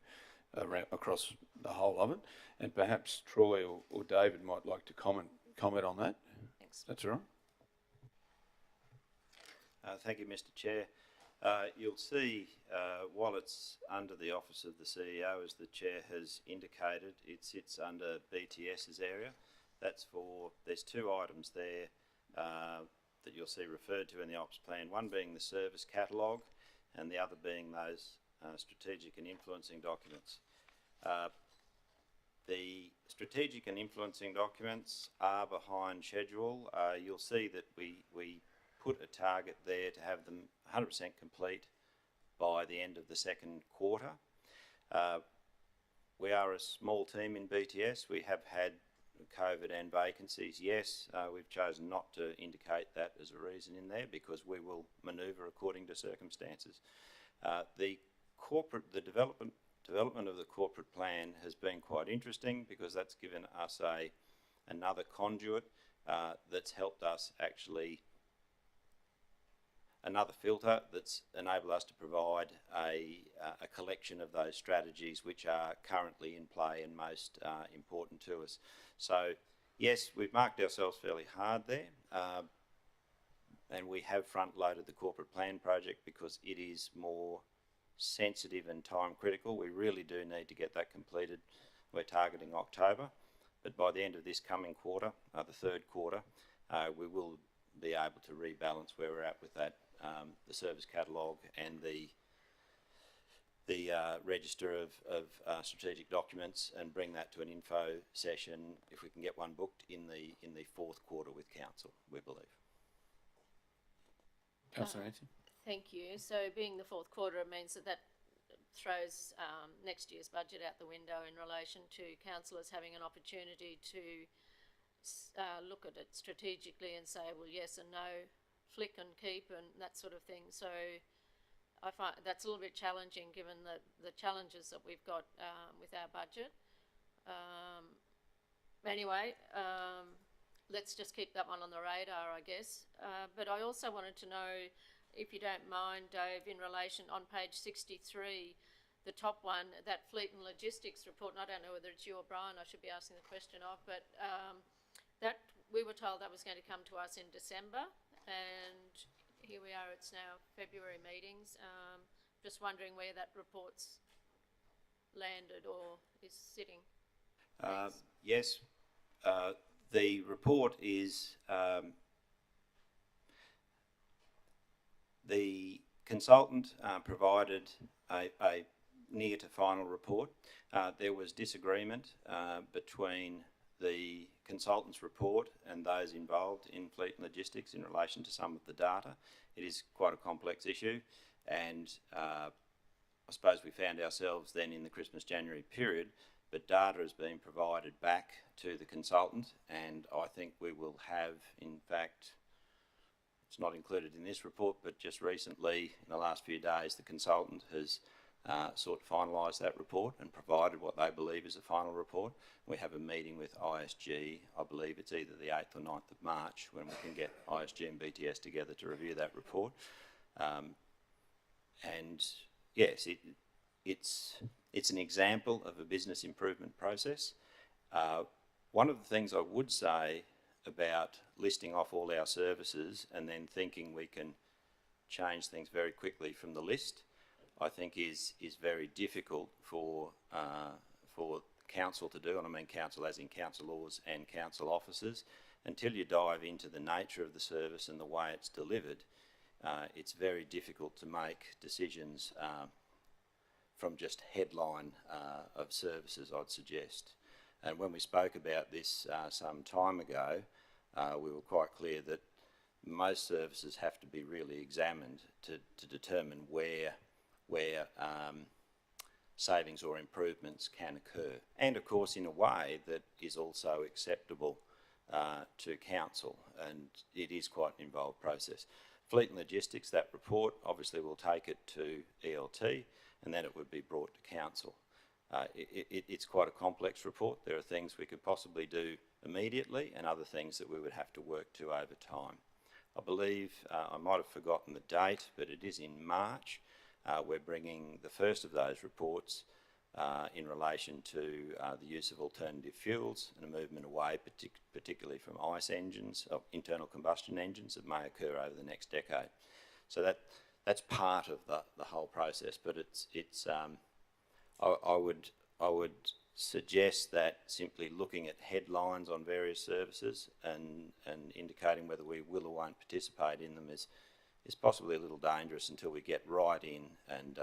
around, across the whole of it. And perhaps Troy or David might like to comment on that. Thanks. That's all right. Thank you, Mr. Chair. You'll see, while it's under the Office of the CEO, as the Chair has indicated, it sits under BTS's area. That's for, there's two items there that you'll see referred to in the Ops Plan, one being the service catalogue and the other being those strategic and influencing documents. The strategic and influencing documents are behind schedule. You'll see that we put a target there to have them 100% complete by the end of the second quarter. We are a small team in BTS. We have had COVID and vacancies. Yes, we've chosen not to indicate that as a reason in there because we will manoeuvre according to circumstances. The development of the corporate plan has been quite interesting because that's given us another conduit that's helped us actually, another filter that's enabled us to provide a collection of those strategies which are currently in play and most important to us. So yes, we've marked ourselves fairly hard there, and we have front-loaded the corporate plan project because it is more sensitive and time critical. We really do need to get that completed. We're targeting October, but by the end of this coming quarter, the third quarter, we will be able to rebalance where we're at with that, the service catalogue and the register of strategic documents, and bring that to an info session if we can get one booked in the fourth quarter with council, we believe. Councillor Nancy. Thank you. So being the fourth quarter, it means that throws next year's budget out the window in relation to councillors having an opportunity to look at it strategically and say, well, yes and no, flick and keep and that sort of thing. So I find that's a little bit challenging given the challenges that we've got with our budget. Anyway, let's just keep that one on the radar, I guess. But I also wanted to know, if you don't mind, Dave, in relation on page 63, the top one, that fleet and logistics report, and I don't know whether it's you or Brian I should be asking the question of, but that we were told that was going to come to us in December, and here we are, it's now February meetings. Just wondering where that report's landed or is sitting. Yes, the report is the consultant provided a near to final report. There was disagreement between the consultant's report and those involved in fleet and logistics in relation to some of the data. It is quite a complex issue, and I suppose we found ourselves then in the Christmas-January period, but data has been provided back to the consultant, and I think we will have, in fact, it's not included in this report, but just recently, in the last few days, the consultant has sought to finalise that report and provided what they believe is a final report. We have a meeting with ISG, I believe it's either the 8th or 9th of March, when we can get ISG and BTS together to review that report. And yes, it's an example of a business improvement process. One of the things I would say about listing off all our services and then thinking we can change things very quickly from the list, I think is very difficult for council to do, and I mean council as in councillors and council officers. Until you dive into the nature of the service and the way it's delivered, it's very difficult to make decisions from just headline of services, I'd suggest. And when we spoke about this some time ago, we were quite clear that most services have to be really examined to determine where savings or improvements can occur, and of course in a way that is also acceptable to council, and it is quite an involved process. Fleet and Logistics, that report, obviously we'll take it to ELT and then it would be brought to council. It's quite a complex report. There are things we could possibly do immediately and other things that we would have to work to over time. I believe, I might have forgotten the date, but it is in March. We're bringing the first of those reports in relation to the use of alternative fuels and a movement away, particularly from ICE engines, internal combustion engines, that may occur over the next decade. So that's part of the whole process. But I would suggest that simply looking at headlines on various services and indicating whether we will or won't participate in them is possibly a little dangerous until we get right in and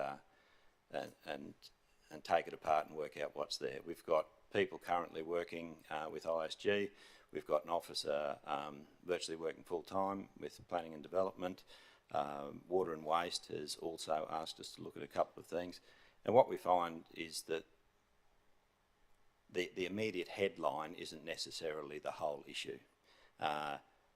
take it apart and work out what's there. We've got people currently working with ISG. We've got an officer virtually working full-time with planning and development. Water and Waste has also asked us to look at a couple of things. And what we find is that the immediate headline isn't necessarily the whole issue.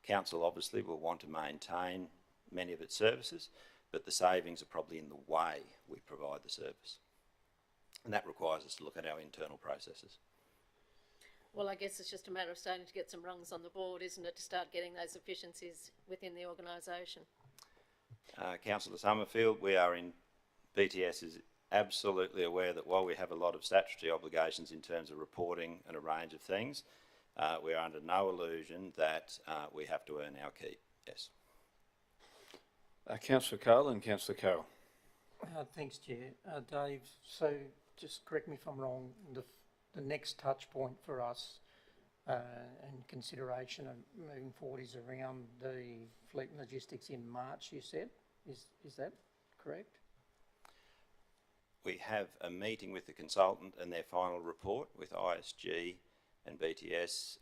Council obviously will want to maintain many of its services, but the savings are probably in the way we provide the service. And that requires us to look at our internal processes. Well, I guess it's just a matter of starting to get some rungs on the board, isn't it, to start getting those efficiencies within the organisation? Councillor Summerfield, BTS is absolutely aware that while we have a lot of statutory obligations in terms of reporting and a range of things, we are under no illusion that we have to earn our keep, yes. Councillor Cole and Councillor Carroll. Thanks, Chair. Dave, so just correct me if I'm wrong, the next touch point for us and consideration of moving forward is around the Fleet and Logistics in March, you said? Is that correct? We have a meeting with the consultant and their final report with ISG and BTS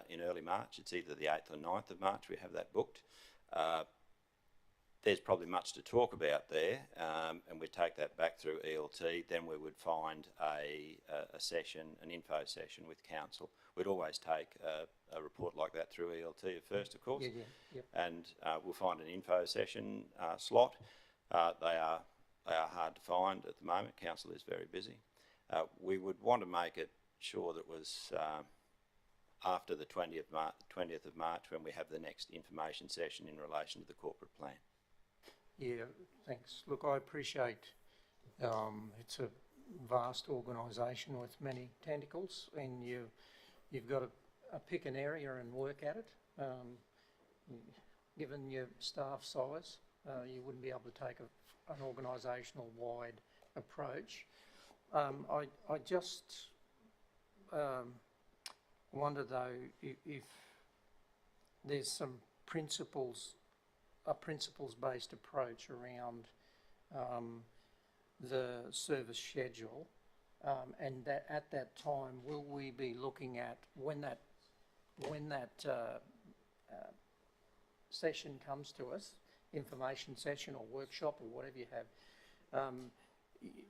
in early March. It's either the 8th or 9th of March. We have that booked. There's probably much to talk about there, and we take that back through ELT. Then we would find a session, an info session with council. We'd always take a report like that through ELT at first, of course. Yep. And we'll find an info session slot. They are hard to find at the moment. Council is very busy. We would want to make it sure that it was after the 20th of March when we have the next information session in relation to the corporate plan. Yeah, thanks. Look, I appreciate it's a vast organisation with many tentacles, and you've got to pick an area and work at it. Given your staff size, you wouldn't be able to take an organisational wide approach. I just wonder though if there's some a principles-based approach around the service schedule, and that at that time will we be looking at when that session comes to us, information session or workshop or whatever you have,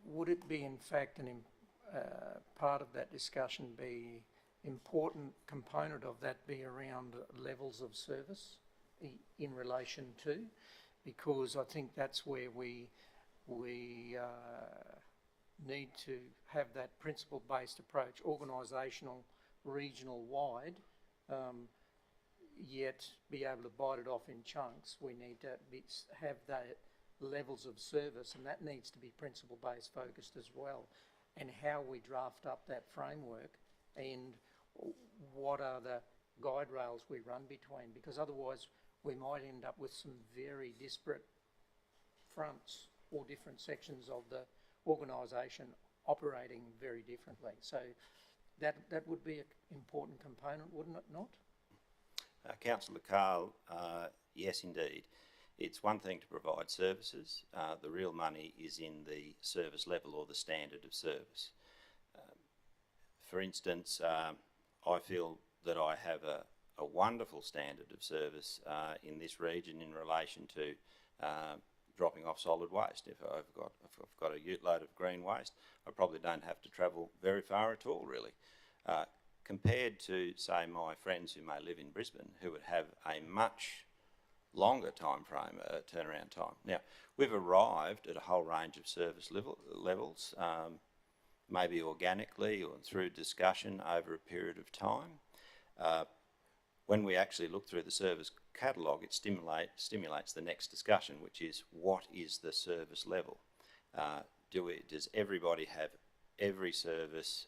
would it be in fact part of that discussion be important component of that be around levels of service in relation to, because I think that's where we need to have that principle-based approach, organisational, regional wide, yet be able to bite it off in chunks. We need to have that levels of service, and that needs to be principle-based focused as well. And how we draft up that framework and what are the guide rails we run between, because otherwise we might end up with some very disparate fronts or different sections of the organisation operating very differently. So that would be an important component, wouldn't it not? Councillor Carl, yes indeed. It's one thing to provide services. The real money is in the service level or the standard of service. For instance, I feel that I have a wonderful standard of service in this region in relation to dropping off solid waste. If I've got a ute load of green waste, I probably don't have to travel very far at all, really. Compared to, say, my friends who may live in Brisbane, who would have a much longer time frame, turnaround time. Now, we've arrived at a whole range of service levels, maybe organically or through discussion over a period of time. When we actually look through the service catalogue, it stimulates the next discussion, which is what is the service level? Does everybody have every service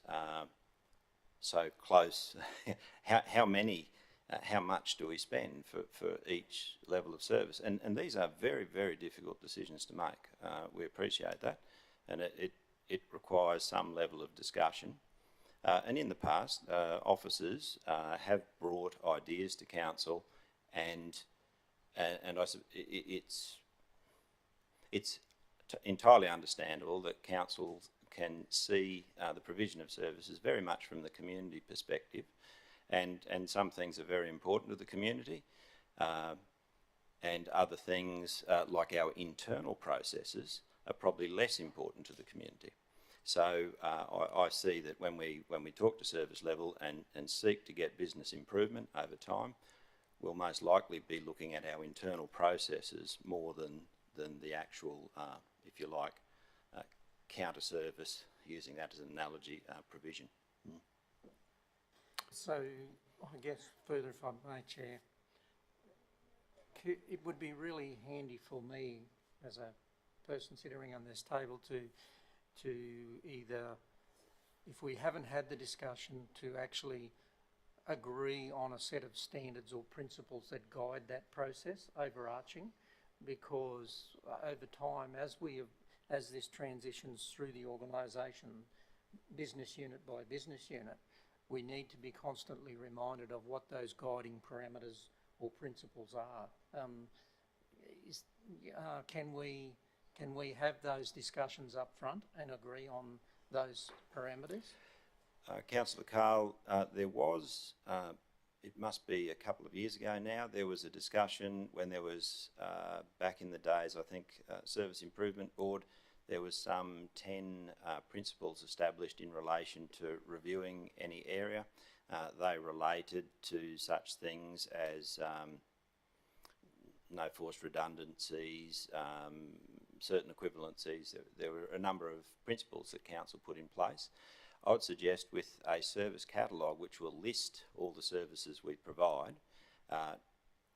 so close? How much do we spend for each level of service? And these are very, very difficult decisions to make. We appreciate that, and it requires some level of discussion. And in the past, officers have brought ideas to council, and it's entirely understandable that council can see the provision of services very much from the community perspective. And some things are very important to the community, and other things like our internal processes are probably less important to the community. So I see that when we talk to service level and seek to get business improvement over time, we'll most likely be looking at our internal processes more than the actual, if you like, counter service, using that as an analogy, provision. So, I guess further, if I may, Chair, it would be really handy for me as a person sitting on this table to either, if we haven't had the discussion, to actually agree on a set of standards or principles that guide that process, overarching, because over time, as this transitions through the organisation, business unit by business unit, we need to be constantly reminded of what those guiding parameters or principles are. Can we have those discussions up front and agree on those parameters? Councillor Carl, there was, it must be a couple of years ago now, there was a discussion when there was, back in the days, I think, Service Improvement Board, there was some 10 principles established in relation to reviewing any area. They related to such things as no forced redundancies, certain equivalencies. There were a number of principles that council put in place. I would suggest with a service catalogue which will list all the services we provide,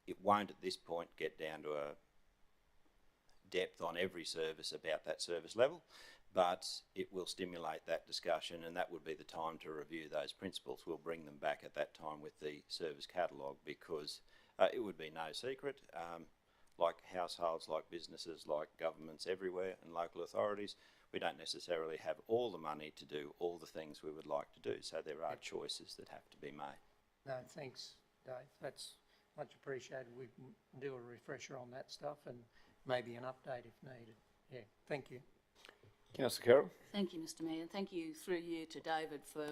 it won't at this point get down to a depth on every service about that service level, but it will stimulate that discussion, and that would be the time to review those principles. We'll bring them back at that time with the service catalogue, because it would be no secret, like households, like businesses, like governments everywhere and local authorities, we don't necessarily have all the money to do all the things we would like to do, so there are choices that have to be made. No, thanks, Dave. That's much appreciated. We can do a refresher on that stuff and maybe an update if needed. Yeah, thank you. Councillor Carroll. Thank you, Mr Mayor, and thank you through you to David for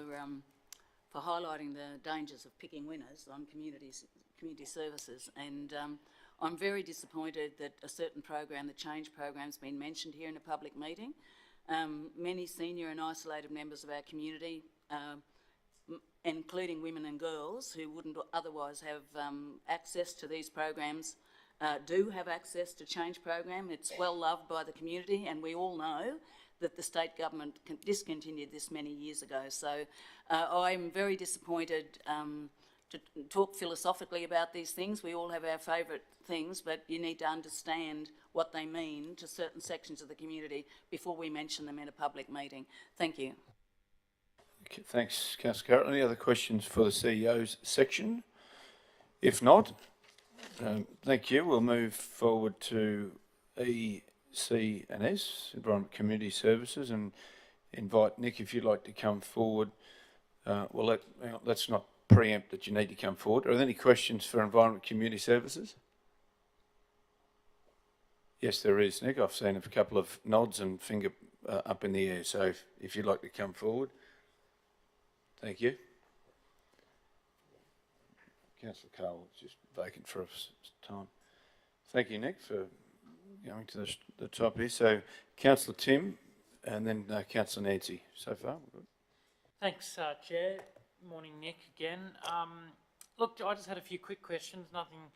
highlighting the dangers of picking winners on community services. And I'm very disappointed that a certain program, the Change program, has been mentioned here in a public meeting. Many senior and isolated members of our community, including women and girls who wouldn't otherwise have access to these programs, do have access to Change program. It's well loved by the community, and we all know that the state government discontinued this many years ago. So I'm very disappointed to talk philosophically about these things. We all have our favourite things, but you need to understand what they mean to certain sections of the community before we mention them in a public meeting. Thank you. Okay, thanks, Councillor Carroll. Any other questions for the CEO's section? If not, thank you. We'll move forward to EC&S, Environment Community Services, and invite Nick, if you'd like to come forward. Well, let's not preempt that you need to come forward. Are there any questions for Environment Community Services? Yes, there is, Nick. I've seen a couple of nods and finger up in the air. So if you'd like to come forward. Thank you. Councillor Cole is just vacant for a time. Thank you, Nick, for going to the top here. So Councillor Tim and then Councillor Nancy. So far, we're good. Thanks, Chair. Morning, Nick, again. Look, I just had a few quick questions, nothing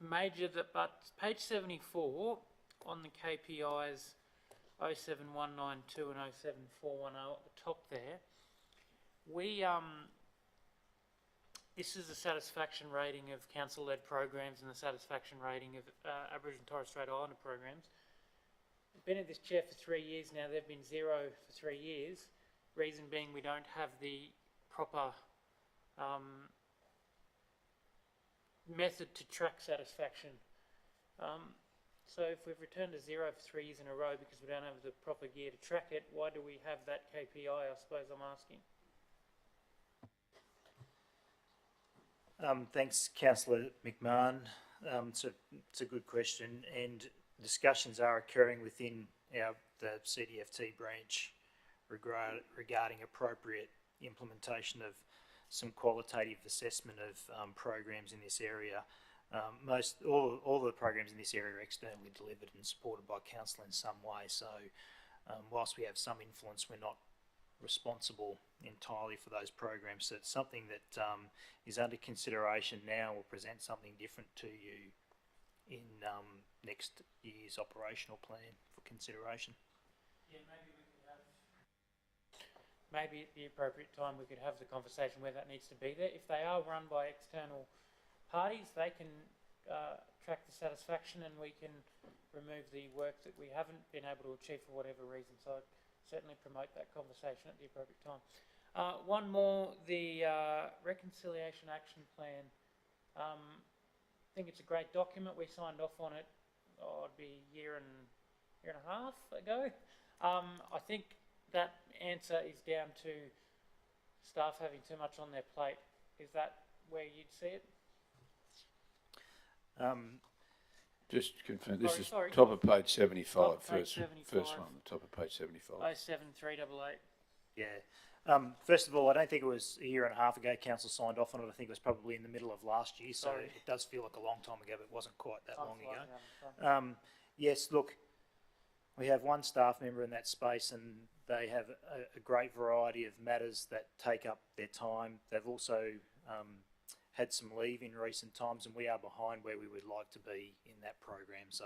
major, but page 74 on the KPIs 07192 and 07410 at the top there, this is the satisfaction rating of council-led programs and the satisfaction rating of Aboriginal and Torres Strait Islander programs. I've been at this chair for 3 years now. They've been 0 for 3 years. Reason being we don't have the proper method to track satisfaction. So if we've returned to 0 for 3 years in a row because we don't have the proper gear to track it, why do we have that KPI, I suppose I'm asking? Thanks, Councillor McMahon. It's a good question, and discussions are occurring within the CDFT branch regarding appropriate implementation of some qualitative assessment of programs in this area. All the programs in this area are externally delivered and supported by council in some way. So, whilst we have some influence, we're not responsible entirely for those programs. So it's something that is under consideration now. We'll present something different to you in next year's operational plan for consideration. Yeah, maybe at the appropriate time we could have the conversation where that needs to be there. If they are run by external parties, they can track the satisfaction and we can remove the work that we haven't been able to achieve for whatever reason. So I'd certainly promote that conversation at the appropriate time. One more, the Reconciliation Action Plan. I think it's a great document. We signed off on it, it'd be a year and a half ago. I think that answer is down to staff having too much on their plate. Is that where you'd see it? Just to confirm, this is top of page 75, first one, the top of page 75. 07388. Yeah. First of all, I don't think it was a year and a half ago council signed off on it. I think it was probably in the middle of last year, so it does feel like a long time ago, but it wasn't quite that long ago. Yes, look, we have one staff member in that space and they have a great variety of matters that take up their time. They've also had some leave in recent times and we are behind where we would like to be in that program. So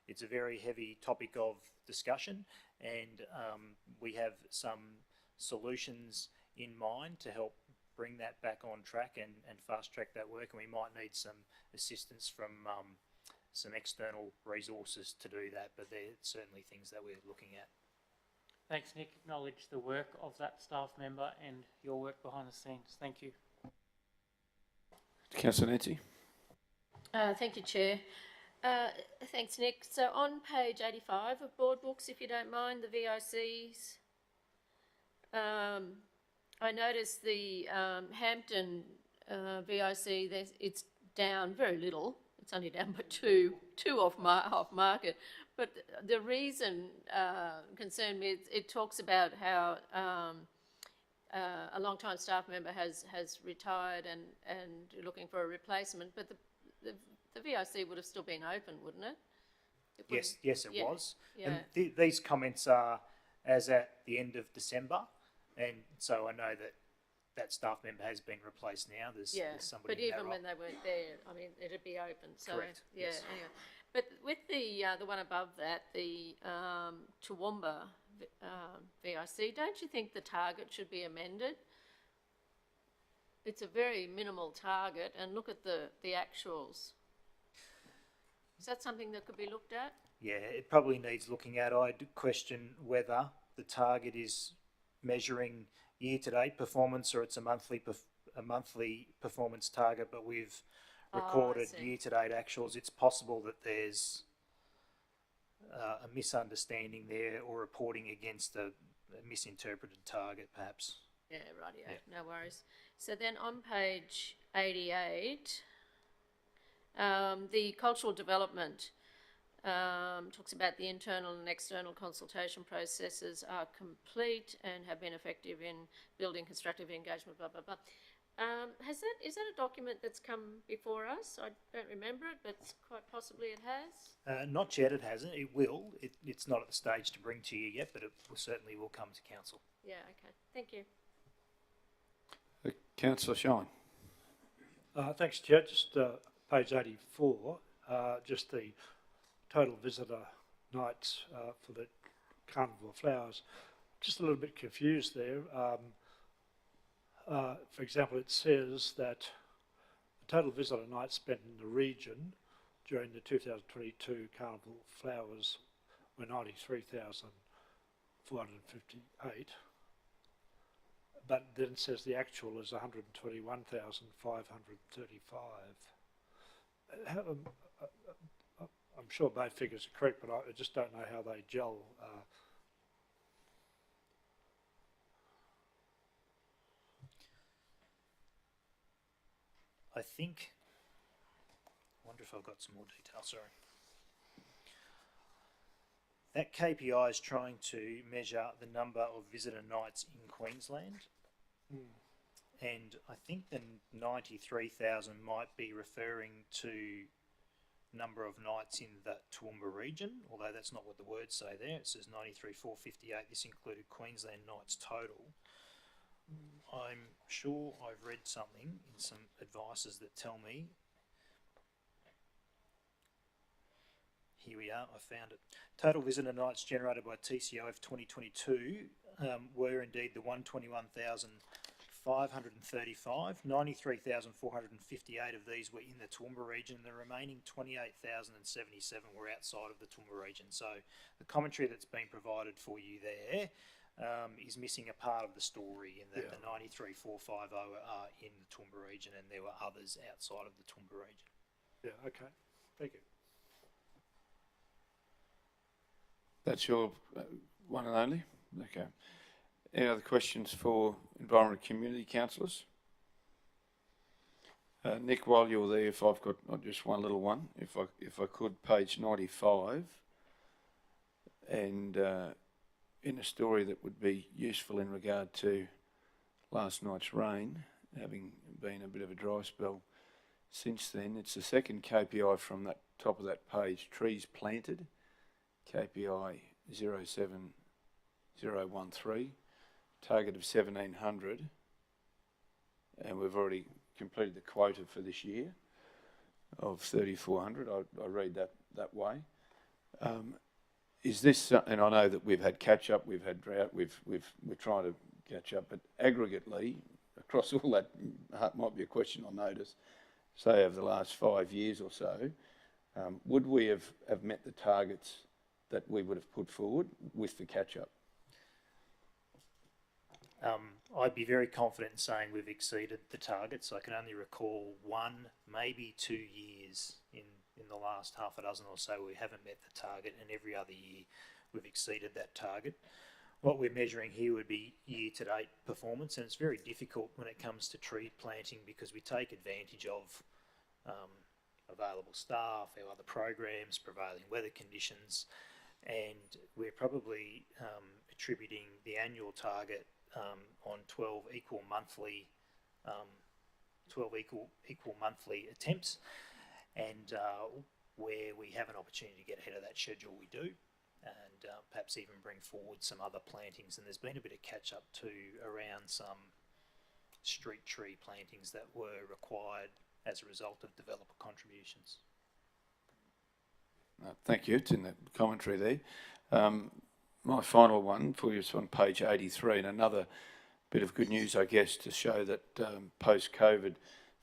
it's a very heavy topic of discussion and we have some solutions in mind to help bring that back on track and fast track that work, and we might need some assistance from some external resources to do that, but they're certainly things that we're looking at. Thanks, Nick. Acknowledge the work of that staff member and your work behind the scenes. Thank you. Councillor Nancy. Thank you, Chair. Thanks, Nick. So on page 85 of board books, if you don't mind, the VICs, I noticed the Hampton VIC, it's down very little. It's only down by two off market. But the reason concerned me, it talks about how a long-time staff member has retired and looking for a replacement, but the VIC would have still been open, wouldn't it? Yes, it was. Yeah. And these comments are as at the end of December, and so I know that staff member has been replaced now. There's somebody. But even when they weren't there, I mean, it'd be open. So correct. yeah. Yes. Anyway, but with the the one above that, the Toowoomba VIC, don't you think the target should be amended? It's a very minimal target, and look at the actuals. Is that something that could be looked at? Yeah, it probably needs looking at. I'd question whether the target is measuring year-to-date performance or it's a monthly performance target, but we've recorded year-to-date actuals. It's possible that there's a misunderstanding there or reporting against a misinterpreted target, perhaps. Yeah, rightio, no worries. So then on page 88, the cultural development talks about the internal and external consultation processes are complete and have been effective in building constructive engagement, blah, blah, blah. Is that a document that's come before us? I don't remember it, but quite possibly it has. Not yet, it hasn't. It will. It's not at the stage to bring to you yet, but it certainly will come to council. Yeah, okay. Thank you. Councillor Shine. Thanks, Chair. Just page 84, just the total visitor nights for the Carnival of Flowers. Just a little bit confused there. For example, it says that the total visitor nights spent in the region during the 2022 Carnival of Flowers were 93,458. But then it says the actual is 121,535. I'm sure both figures are correct, but I just don't know how they gel. I wonder if I've got some more detail, sorry. That KPI is trying to measure the number of visitor nights in Queensland. And I think the 93,000 might be referring to number of nights in the Toowoomba region, although that's not what the words say there. It says 93,458. This included Queensland nights total. I'm sure I've read something in some advices that tell me. Here we are, I found it. Total visitor nights generated by TCOF 2022 were indeed the 121,535. 93,458 of these were in the Toowoomba region. The remaining 28,077 were outside of the Toowoomba region. So the commentary that's been provided for you there is missing a part of the story in that the 93,450 are in the Toowoomba region and there were others outside of the Toowoomba region. Yeah, okay. Thank you. That's your one and only? Okay. Any other questions for Environment and Community Councillors? Nick, while you're there, if I've got just one little one, if I could, page 95, and in a story that would be useful in regard to last night's rain, having been a bit of a dry spell since then, it's the second KPI from that top of that page, trees planted, KPI 07013, target of 1,700, and we've already completed the quota for this year of 3,400. I read that way. Is this, and I know that we've had catch up, we've had drought, we're trying to catch up, but aggregately across all that, might be a question on notice, say over the last 5 years or so, would we have met the targets that we would have put forward with the catch up? I'd be very confident in saying we've exceeded the targets. I can only recall 1, maybe 2 years in the last half a dozen or so we haven't met the target, and every other year we've exceeded that target. What we're measuring here would be year-to-date performance, and it's very difficult when it comes to tree planting because we take advantage of available staff, our other programs, prevailing weather conditions, and we're probably attributing the annual target on 12 equal monthly attempts, and where we have an opportunity to get ahead of that schedule, we do, and perhaps even bring forward some other plantings. And there's been a bit of catch up too around some street tree plantings that were required as a result of developer contributions. Thank you. It's in the commentary there. My final one for you is on page 83, and another bit of good news, I guess, to show that post-COVID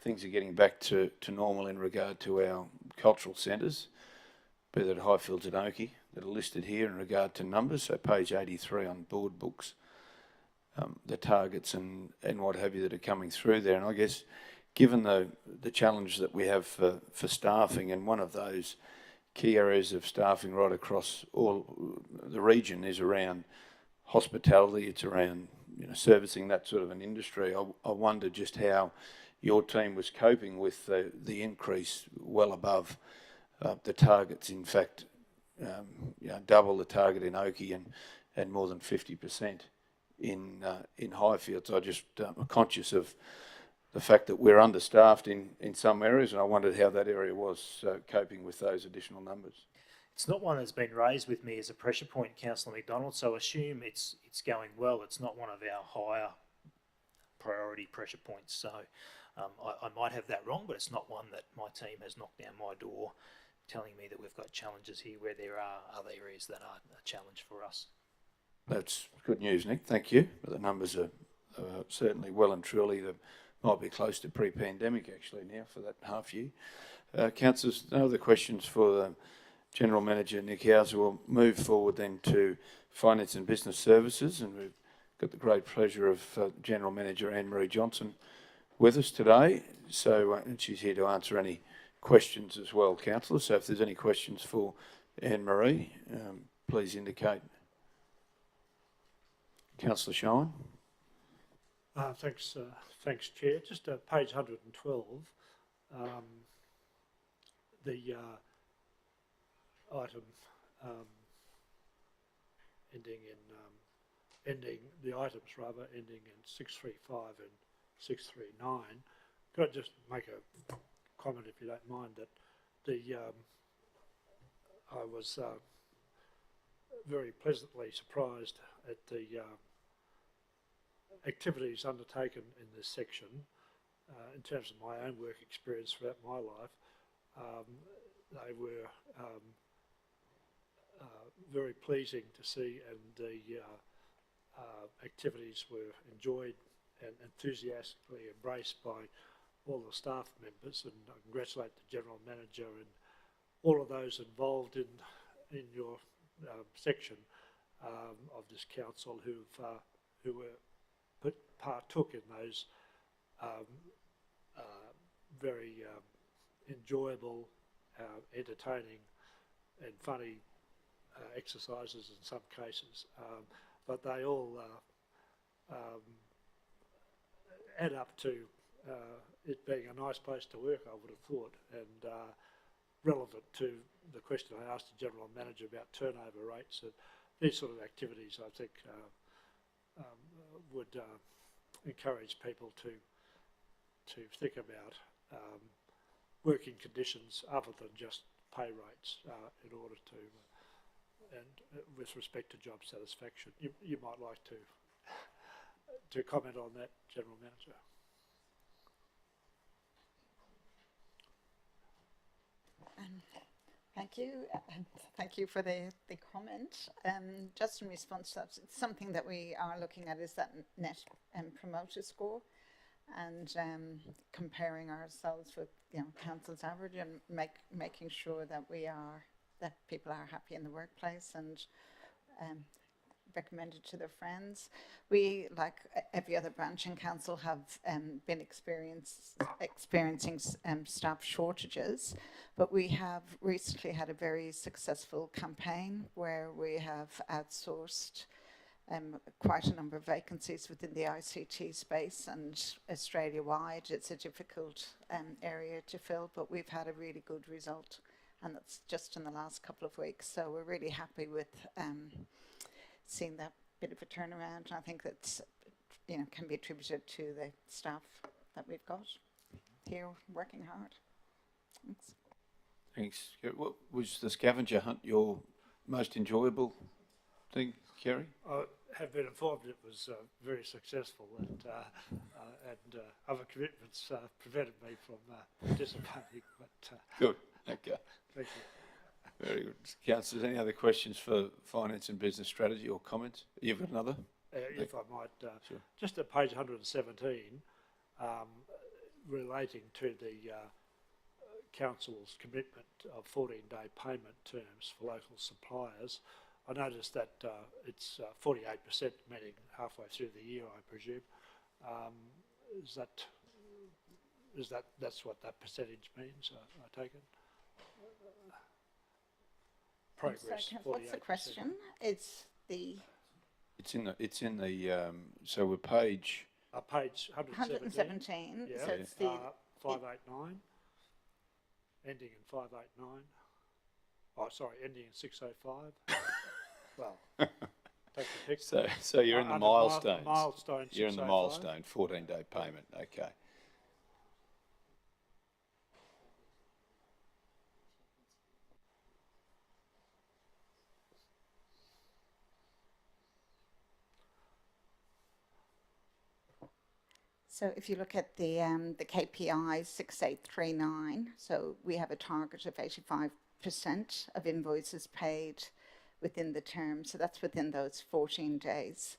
things are getting back to normal in regard to our cultural centres, be that Highfields and Oakey, that are listed here in regard to numbers. So page 83 on board books, the targets and what have you that are coming through there. And I guess given the challenge that we have for staffing, and one of those key areas of staffing right across all the region is around hospitality, it's around servicing that sort of an industry. I wonder just how your team was coping with the increase well above the targets. In fact, double the target in Oakey and more than 50% in Highfields. I just am conscious of the fact that we're understaffed in some areas, and I wondered how that area was coping with those additional numbers. It's not one that's been raised with me as a pressure point, Councillor McDonald, so assume it's going well. It's not one of our higher priority pressure points, so I might have that wrong, but it's not one that my team has knocked down my door telling me that we've got challenges here where there are other areas that are a challenge for us. That's good news, Nick. Thank you. The numbers are certainly well and truly might be close to pre-pandemic actually now for that half year. Councillors, no other questions for the General Manager Nick Hauser. We'll move forward then to Finance and Business Services, and we've got the great pleasure of General Manager Anne-Marie Johnson with us today. So and she's here to answer any questions as well, councillors. So if there's any questions for Anne-Marie, please indicate. Councillor Shine. Thanks, Chair. Just page 112, the item ending the items rather ending in 635 and 639. Could I just make a comment, if you don't mind, that I was very pleasantly surprised at the activities undertaken in this section in terms of my own work experience throughout my life. They were very pleasing to see, and the activities were enjoyed and enthusiastically embraced by all the staff members, and I congratulate the General Manager and all of those involved in your section of this council who partook in those very enjoyable, entertaining and funny exercises in some cases, but they all add up to it being a nice place to work, I would have thought, and relevant to the question I asked the General Manager about turnover rates. These sort of activities, I think, would encourage people to think about working conditions other than just pay rates in order to, and with respect to job satisfaction. You might like to comment on that, General Manager. Thank you. Thank you for the comment. Just in response to that, something that we are looking at is that net promoter score, and comparing ourselves with council's average, and making sure that that people are happy in the workplace and recommended to their friends. We, like every other branch in council, have been experiencing staff shortages, but we have recently had a very successful campaign where we have outsourced quite a number of vacancies within the ICT space, and Australia-wide it's a difficult area to fill, but we've had a really good result, and that's just in the last couple of weeks. So we're really happy with seeing that bit of a turnaround. I think that's can be attributed to the staff that we've got here working hard. Thanks. Thanks. What was the scavenger hunt your most enjoyable thing, Kerry? I have been informed it was very successful, and other commitments prevented me from participating. But good. Okay. Thank you. Very good. Councillors, any other questions for finance and business strategy or comments? You've got another? If I might, Sure. just at page 117, relating to the council's commitment of 14-day payment terms for local suppliers, I noticed that it's 48% meeting halfway through the year, I presume. That's what that percentage means, I take it? Progress, 48%. What's the question? It's the... It's in the so we're page... page 117. Yeah, So it's the... 589, ending in 589. Oh, sorry, ending in 605. Well, take the pick. So you're in the milestones. Milestone You're in the 605. milestone, 14-day payment. Okay. So if you look at the KPI 6839, so we have a target of 85% of invoices paid within the term. So that's within those 14 days.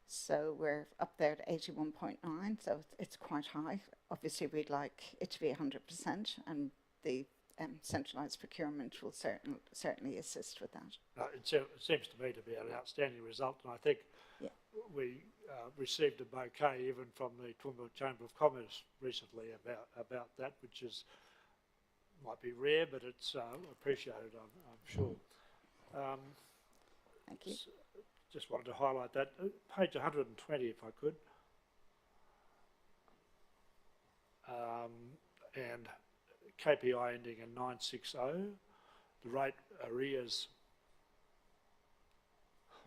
So we're up there at 81.9, so it's quite high. Obviously, we'd like it to be 100%, and the centralised procurement will certainly assist with that. It seems to me to be an outstanding result, and I think we received a bouquet even from the Toowoomba Chamber of Commerce recently about that, which is might be rare, but it's appreciated, I'm sure. Thank you. Just wanted to highlight that. Page 120, if I could. And KPI ending in 960, the rate arrears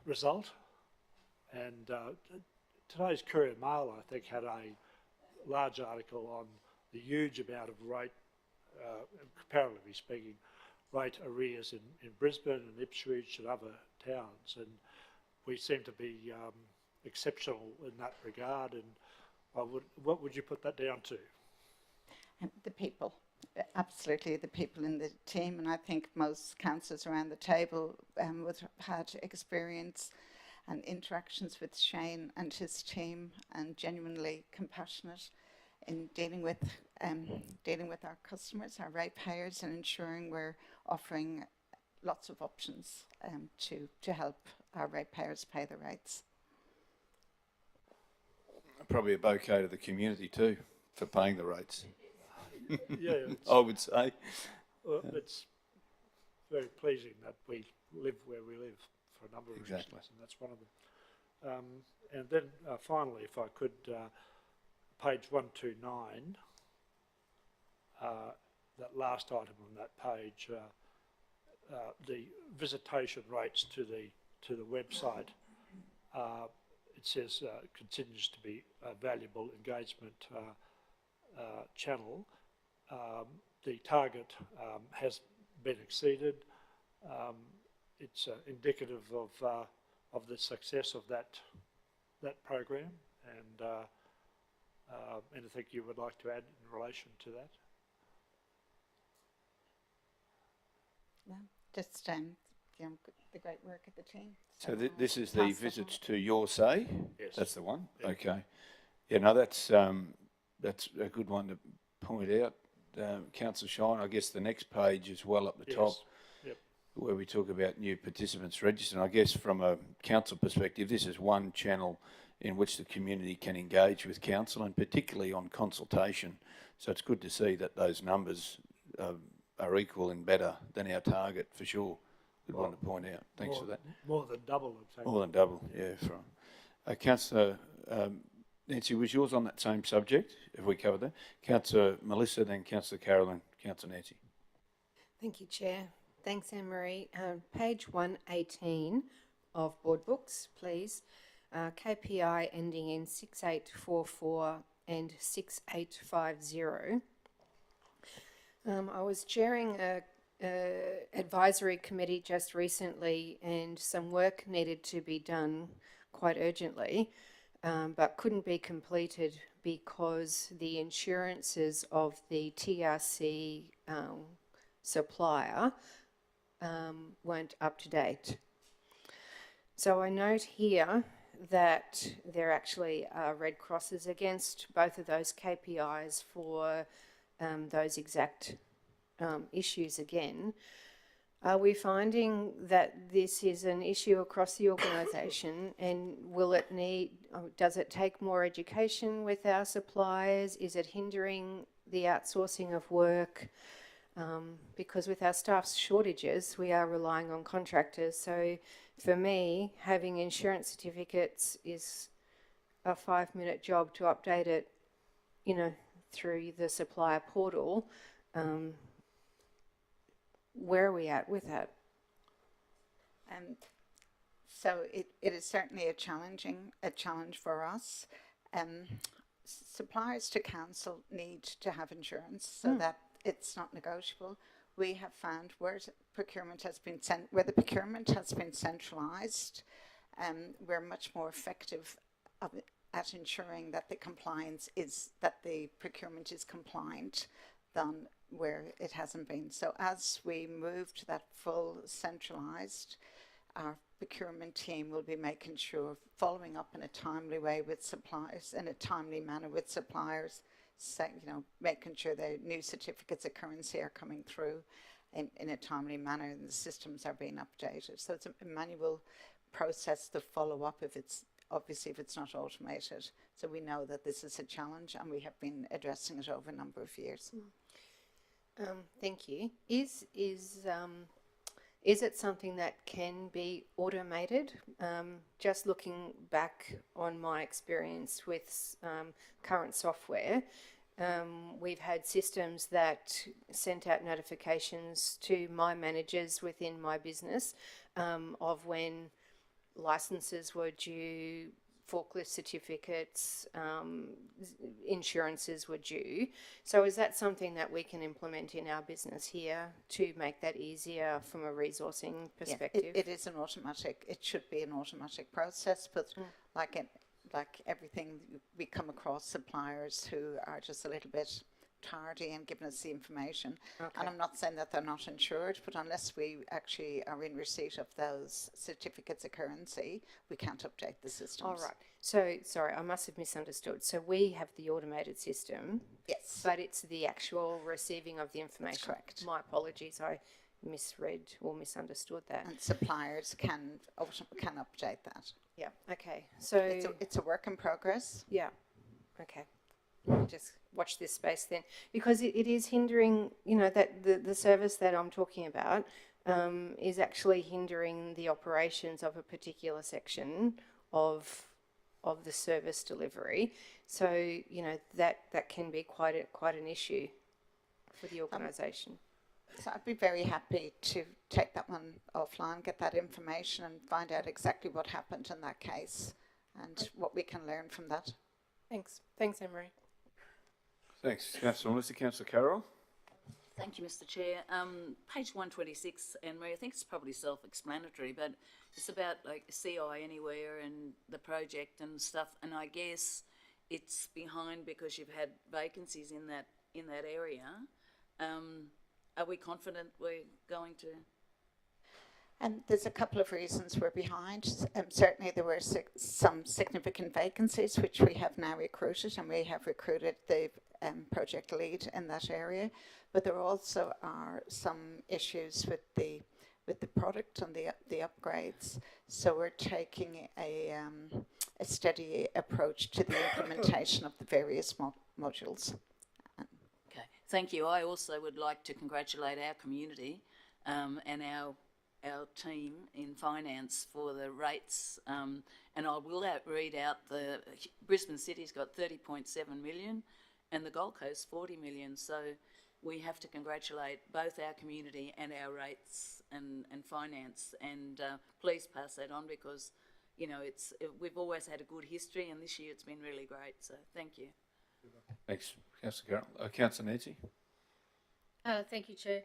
result. And today's Courier Mail, I think, had a large article on the huge amount of rate, comparatively speaking, rate arrears in Brisbane and Ipswich and other towns. And we seem to be exceptional in that regard. And what would you put that down to? The people, absolutely the people in the team, and I think most councillors around the table would have had experience and interactions with Shane and his team, and genuinely compassionate in dealing with our customers, our ratepayers, and ensuring we're offering lots of options to help our ratepayers pay the rates. Probably a bouquet to the community too for paying the rates. Yeah, I would say. Well, it's very pleasing that we live where we live for a number of reasons, and that's one of them. And then finally, if I could, page 129, that last item on that page, the visitation rates to the website. It says continues to be a valuable engagement channel. The target has been exceeded. It's indicative of the success of that program. And anything you would like to add in relation to that? No, just the great work of the team. So this is the visits to Your Say? Yes. That's the one? Yeah. Okay. Yeah, no, that's a good one to point out. Councillor Shine, I guess the next page is well up the top, where we talk about new participants registered. And I guess from a council perspective, this is one channel in which the community can engage with council, and particularly on consultation. So it's good to see that those numbers are equal and better than our target, for sure. Good one to point out. Thanks for that. More than double, I'd say. More than double, yeah. Councillor Nancy, was yours on that same subject? Have we covered that? Councillor Melissa, then Councillor Carolyn, Councillor Nancy. Thank you, Chair. Thanks, Anne-Marie. Page 118 of Board Books, please. KPI ending in 6844 and 6850. I was chairing a advisory committee just recently, and some work needed to be done quite urgently, but couldn't be completed because the insurances of the TRC supplier weren't up to date. So I note here that there actually are red crosses against both of those KPIs for those exact issues again. Are we finding that this is an issue across the organisation, and does it take more education with our suppliers? Is it hindering the outsourcing of work? Because with our staff shortages, we are relying on contractors. So for me, having insurance certificates is a 5-minute job to update it, through the supplier portal. Where are we at with that? So it is certainly a challenge for us. Suppliers to council need to have insurance so that it's not negotiable. We have found where the procurement has been centralised, we're much more effective at ensuring that the procurement is compliant than where it hasn't been. So as we move to that full centralised, our procurement team will be making sure, following up in a timely way with suppliers, in a timely manner with suppliers, making sure the new certificates of currency are coming through in a timely manner and the systems are being updated. So it's a manual process to follow up if it's not automated. So we know that this is a challenge and we have been addressing it over a number of years. Thank you. Is it something that can be automated? Just looking back on my experience with current software, we've had systems that sent out notifications to my managers within my business of when licenses were due, forklift certificates, insurances were due. So is that something that we can implement in our business here to make that easier from a resourcing perspective? Yeah, it is an automatic, it should be an automatic process, but like everything, we come across suppliers who are just a little bit tardy in giving us the information. Okay. And I'm not saying that they're not insured, but unless we actually are in receipt of those certificates of currency, we can't update the systems. All right. So, sorry, I must have misunderstood. So we have the automated system. Yes. But it's the actual receiving of the information. That's correct. My apologies. I misread or misunderstood that. And suppliers can update that. Yeah. Okay. So it's a work in progress. Yeah. Okay. Just watch this space then, because it is hindering, that the service that I'm talking about is actually hindering the operations of a particular section of the service delivery. So, that can be quite an issue for the organisation. So I'd be very happy to take that one offline, get that information and find out exactly what happened in that case and what we can learn from that. Thanks. Thanks, Emery. Thanks, Councillor Melissa. Councillor Carroll. Thank you, Mr. Chair. Page 126, Anne-Marie, I think it's probably self-explanatory, but it's about like CI Anywhere and the project and stuff, and I guess it's behind because you've had vacancies in that area. Are we confident we're going to? And there's a couple of reasons we're behind. Certainly there were some significant vacancies which we have now recruited, and we have recruited the project lead in that area. But there also are some issues with the product and the upgrades. So we're taking a steady approach to the implementation of the various modules. Okay, thank you. I also would like to congratulate our community and our team in finance for the rates, and I will read out the Brisbane City's got 30.7 million and the Gold Coast 40 million, so we have to congratulate both our community and our rates and finance, and please pass that on because we've always had a good history and this year it's been really great, so thank you. Thanks, Councillor Carroll. Councillor Nancy. Thank you, Chair.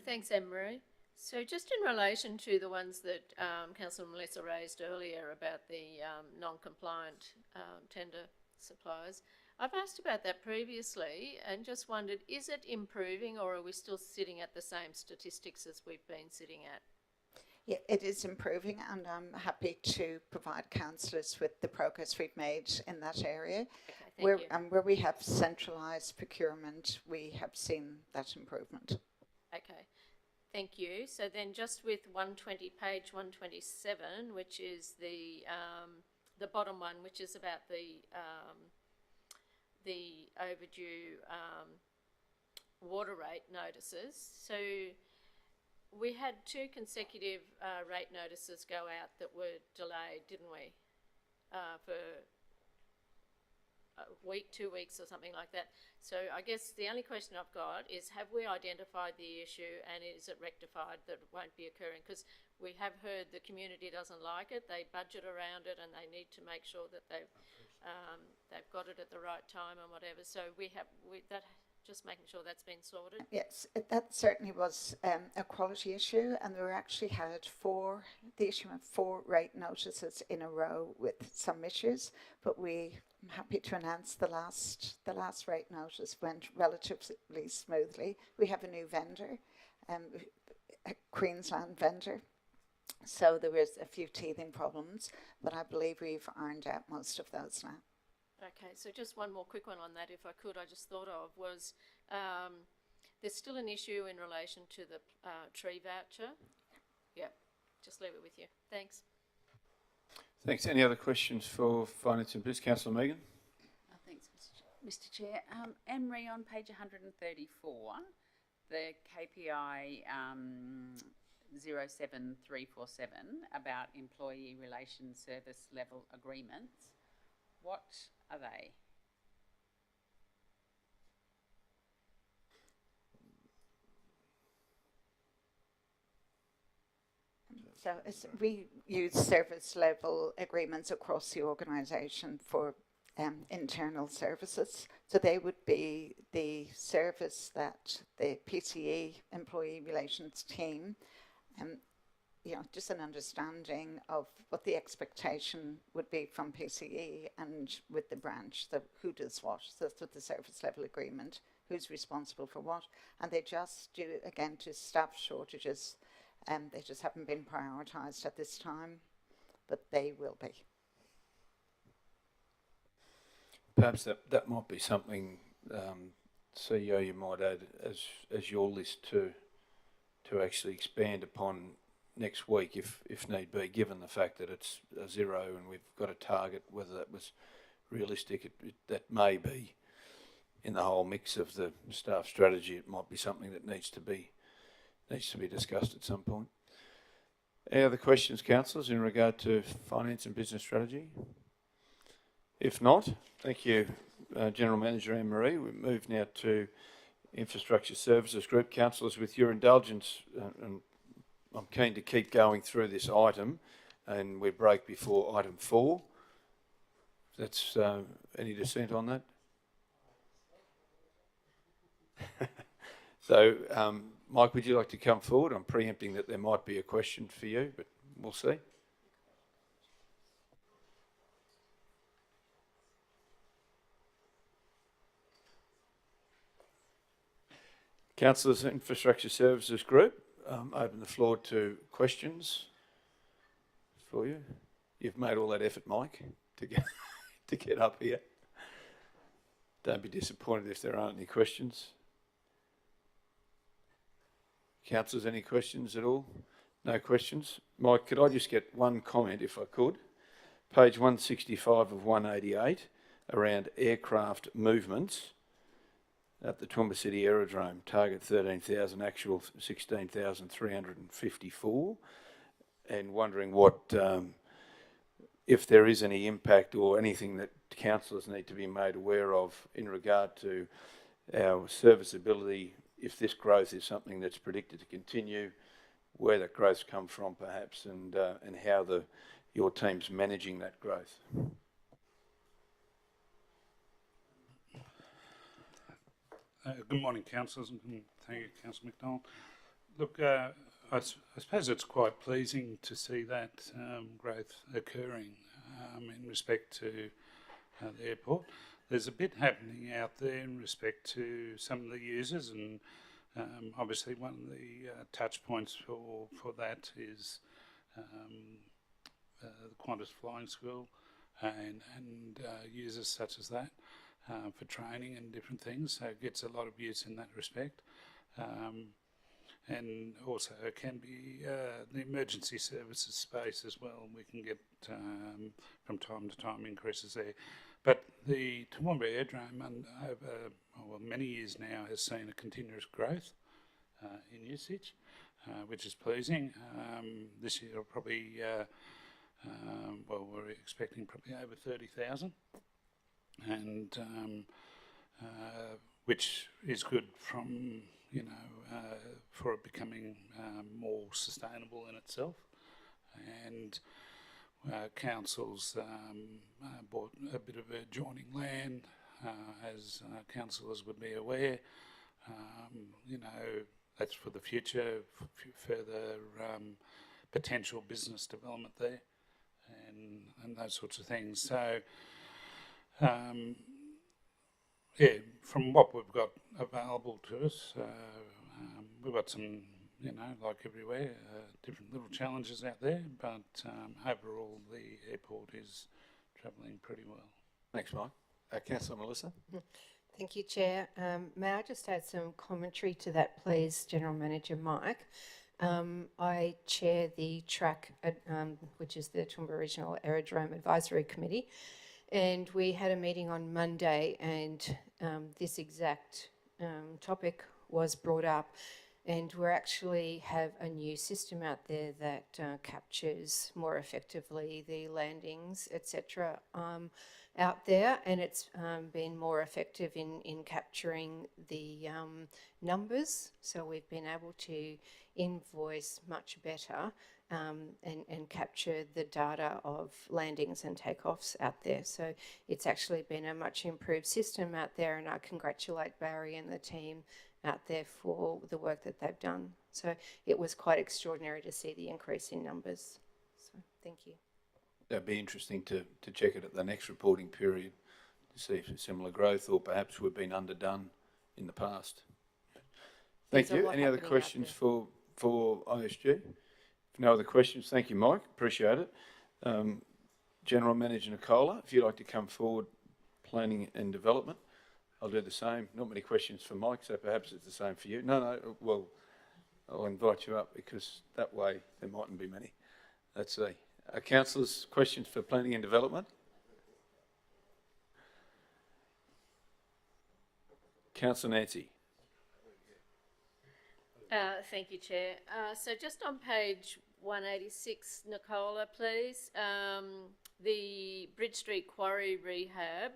Thanks, Anne-Marie. So just in relation to the ones that Councillor Melissa raised earlier about the non-compliant tender suppliers, I've asked about that previously and just wondered, is it improving or are we still sitting at the same statistics as we've been sitting at? Yeah, it is improving, and I'm happy to provide councillors with the progress we've made in that area. Okay, thank you. Where we have centralised procurement, we have seen that improvement. Okay, thank you. So then just with 120, page 127, which is the bottom one, which is about the overdue water rate notices. So we had 2 consecutive rate notices go out that were delayed, didn't we? For a week, 2 weeks or something like that. So I guess the only question I've got is, have we identified the issue and is it rectified that it won't be occurring? Because we have heard the community doesn't like it, they budget around it and they need to make sure that they've got it at the right time and whatever. So just making sure that's been sorted. Yes, that certainly was a quality issue, and we actually had the issue of 4 rate notices in a row with some issues, but I'm happy to announce the last rate notice went relatively smoothly. We have a new vendor, a Queensland vendor, so there was a few teething problems, but I believe we've ironed out most of those now. Okay, so just one more quick one on that, if I could, I just thought of was there's still an issue in relation to the tree voucher. Yeah, just leave it with you. Thanks. Thanks. Any other questions for Finance and Business? Councillor Megan? Thanks, Mr. Chair. Anne-Marie, on page 134, the KPI 07347 about employee relations service level agreements, what are they? So we use service level agreements across the organisation for internal services. So they would be the service that the PCE, Employee Relations Team, just an understanding of what the expectation would be from PCE and with the branch, who does what. So that's what the service level agreement, who's responsible for what. And they just do, again, to staff shortages, they just haven't been prioritised at this time, but they will be. Perhaps that might be something, CEO, you might add as your list to actually expand upon next week if need be, given the fact that it's a 0 and we've got a target. Whether that was realistic, that may be in the whole mix of the staff strategy. It might be something that needs to be discussed at some point. Any other questions, councillors, in regard to finance and business strategy? If not, thank you, General Manager Anne-Marie. We move now to Infrastructure Services Group. Councillors, with your indulgence, and I'm keen to keep going through this item, and we break before item 4. That's any dissent on that? So, Mike, would you like to come forward? I'm preempting that there might be a question for you, but we'll see. Councillors, Infrastructure Services Group, open the floor to questions for you. You've made all that effort, Mike, to get up here. Don't be disappointed if there aren't any questions. Councillors, any questions at all? No questions? Mike, could I just get one comment, if I could? Page 165 of 188, around aircraft movements at the Toowoomba City Aerodrome, target 13,000, actual 16,354, and wondering what, if there is any impact or anything that councillors need to be made aware of in regard to our serviceability, if this growth is something that's predicted to continue, where that growth's come from perhaps, and how your team's managing that growth. Good morning, councillors, and thank you, Councillor McDonald. Look, I suppose it's quite pleasing to see that growth occurring in respect to the airport. there's a bit happening out there in respect to some of the users, and obviously one of the touch points for that is the Qantas Flying School and users such as that for training and different things. So it gets a lot of use in that respect. And also it can be the emergency services space as well. We can get from time to time increases there. But the Toowoomba Aerodrome over many years now has seen a continuous growth in usage, which is pleasing. This year probably, we're expecting probably over 30,000, and which is good from, for it becoming more sustainable in itself. And councils bought a bit of adjoining land, as councillors would be aware. That's for the future, further potential business development there, and those sorts of things. So, from what we've got available to us, we've got some, like everywhere, different little challenges out there, but overall the airport is travelling pretty well. Thanks, Mike. Councillor Melissa? Thank you, Chair. May I just add some commentary to that, please, General Manager Mike? I chair the TRAC, which is the Toowoomba Regional Aerodrome Advisory Committee, and we had a meeting on Monday, and this exact topic was brought up. And we actually have a new system out there that captures more effectively the landings, etc. Out there, and it's been more effective in capturing the numbers. So we've been able to invoice much better and capture the data of landings and takeoffs out there. So it's actually been a much improved system out there, and I congratulate Barry and the team out there for the work that they've done. So it was quite extraordinary to see the increase in numbers. So thank you. That'd be interesting to check it at the next reporting period to see if it's similar growth, or perhaps we've been underdone in the past. Thank you. Any other questions for ISG? If no other questions, thank you, Mike. Appreciate it. General Manager Nicola, if you'd like to come forward, planning and development. I'll do the same. Not many questions for Mike, so perhaps it's the same for you. No, well, I'll invite you up because that way there mightn't be many. Let's see. Councillors, questions for planning and development? Councillor Nancy. Thank you, Chair. So just on page 186, Nicola, please. The Bridge Street Quarry rehab.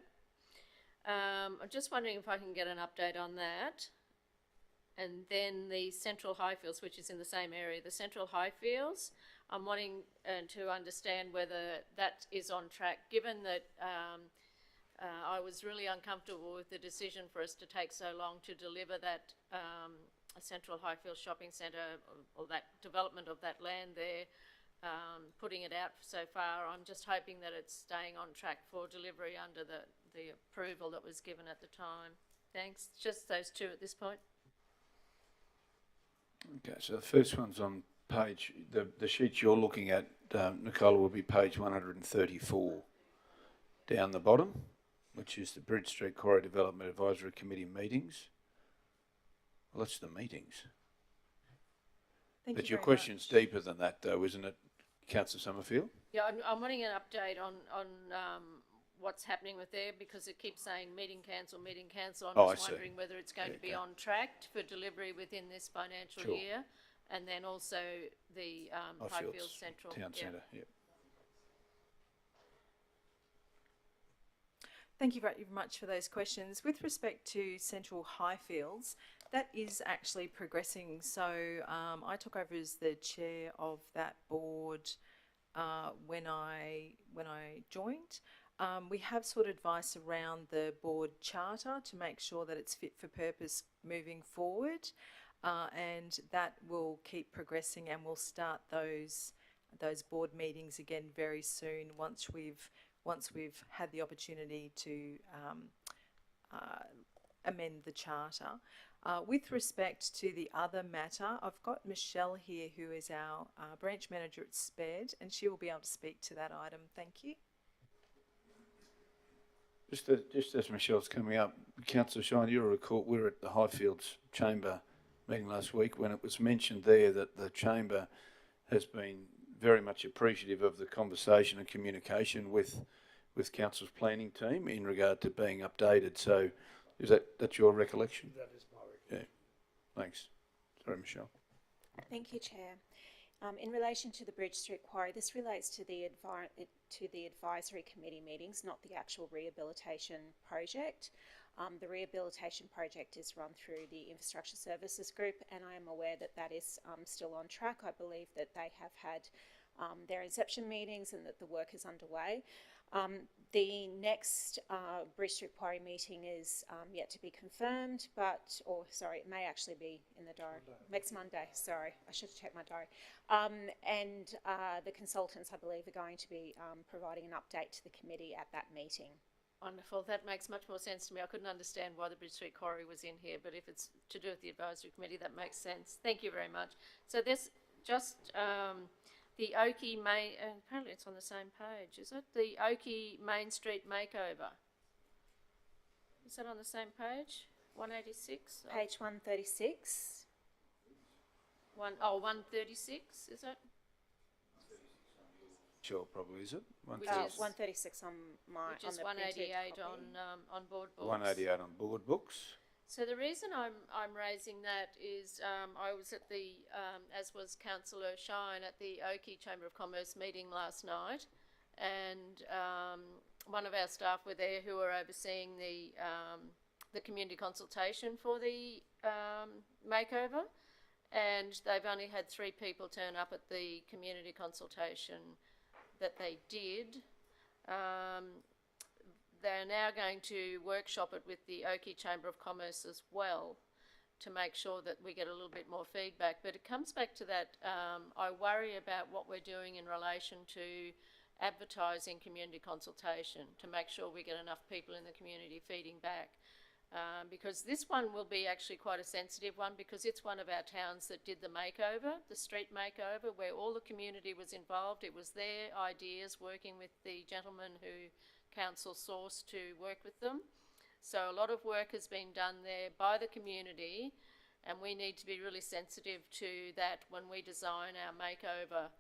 I'm just wondering if I can get an update on that. And then the Central Highfields, which is in the same area, the Central Highfields, I'm wanting to understand whether that is on track, given that I was really uncomfortable with the decision for us to take so long to deliver that Central Highfields shopping centre, or that development of that land there, putting it out so far. I'm just hoping that it's staying on track for delivery under the approval that was given at the time. Thanks. Just those two at this point. Okay, so the first one's on page, the sheet you're looking at, Nicola, will be page 134 down the bottom, which is the Bridge Street Quarry Development Advisory Committee meetings. Well, that's the meetings. But your question's deeper than that, though, isn't it, Councillor Summerfield? Yeah, I'm wanting an update on what's happening with there, because it keeps saying meeting cancel, meeting cancel. I'm just wondering whether it's going to be on track for delivery within this financial year, and then also the Highfields Central Town Centre. Yep. Thank you very much for those questions. With respect to Central Highfields, that is actually progressing. So I took over as the chair of that board when I joined. We have sought advice around the board charter to make sure that it's fit for purpose moving forward, and that will keep progressing, and we'll start those board meetings again very soon once we've had the opportunity to amend the charter. With respect to the other matter, I've got Michelle here, who is our branch manager at SPED, and she will be able to speak to that item. Thank you. Just as Michelle's coming up, Councillor Shine, you'll recall we were at the Highfields Chamber meeting last week when it was mentioned there that the Chamber has been very much appreciative of the conversation and communication with Council's planning team in regard to being updated. So is that's your recollection? That is my recollection. Yeah. Thanks. Sorry, Michelle. Thank you, Chair. In relation to the Bridge Street Quarry, this relates to the advisory committee meetings, not the actual rehabilitation project. The rehabilitation project is run through the Infrastructure Services Group, and I am aware that that is still on track. I believe that they have had their inception meetings and that the work is underway. The next Bridge Street Quarry meeting is yet to be confirmed, it may actually be in the diary. Next Monday, sorry, I should have checked my diary. And the consultants, I believe, are going to be providing an update to the committee at that meeting. Wonderful. That makes much more sense to me. I couldn't understand why the Bridge Street Quarry was in here, but if it's to do with the advisory committee, that makes sense. Thank you very much. So there's just the Oakey Main, apparently it's on the same page, is it? The Oakey Main Street makeover. Is that on the same page? 186? Page 136. 136, is it? Sure, probably, is it? 136 on my Which is on the 188 on board books. 188 on board books. So the reason I'm raising that is I was at the, as was Councillor Shine, at the Oakey Chamber of Commerce meeting last night, and one of our staff were there who were overseeing the community consultation for the makeover, and they've only had 3 people turn up at the community consultation that they did. They're now going to workshop it with the Oakey Chamber of Commerce as well to make sure that we get a little bit more feedback. But it comes back to that, I worry about what we're doing in relation to advertising community consultation to make sure we get enough people in the community feeding back. Because this one will be actually quite a sensitive one because it's one of our towns that did the makeover, the street makeover, where all the community was involved. It was their ideas working with the gentleman who council sourced to work with them. So a lot of work has been done there by the community, and we need to be really sensitive to that when we design our makeover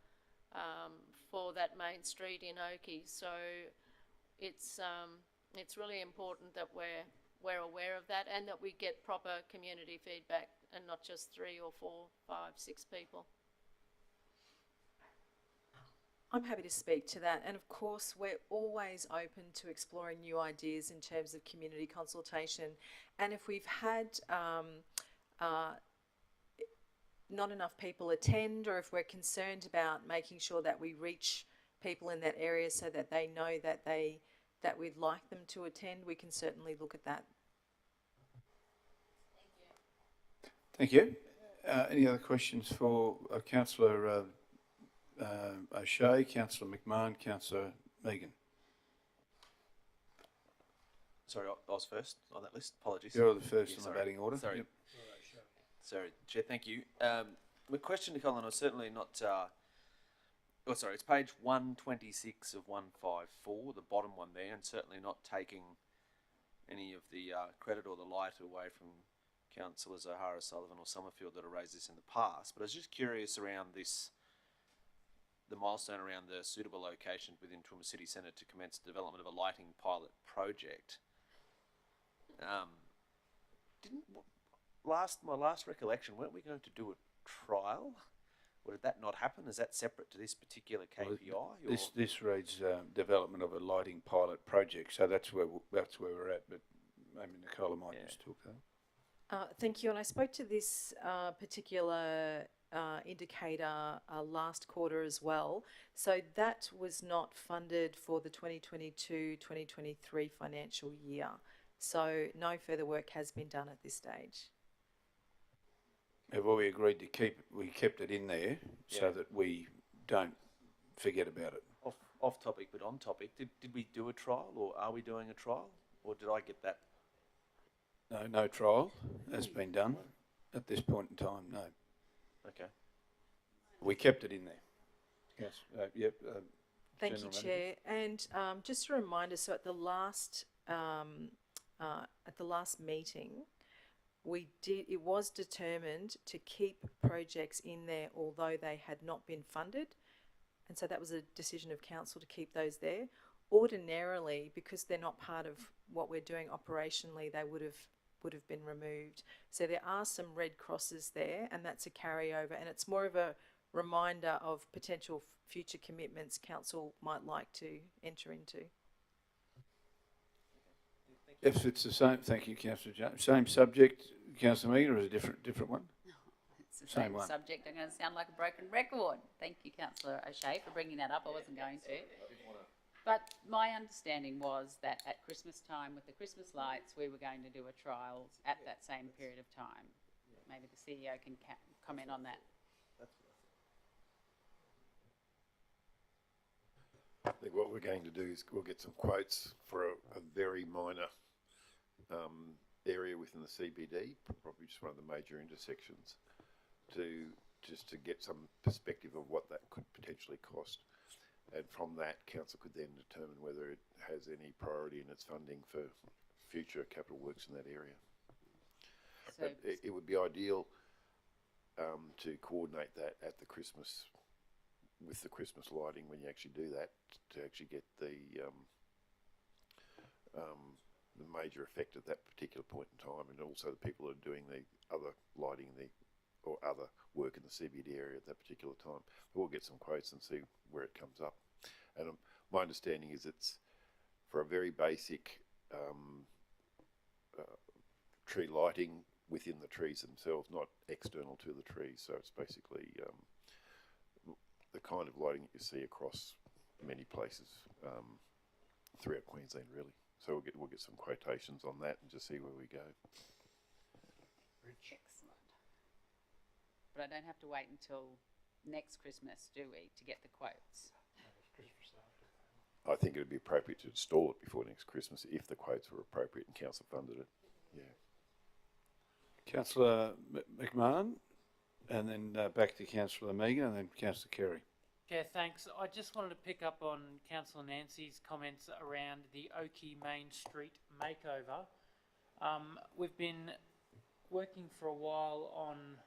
for that main street in Oakey. So it's really important that we're aware of that and that we get proper community feedback and not just 3 or 4, 5, 6 people. I'm happy to speak to that, and of course we're always open to exploring new ideas in terms of community consultation, and if we've had not enough people attend, or if we're concerned about making sure that we reach people in that area so that they know that we'd like them to attend, we can certainly look at that. Thank you. Any other questions for Councillor O'Shea, Councillor McMahon, Councillor Megan? Sorry, I was first on that list. Apologies. You're the first Yeah, on sorry. the batting order. Sorry. Yep. Sorry, Chair, thank you. My question to Colin was certainly not... it's page 126 of 154, the bottom one there, and certainly not taking any of the credit or the light away from Councillors O'Hara, Sullivan or Summerfield that have raised this in the past. But I was just curious around this, the milestone around the suitable location within Toowoomba City Centre to commence the development of a lighting pilot project. My last recollection, weren't we going to do a trial? Or did that not happen? Is that separate to this particular KPI? This reads development of a lighting pilot project, so that's where we're at. But maybe Nicola might just talk to that. Thank you. And I spoke to this particular indicator last quarter as well. So that was not funded for the 2022-2023 financial year. So no further work has been done at this stage. Have we agreed to kept it in there so that we don't forget about it? Off topic, but on topic. Did we do a trial, or are we doing a trial, or did I get that No trial has been done at this point in time, no. Okay. We kept it in there. Yes, yep. Thank you, General Manager. Chair. And just a reminder, so at the last meeting, it was determined to keep projects in there although they had not been funded. And so that was a decision of council to keep those there. Ordinarily, because they're not part of what we're doing operationally, they would have been removed. So there are some red crosses there, and that's a carryover, and it's more of a reminder of potential future commitments council might like to enter into. If it's the same, thank you, Councillor James. Same subject, Councillor Megan, or is it a different one? It's the Same same one. subject. I'm going to sound like a broken record. Thank you, Councillor O'Shea, for bringing that up. I wasn't going to. But my understanding was that at Christmas time, with the Christmas lights, we were going to do a trial at that same period of time. Maybe the CEO can comment on that. I think what we're going to do is we'll get some quotes for a very minor area within the CBD, probably just one of the major intersections, just to get some perspective of what that could potentially cost. And from that, council could then determine whether it has any priority in its funding for future capital works in that area. So but it would be ideal to coordinate that at the Christmas, with the Christmas lighting when you actually do that, to actually get the major effect at that particular point in time, and also the people who are doing the other lighting or other work in the CBD area at that particular time. We'll get some quotes and see where it comes up. And my understanding is it's for a very basic tree lighting within the trees themselves, not external to the trees. So it's basically the kind of lighting you see across many places throughout Queensland, really. So we'll get some quotations on that and just see where we go. Excellent. But I don't have to wait until next Christmas, do we, to get the quotes? I think it would be appropriate to install it before next Christmas if the quotes were appropriate and council funded it. Yeah. Councillor McMahon, and then back to Councillor Megan, and then Councillor Kerry. Yeah, thanks. I just wanted to pick up on Councillor Nancy's comments around the Oakey Main Street makeover. We've been working for a while on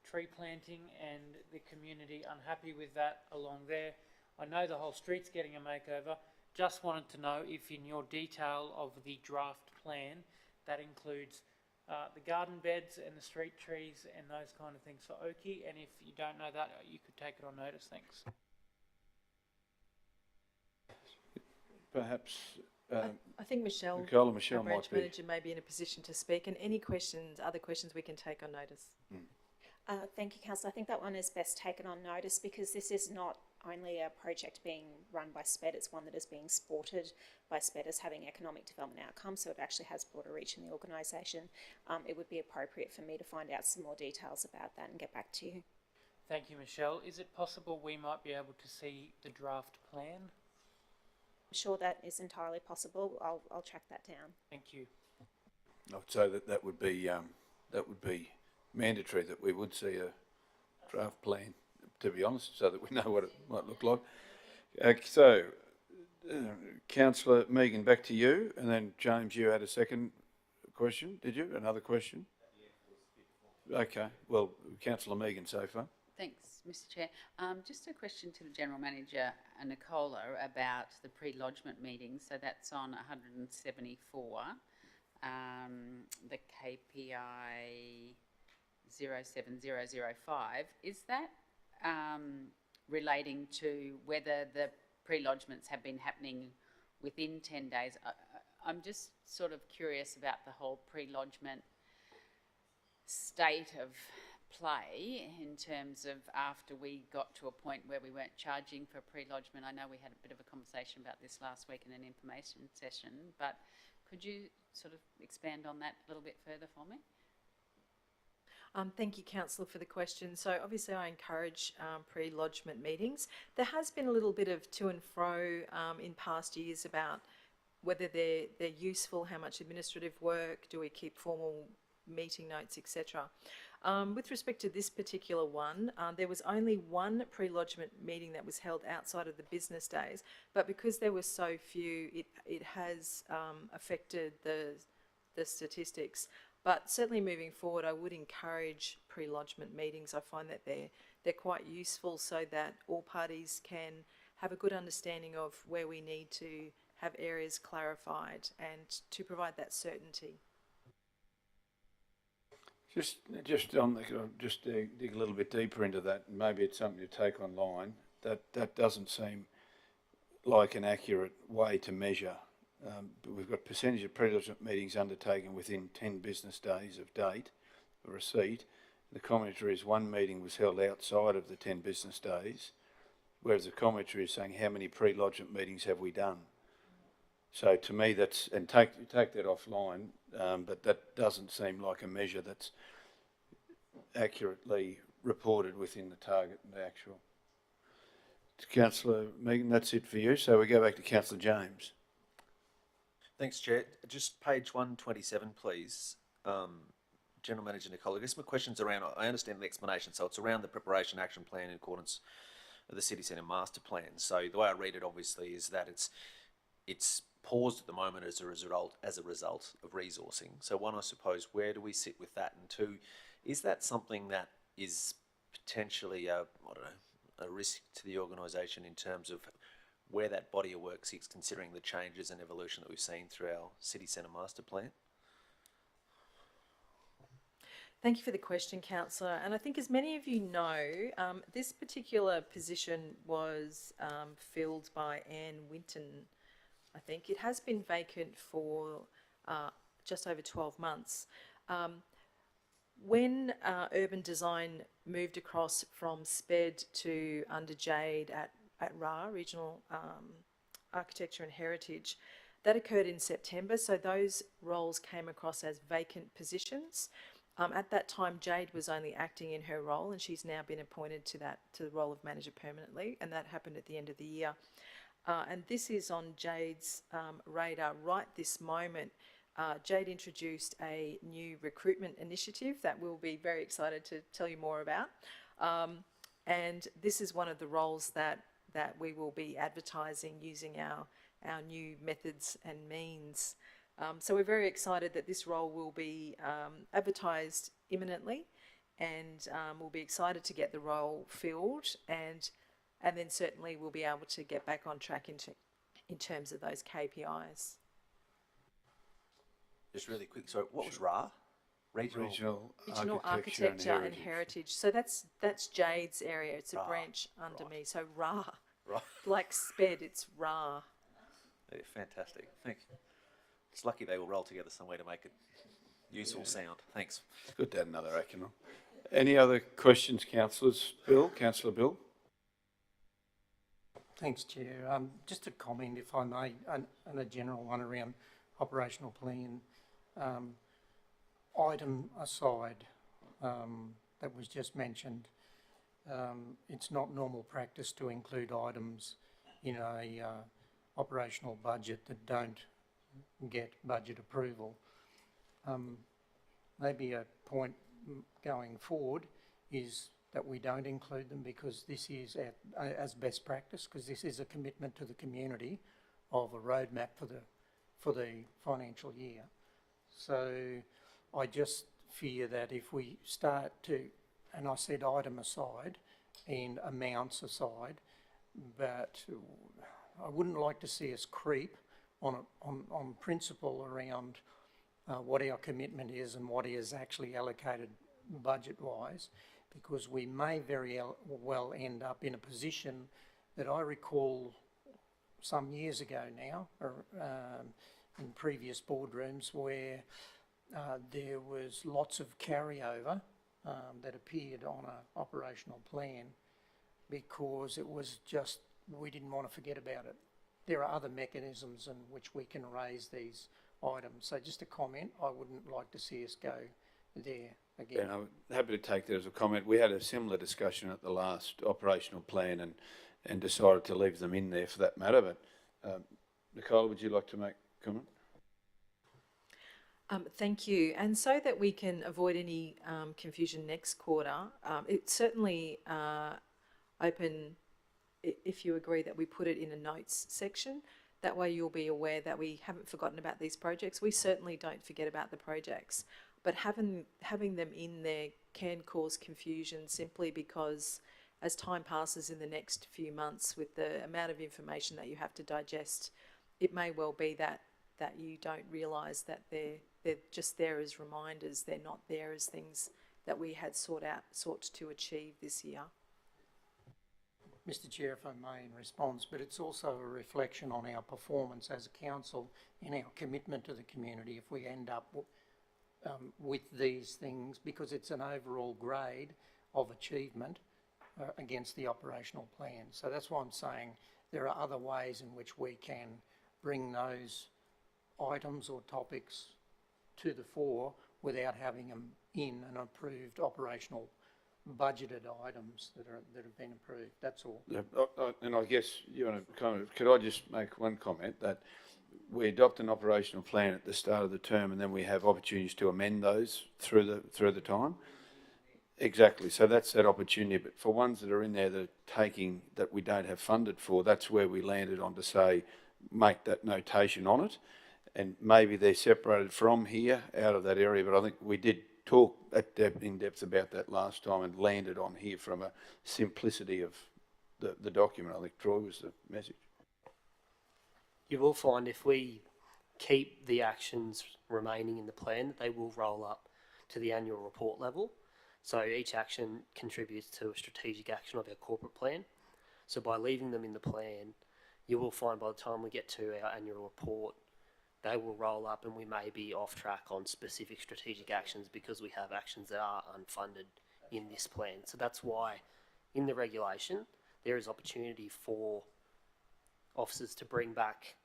tree planting, and the community unhappy with that along there. I know the whole street's getting a makeover. Just wanted to know if in your detail of the draft plan that includes the garden beds and the street trees and those kind of things for Oakey, and if you don't know that, you could take it on notice. Thanks. Perhaps I think Michelle, Michelle our might branch be. manager, may be in a position to speak, and any questions, other questions we can take on notice. Thank you, Councillor. I think that one is best taken on notice because this is not only a project being run by SPED, it's one that is being supported by SPED as having economic development outcomes, so it actually has broader reach in the organisation. It would be appropriate for me to find out some more details about that and get back to you. Thank you, Michelle. Is it possible we might be able to see the draft plan? I'm sure that is entirely possible. I'll track that down. Thank you. I'd say that would be mandatory, that we would see a draft plan, to be honest, so that we know what it might look like. Councillor Megan, back to you, and then James, you had a second question, did you? Another question? Okay, well, Councillor Megan so far. Thanks, Mr. Chair. Just a question to the General Manager, Nicola, about the pre-lodgement meetings. So that's on 174, the KPI 07005. Is that relating to whether the pre-lodgements have been happening within 10 days? I'm just sort of curious about the whole pre-lodgement state of play in terms of after we got to a point where we weren't charging for pre-lodgement. I know we had a bit of a conversation about this last week in an information session, but could you sort of expand on that a little bit further for me? Thank you, Councillor, for the question. So obviously I encourage pre-lodgement meetings. There has been a little bit of to and fro in past years about whether they're useful, how much administrative work, do we keep formal meeting notes, etc. With respect to this particular one, there was only one pre-lodgement meeting that was held outside of the business days, but because there were so few, it has affected the statistics. But certainly moving forward, I would encourage pre-lodgement meetings. I find that they're quite useful so that all parties can have a good understanding of where we need to have areas clarified and to provide that certainty. Just on the, just dig a little bit deeper into that. Maybe it's something to take online. That doesn't seem like an accurate way to measure. But we've got percentage of pre-lodgement meetings undertaken within 10 business days of date of receipt. The commentary is one meeting was held outside of the 10 business days, whereas the commentary is saying how many pre-lodgement meetings have we done. So to me, that's, and take that offline, but that doesn't seem like a measure that's accurately reported within the target and the actual. Councillor Megan, that's it for you. So we go back to Councillor James. Thanks, Chair. Just page 127, please. General Manager Nicole, I guess my question's around, I understand the explanation, so it's around the preparation action plan in accordance with the City Centre Master Plan. So the way I read it, obviously, is that it's paused at the moment as a result of resourcing. So one, I suppose, where do we sit with that? And two, is that something that is potentially a risk to the organisation in terms of where that body of work sits, considering the changes and evolution that we've seen through our City Centre Master Plan? Thank you for the question, Councillor. And I think, as many of you know, this particular position was filled by Anne Winton. I think it has been vacant for just over 12 months. When urban design moved across from SPED to under Jade at RA, Regional Architecture and Heritage, that occurred in September, so those roles came across as vacant positions. At that time, Jade was only acting in her role, and she's now been appointed to the role of manager permanently, and that happened at the end of the year. And this is on Jade's radar right this moment. Jade introduced a new recruitment initiative that we'll be very excited to tell you more about. And this is one of the roles that we will be advertising using our new methods and means. So we're very excited that this role will be advertised imminently, and we'll be excited to get the role filled, and then certainly we'll be able to get back on track in terms of those KPIs. Just really quick, so what was RA? Regional Architecture and Heritage. So that's Jade's area. It's a branch under me. So RA. Right. Like SPED, it's RA. Yeah, fantastic. Thank you. It's lucky they all roll together somewhere to make it useful sound. Thanks. It's good to add another acronym. Any other questions, councillors? Bill, Councillor Bill. Thanks, Chair. Just a comment, if I may, and a general one around operational plan. Item aside that was just mentioned, it's not normal practice to include items in a operational budget that don't get budget approval. Maybe a point going forward is that we don't include them, because this is as best practice, because this is a commitment to the community of a roadmap for the financial year. So I just fear that if we start to, and I said item aside and amounts aside, but I wouldn't like to see us creep on principle around what our commitment is and what is actually allocated budget-wise, because we may very well end up in a position that I recall some years ago now, in previous boardrooms, where there was lots of carryover that appeared on an operational plan, because it was just, we didn't want to forget about it. There are other mechanisms in which we can raise these items. So just a comment, I wouldn't like to see us go there again. And I'm happy to take that as a comment. We had a similar discussion at the last operational plan and decided to leave them in there for that matter. But Nicole, would you like to make comment? Thank you. And so that we can avoid any confusion next quarter, it's certainly open if you agree that we put it in a notes section. That way you'll be aware that we haven't forgotten about these projects. We certainly don't forget about the projects, but having them in there can cause confusion simply because as time passes in the next few months with the amount of information that you have to digest, it may well be that you don't realise that they're just there as reminders. They're not there as things that we had sought to achieve this year. Mr Chair, if I may, in response, but it's also a reflection on our performance as a council in our commitment to the community if we end up with these things, because it's an overall grade of achievement against the operational plan. So that's why I'm saying there are other ways in which we can bring those items or topics to the fore without having them in an approved operational budgeted items that have been approved. That's all. Yeah, and I guess you want to comment. Could I just make one comment that we adopt an operational plan at the start of the term, and then we have opportunities to amend those through the time. Exactly. So that's that opportunity. But for ones that are in there that we don't have funded for, that's where we landed on to say make that notation on it, and maybe they're separated from here out of that area. But I think we did talk in depth about that last time and landed on here from a simplicity of the document. I think Troy was the message. You will find if we keep the actions remaining in the plan, they will roll up to the annual report level. So each action contributes to a strategic action of our corporate plan. So by leaving them in the plan, you will find by the time we get to our annual report, they will roll up and we may be off track on specific strategic actions because we have actions that are unfunded in this plan. So that's why in the regulation, there is opportunity for officers to bring back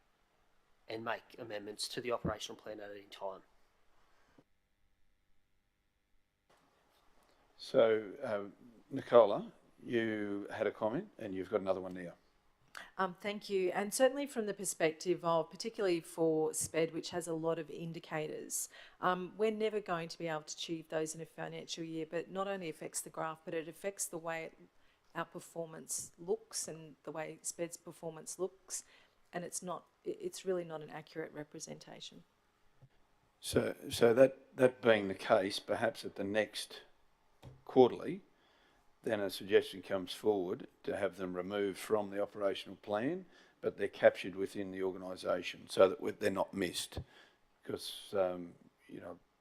and make amendments to the operational plan at any time. So, Nicola, you had a comment and you've got another one there. Thank you. And certainly from the perspective of, particularly for SPED, which has a lot of indicators, we're never going to be able to achieve those in a financial year, but not only affects the graph, but it affects the way our performance looks and the way SPED's performance looks. And it's really not an accurate representation. So that being the case, perhaps at the next quarterly, then a suggestion comes forward to have them removed from the operational plan, but they're captured within the organisation so that they're not missed, because I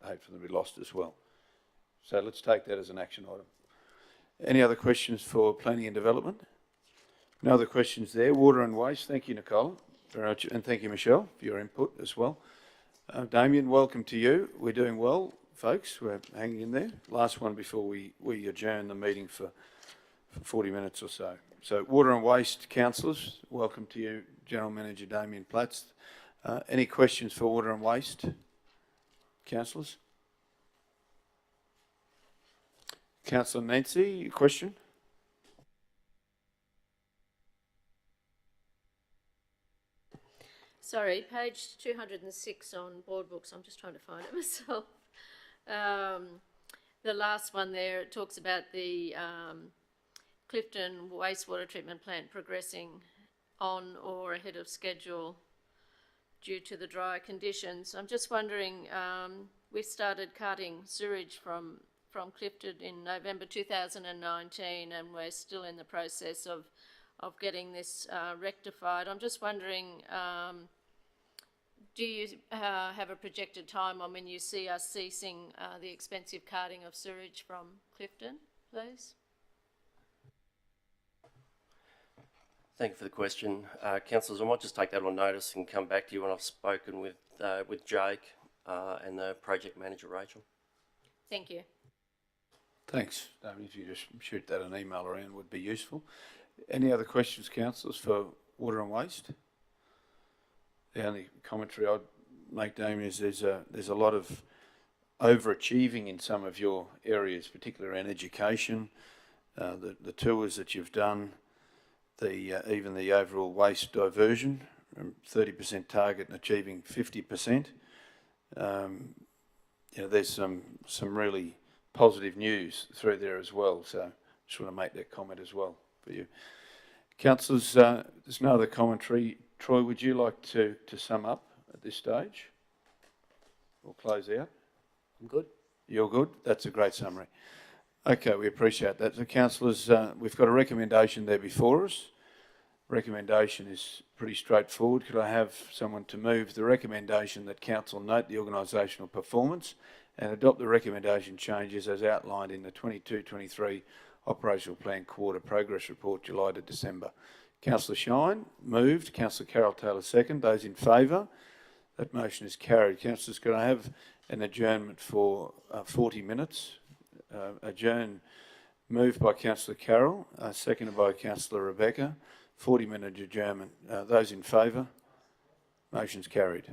hate for them to be lost as well. So let's take that as an action item. Any other questions for planning and development? No other questions there. Water and waste. Thank you, Nicola, very much, and thank you, Michelle, for your input as well. Damien, welcome to you. We're doing well, folks. We're hanging in there. Last one before we adjourn the meeting for 40 minutes or so. So, water and waste councillors, welcome to you, General Manager Damien Platts. Any questions for water and waste councillors? Councillor Nancy, question? Sorry, page 206 on board books. I'm just trying to find it myself. The last one there, it talks about the Clifton wastewater treatment plant progressing on or ahead of schedule due to the dry conditions. I'm just wondering, we started carting sewage from Clifton in November 2019 and we're still in the process of getting this rectified. I'm just wondering, do you have a projected time on when you see us ceasing the expensive carting of sewage from Clifton, please? Thank you for the question. Councillors, I might just take that on notice and come back to you when I've spoken with Jake and the project manager, Rachel. Thank you. Thanks. If you just shoot that an email around would be useful. Any other questions, councillors, for water and waste? The only commentary I'd make, Damien, is there's a lot of overachieving in some of your areas, particularly around education, the tours that you've done, even the overall waste diversion 30% target and achieving 50%. There's some really positive news through there as well. So just want to make that comment as well for you. Councillors, there's no other commentary. Troy, would you like to sum up at this stage? We'll close out. I'm good. You're good? That's a great summary. Okay, we appreciate that. So councillors, we've got a recommendation there before us. Recommendation is pretty straightforward. Could I have someone to move the recommendation that council note the organisational performance and adopt the recommendation changes as outlined in the 22-23 Operational Plan Quarter Progress Report, July to December? Councillor Shine moved. Councillor Carol Taylor second. Those in favour? That motion is carried. Councillors, could I have an adjournment for 40 minutes? Adjourn moved by Councillor Carroll, seconded by Councillor Rebecca. 40-minute adjournment. Those in favour? Motion's carried.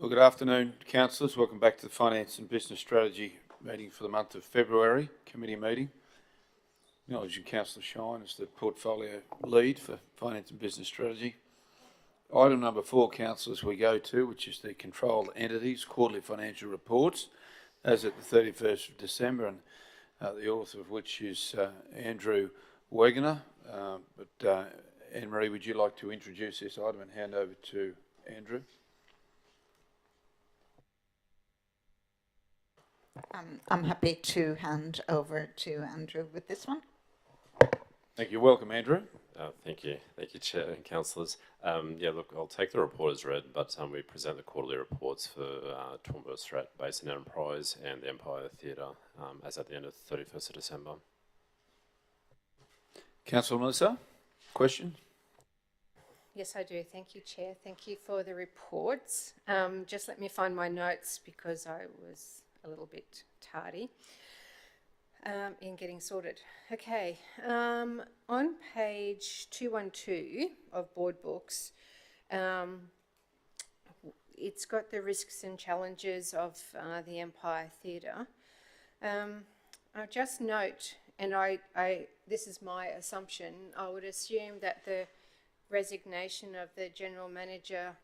Well, good afternoon, councillors. Welcome back to the Finance and Business Strategy meeting for the month of February, committee meeting. Acknowledging Councillor Shine as the portfolio lead for Finance and Business Strategy. Item number 4, councillors, we go to, which is the controlled entities quarterly financial reports as at the 31st of December, and the author of which is Andrew Wegener. Anne-Marie, would you like to introduce this item and hand over to Andrew? I'm happy to hand over to Andrew with this one. Thank you. Welcome, Andrew. Thank you, Chair and councillors. Yeah, look, I'll take the report as read, but we present the quarterly reports for Toowoomba Strat Basin Enterprise and the Empire Theatre as at the end of 31st of December. Councillor Melissa, question? Yes, I do. Thank you, Chair. Thank you for the reports. Just let me find my notes because I was a little bit tardy in getting sorted. Okay, on page 212 of Board Books, it's got the risks and challenges of the Empire Theatre. I'll just note, and this is my assumption, I would assume that the resignation of the General Manager,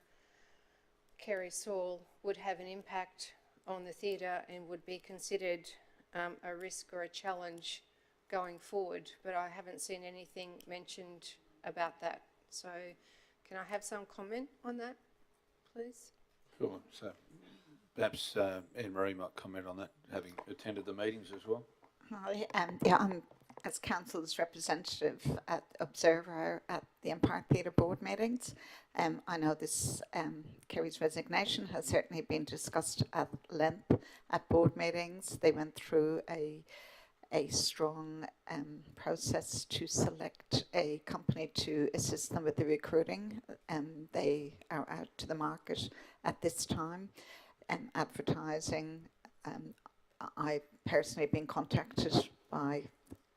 Kerry Saul, would have an impact on the theatre and would be considered a risk or a challenge going forward, but I haven't seen anything mentioned about that. So can I have some comment on that, please? Sure. So perhaps Anne-Marie might comment on that, having attended the meetings as well. Yeah, I'm, as Council's representative at Observer at the Empire Theatre Board meetings. I know this Kerry's resignation has certainly been discussed at length at board meetings. They went through a strong process to select a company to assist them with the recruiting. They are out to the market at this time and advertising. I personally have been contacted by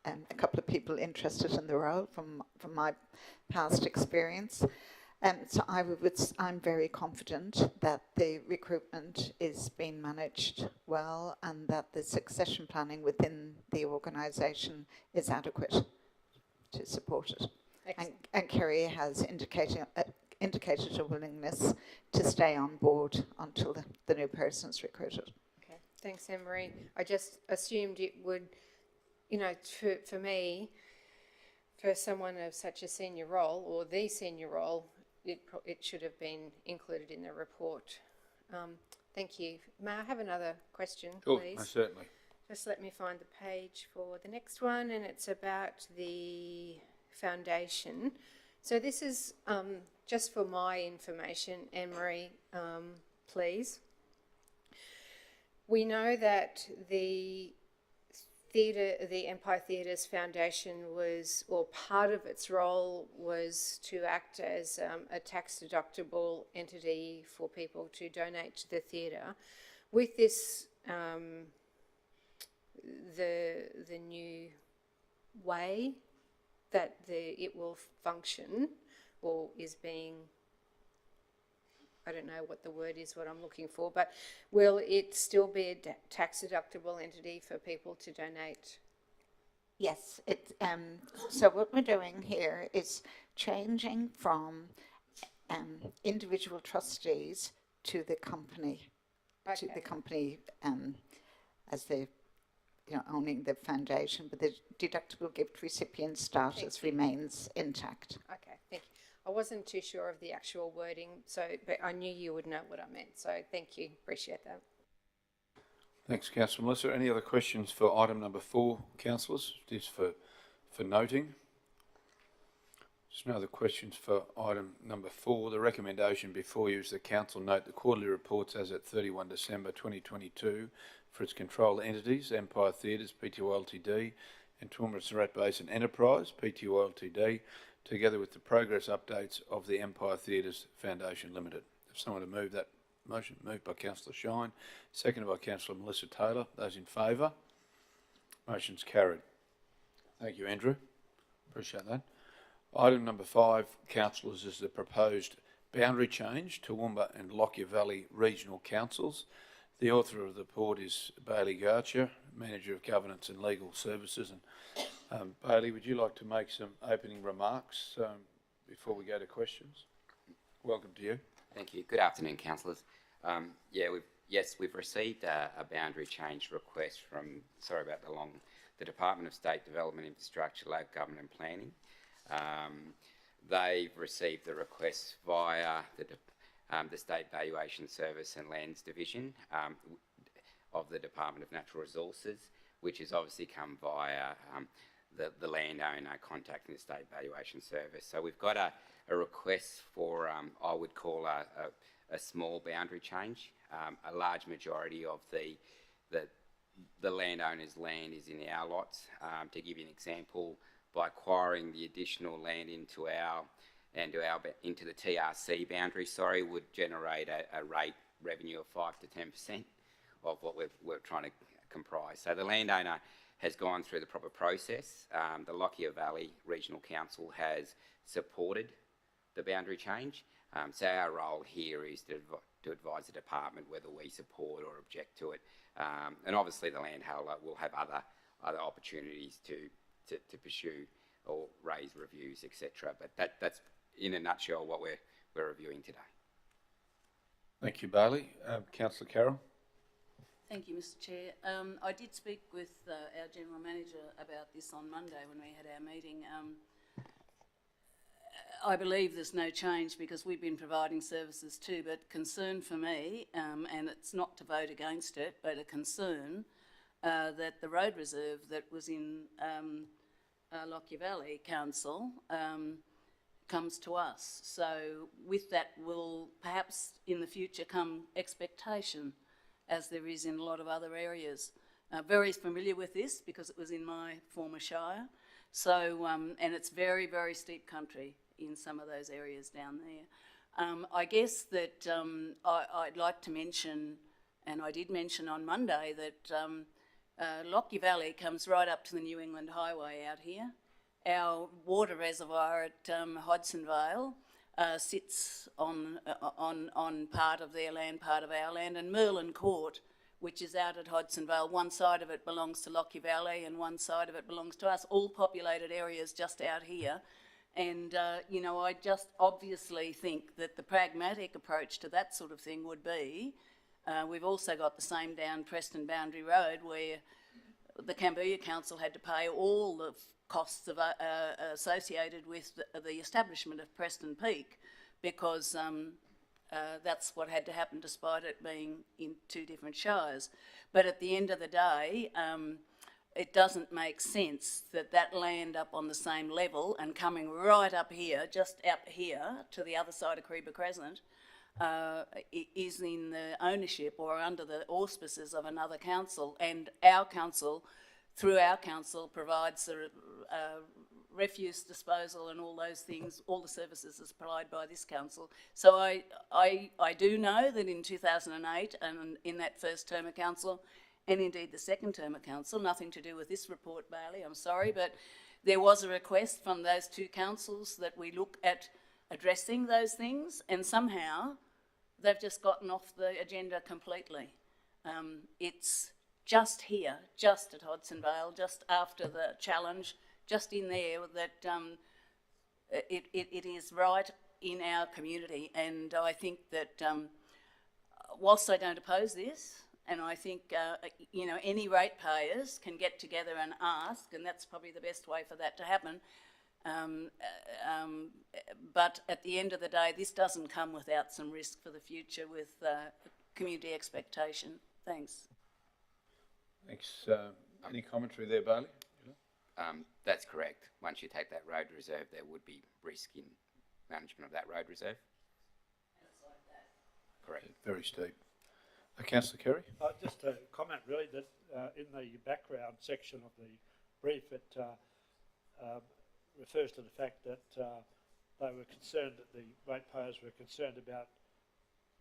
a couple of people interested in the role from my past experience. So I'm very confident that the recruitment is being managed well and that the succession planning within the organisation is adequate to support it. And Kerry has indicated a willingness to stay on board until the new person is recruited. Okay, thanks, Anne-Marie. I just assumed it would, you know, for me, for someone of such a senior role, or the senior role, it should have been included in the report. Thank you. May I have another question, please? Oh, certainly. Just let me find the page for the next one, and it's about the foundation. So this is just for my information, Anne-Marie, please. We know that the Empire Theatre's foundation was, or part of its role was to act as a tax-deductible entity for people to donate to the theatre. With this, the new way that it will function, or is being, I don't know what the word is, what I'm looking for, but will it still be a tax-deductible entity for people to donate? Yes. So what we're doing here is changing from individual trustees to the company, Okay. to the company as the owning the foundation, but the deductible gift recipient status remains intact. Okay, thank you. I wasn't too sure of the actual wording, but I knew you would know what I meant. So thank you, appreciate that. Thanks, Councillor Melissa. Any other questions for item number 4, councillors? This for noting. Just no other questions for item number 4. The recommendation before you is the council note the quarterly reports as at 31 December 2022 for its controlled entities, Empire Theatres, Pty Ltd, and Toowoomba Strat Basin Enterprise, Pty Ltd, together with the progress updates of the Empire Theatres Foundation Limited. If someone to move that motion, moved by Councillor Shine, seconded by Councillor Melissa Taylor. Those in favour? Motion's carried. Thank you, Andrew. Appreciate that. Item number 5, councillors, is the proposed boundary change, Toowoomba and Lockyer Valley Regional Councils. The author of the report is Bailey Garcher, Manager of Governance and Legal Services. And Bailey, would you like to make some opening remarks before we go to questions? Welcome to you. Thank you. Good afternoon, councillors. We've received a boundary change request from, the Department of State Development, Infrastructure, Local Government and Planning. They've received the request via the State Valuation Service and Lands Division of the Department of Natural Resources, which has obviously come via the landowner contacting the State Valuation Service. So we've got a request for, I would call a small boundary change. A large majority of the landowner's land is in our lots. To give you an example, by acquiring the additional land into the TRC boundary, would generate a rate revenue of 5 to 10% of what we're trying to comprise. So the landowner has gone through the proper process. The Lockyer Valley Regional Council has supported the boundary change. So our role here is to advise the department whether we support or object to it. And obviously the landholder will have other opportunities to pursue or raise reviews, etc. But that's in a nutshell what we're reviewing today. Thank you, Bailey. Councillor Carroll. Thank you, Mr. Chair. I did speak with our General Manager about this on Monday when we had our meeting. I believe there's no change because we've been providing services too, but concern for me, and it's not to vote against it, but a concern that the road reserve that was in Lockyer Valley Council comes to us. So with that will perhaps in the future come expectation, as there is in a lot of other areas. Very familiar with this because it was in my former shire. So, and it's very, very steep country in some of those areas down there. I guess that I'd like to mention, and I did mention on Monday, that Lockyer Valley comes right up to the New England Highway out here. Our water reservoir at Hodson Vale sits on part of their land, part of our land, and Merlin Court, which is out at Hodson Vale, one side of it belongs to Lockyer Valley and one side of it belongs to us, all populated areas just out here. And, I just obviously think that the pragmatic approach to that sort of thing would be, we've also got the same down Preston Boundary Road where the Cambodia Council had to pay all the costs associated with the establishment of Preston Peak because that's what had to happen despite it being in two different shires. But at the end of the day, it doesn't make sense that that land up on the same level and coming right up here, just up here to the other side of Creeper Crescent, is in the ownership or under the auspices of another council, and our council, through our council, provides the refuse disposal and all those things, all the services is provided by this council. So I do know that in 2008 and in that first term of council, and indeed the second term of council, nothing to do with this report, Bailey, I'm sorry, but there was a request from those two councils that we look at addressing those things, and somehow they've just gotten off the agenda completely. It's just here, just at Hodson Vale, just after the challenge, just in there, that it is right in our community. And I think that whilst I don't oppose this, and I think, any ratepayers can get together and ask, and that's probably the best way for that to happen. But at the end of the day, this doesn't come without some risk for the future with community expectation. Thanks. Thanks. Any commentary there, Bailey? That's correct. Once you take that road reserve, there would be risk in management of that road reserve. Correct. Very steep. Councillor Kerry? Just a comment really that in the background section of the brief, it refers to the fact that they were concerned, that the ratepayers were concerned about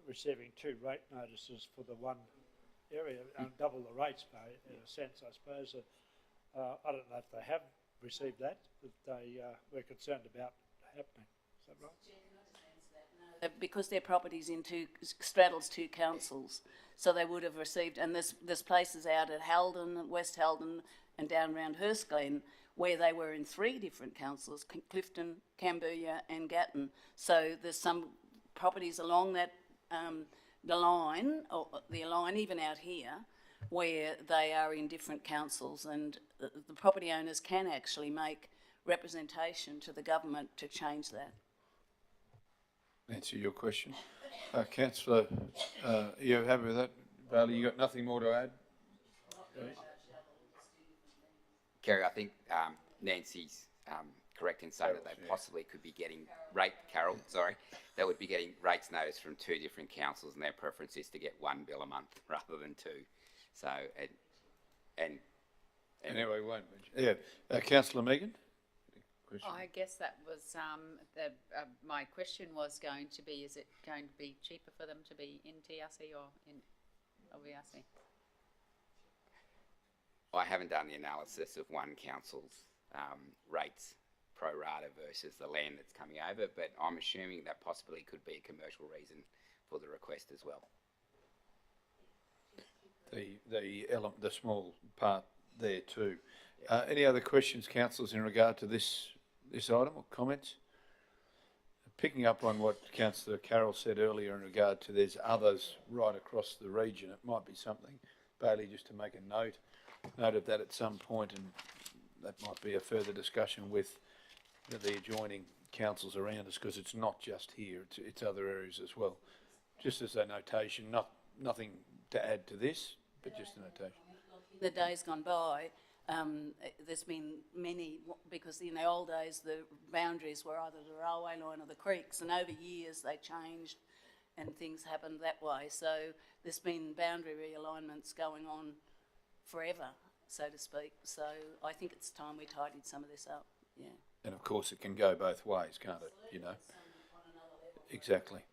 receiving two rate notices for the one area, double the rates pay in a sense, I suppose. I don't know if they have received that they were concerned about happening. Is that right? Chair, can I just answer that? No, because their property's straddles two councils, so they would have received, and there's places out at Halden, West Halden, and down around Hurst Glen, where they were in 3 different councils, Clifton, Cambodia and Gatton. So there's some properties along that, the line, even out here, where they are in different councils, and the property owners can actually make representation to the government to change that. Answer your question. Councillor, are you happy with that? Bailey, you got nothing more to add? Kerry, I think Nancy's correct in saying that they possibly could be getting they would be getting rates notice from 2 different councils, and their preference is to get 1 bill a month rather than 2. So, Anyway, won't mention. Yeah, Councillor Megan. I guess that was my question was going to be: is it going to be cheaper for them to be in TRC or in OVRC? I haven't done the analysis of one council's rates pro rata versus the land that's coming over, but I'm assuming that possibly could be a commercial reason for the request as well. The small part there too. Any other questions, councillors, in regard to this item or comments? Picking up on what Councillor Carroll said earlier in regard to there's others right across the region, it might be something, Bailey, just to make a note of that at some point, and that might be a further discussion with the adjoining councils around us, because it's not just here, it's other areas as well. Just as a notation, nothing to add to this, but just a notation. The days gone by, there's been many, because in the old days the boundaries were either the railway line or the creeks, and over years they changed and things happened that way. So there's been boundary realignments going on forever, so to speak. So I think it's time we tidied some of this up, yeah. And of course it can go both ways, can't it, you know? Exactly.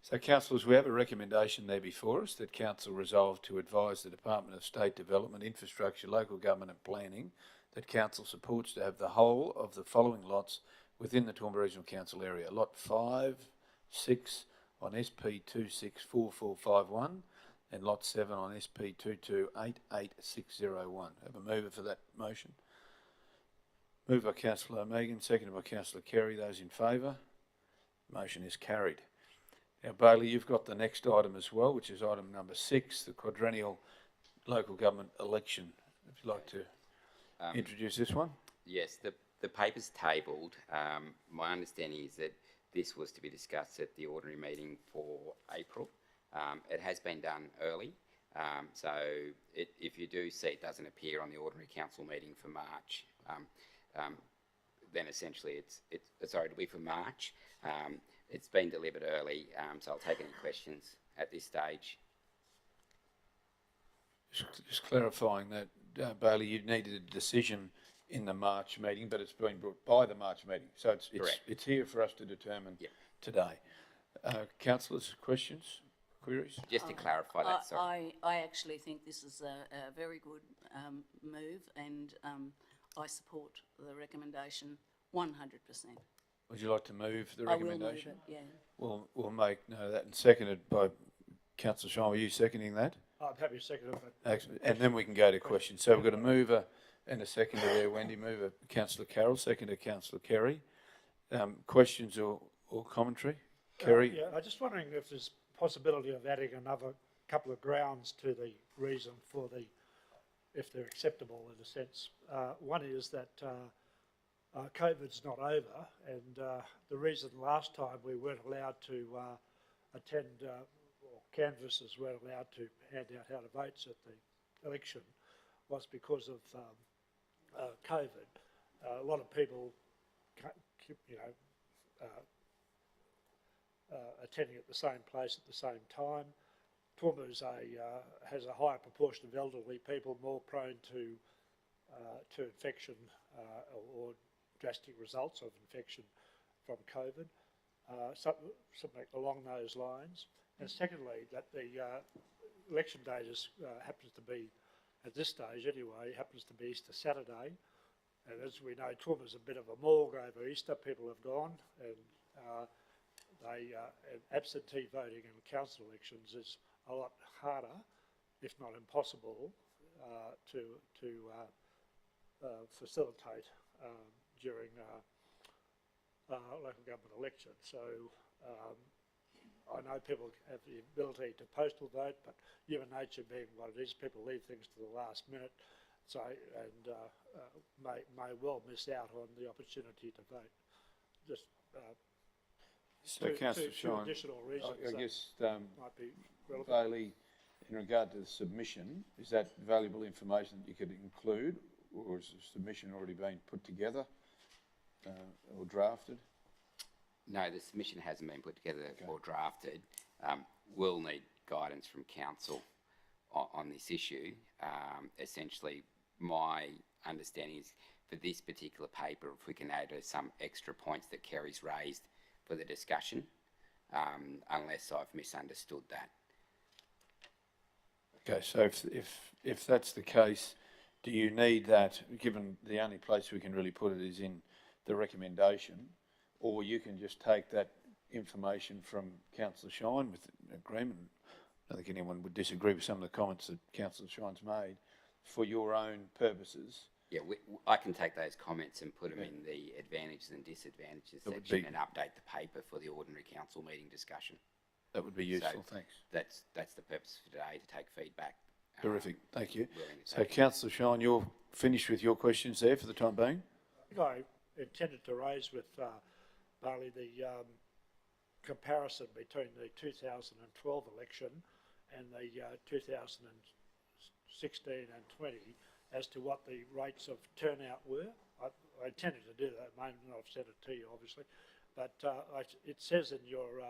So councillors, we have a recommendation there before us that council resolve to advise the Department of State Development, Infrastructure, Local Government and Planning that council supports to have the whole of the following lots within the Toowoomba Regional Council area. Lot 5, 6 on SP 264451 and Lot 7 on SP 228861. Have a mover for that motion. Moved by Councillor Megan, seconded by Councillor Kerry. Those in favour? Motion is carried. Now, Bailey, you've got the next item as well, which is item number 6, the quadrennial local government election. Would you like to introduce this one? Yes, the paper's tabled. My understanding is that this was to be discussed at the ordinary meeting for April. It has been done early, so if you do see it doesn't appear on the ordinary council meeting for March, then essentially it'll be for March. It's been delivered early, so I'll take any questions at this stage. Just clarifying that, Bailey, you needed a decision in the March meeting, but it's been brought by the March meeting, so it's here for us to determine today. Councillors, questions, queries? Just to clarify that, sorry. I actually think this is a very good move, and I support the recommendation 100%. Would you like to move the recommendation? I will move it, yeah. We'll make note of that, and seconded by Councillor Sean. Were you seconding that? I'm happy to second it. Excellent. And then we can go to questions. So we've got a mover and a seconder there, Wendy. Mover Councillor Carroll, seconder Councillor Kerry. Questions or commentary? Kerry? Yeah, I'm just wondering if there's possibility of adding another couple of grounds to the reason for if they're acceptable in a sense. One is that COVID's not over, and the reason last time we weren't allowed to attend, or canvassers weren't allowed to hand out how to vote at the election was because of COVID. A lot of people, attending at the same place at the same time. Toowoomba has a higher proportion of elderly people, more prone to infection or drastic results of infection from COVID, something along those lines. And secondly, that the election date happens to be, at this stage anyway, happens to be Easter Saturday. And as we know, Toowoomba's a bit of a morgue over Easter. People have gone, and and absentee voting in council elections is a lot harder, if not impossible, to facilitate during local government elections. So I know people have the ability to postal vote, but human nature being what it is, people leave things to the last minute, so and may well miss out on the opportunity to vote. Just So, Councillor two Shine, additional reasons I that guess might be relevant. Bailey, in regard to the submission, is that valuable information that you could include, or has the submission already been put together or drafted? No, the submission hasn't been put together or drafted. We'll need guidance from council on this issue. Essentially, my understanding is for this particular paper, if we can add some extra points that Kerry's raised for the discussion, unless I've misunderstood that. Okay, so if that's the case, do you need that, given the only place we can really put it is in the recommendation, or you can just take that information from Councillor Shine with agreement? I don't think anyone would disagree with some of the comments that Councillor Shine's made for your own purposes. Yeah, I can take those comments and put them in the advantages and disadvantages section and update the paper for the ordinary council meeting discussion. That would be useful, thanks. That's the purpose for today, to take feedback. Terrific, thank you. So Councillor Shine, you're finished with your questions there for the time being? I intended to raise with Bailey the comparison between the 2012 election and the 2016 and 20 as to what the rates of turnout were. I intended to do that at the moment, and I've sent it to you obviously, but it says in your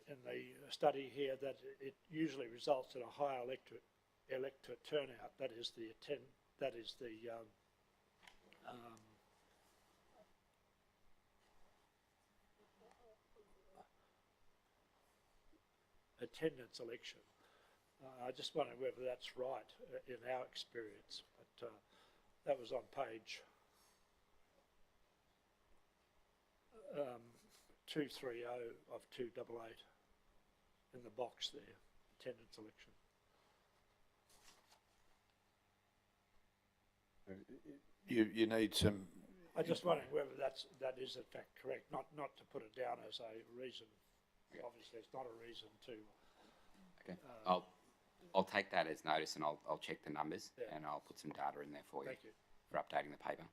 in the study here that it usually results in a higher electorate turnout. That is the attendance election. I just wonder whether that's right in our experience, but that was on page 230 of 288 in the box there, attendance election. You need some... I'm just wondering whether that is in fact correct, not to put it down as a reason. Obviously it's not a reason to... Okay. I'll take that as notice, and I'll check the numbers, and I'll put some data in there for you, for updating the paper.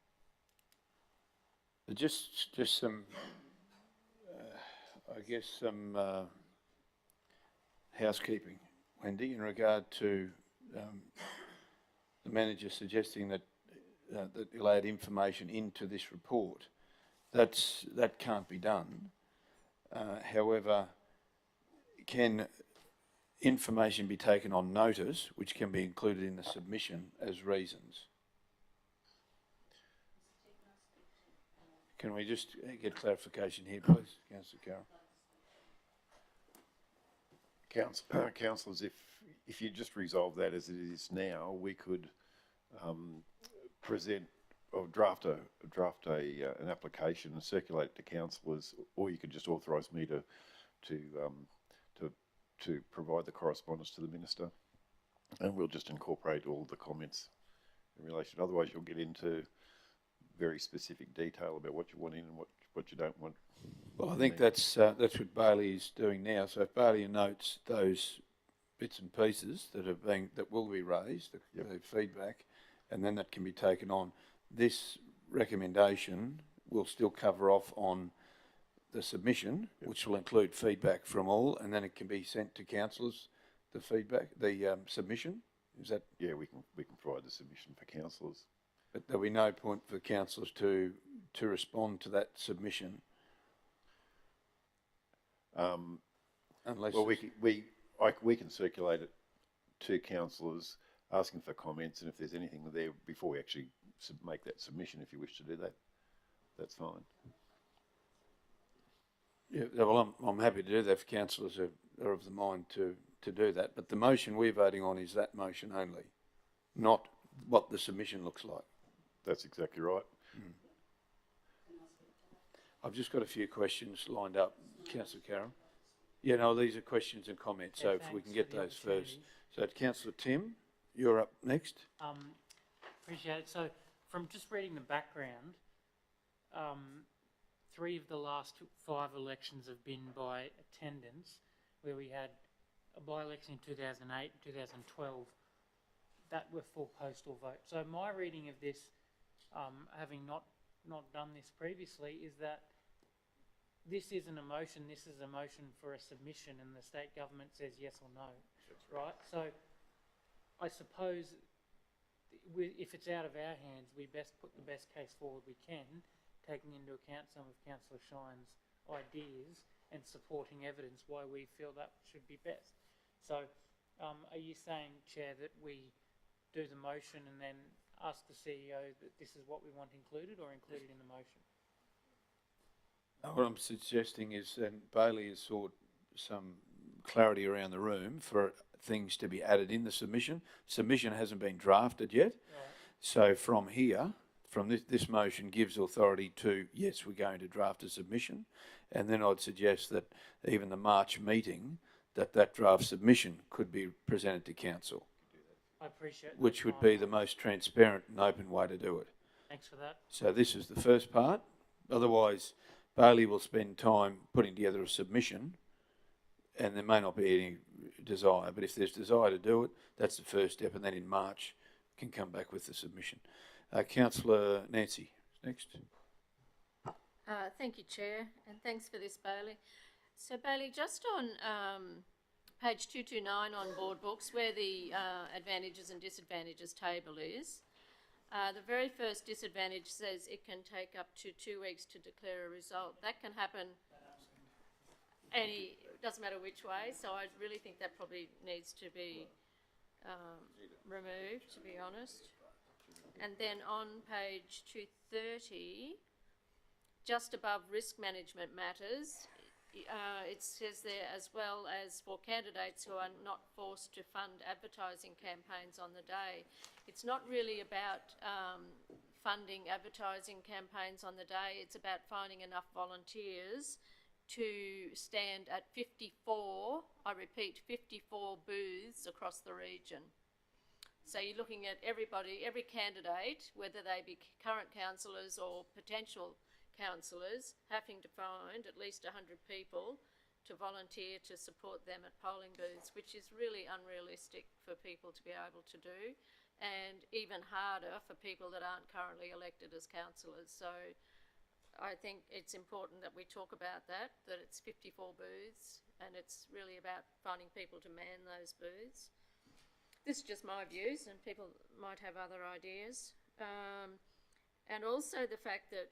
Just some, I guess some housekeeping, Wendy, in regard to the manager suggesting that that you'll add information into this report. That can't be done. However, can information be taken on notice, which can be included in the submission as reasons? Can we just get clarification here, please, Councillor Carroll? Councillors, if you just resolve that as it is now, we could present or draft an application and circulate it to councillors, or you could just authorise me to provide the correspondence to the minister, and we'll just incorporate all the comments in relation. Otherwise, you'll get into very specific detail about what you want in and what you don't want. Well, I think that's what Bailey is doing now. So if Bailey notes those bits and pieces that will be raised, the feedback, and then that can be taken on. This recommendation will still cover off on the submission, which will include feedback from all, and then it can be sent to councillors. The feedback, the submission, is that? Yeah, we can provide the submission for councillors. But there'll be no point for councillors to respond to that submission. Unless well, we can circulate it to councillors, asking for comments, and if there's anything there before we actually make that submission, if you wish to do that, that's fine. Yeah, well, I'm happy to do that if councillors are of the mind to do that. But the motion we're voting on is that motion only, not what the submission looks like. That's exactly right. I've just got a few questions lined up. Councillor Carroll. Yeah, no, these are questions and comments, so if we can get those first. So Councillor Tim, you're up next. Appreciate it. So, from just reading the background, 3 of the last 5 elections have been by attendance, where we had a by-election in 2008, 2012, that were for postal vote. So my reading of this, having not done this previously, is that this isn't a motion, this is a motion for a submission, and the state government says yes or no, right? So I suppose if it's out of our hands, we best put the best case forward we can, taking into account some of Councillor Shine's ideas and supporting evidence why we feel that should be best. So are you saying, Chair, that we do the motion and then ask the CEO that this is what we want included, or included in the motion? What I'm suggesting is that Bailey has sought some clarity around the room for things to be added in the submission. Submission hasn't been drafted yet. Right. So from here, from this motion gives authority to, yes, we're going to draft a submission. And then I'd suggest that even the March meeting, that draft submission could be presented to council. I appreciate that. Which would be the most transparent and open way to do it. Thanks for that. So this is the first part. Otherwise, Bailey will spend time putting together a submission, and there may not be any desire, but if there's desire to do it, that's the first step, and then in March can come back with the submission. Councillor Nancy, next. Thank you, Chair, and thanks for this, Bailey. So, Bailey, just on page 229 on board books, where the advantages and disadvantages table is, the very first disadvantage says it can take up to 2 weeks to declare a result. That can happen doesn't matter which way, so I really think that probably needs to be removed, to be honest. And then on page 230, just above risk management matters, it says there, as well as for candidates who are not forced to fund advertising campaigns on the day. It's not really about funding advertising campaigns on the day, it's about finding enough volunteers to stand at 54, I repeat, 54 booths across the region. So you're looking at everybody, every candidate, whether they be current councillors or potential councillors, having to find at least 100 people to volunteer to support them at polling booths, which is really unrealistic for people to be able to do, and even harder for people that aren't currently elected as councillors. So I think it's important that we talk about that it's 54 booths, and it's really about finding people to man those booths. This is just my views, and people might have other ideas. And also the fact that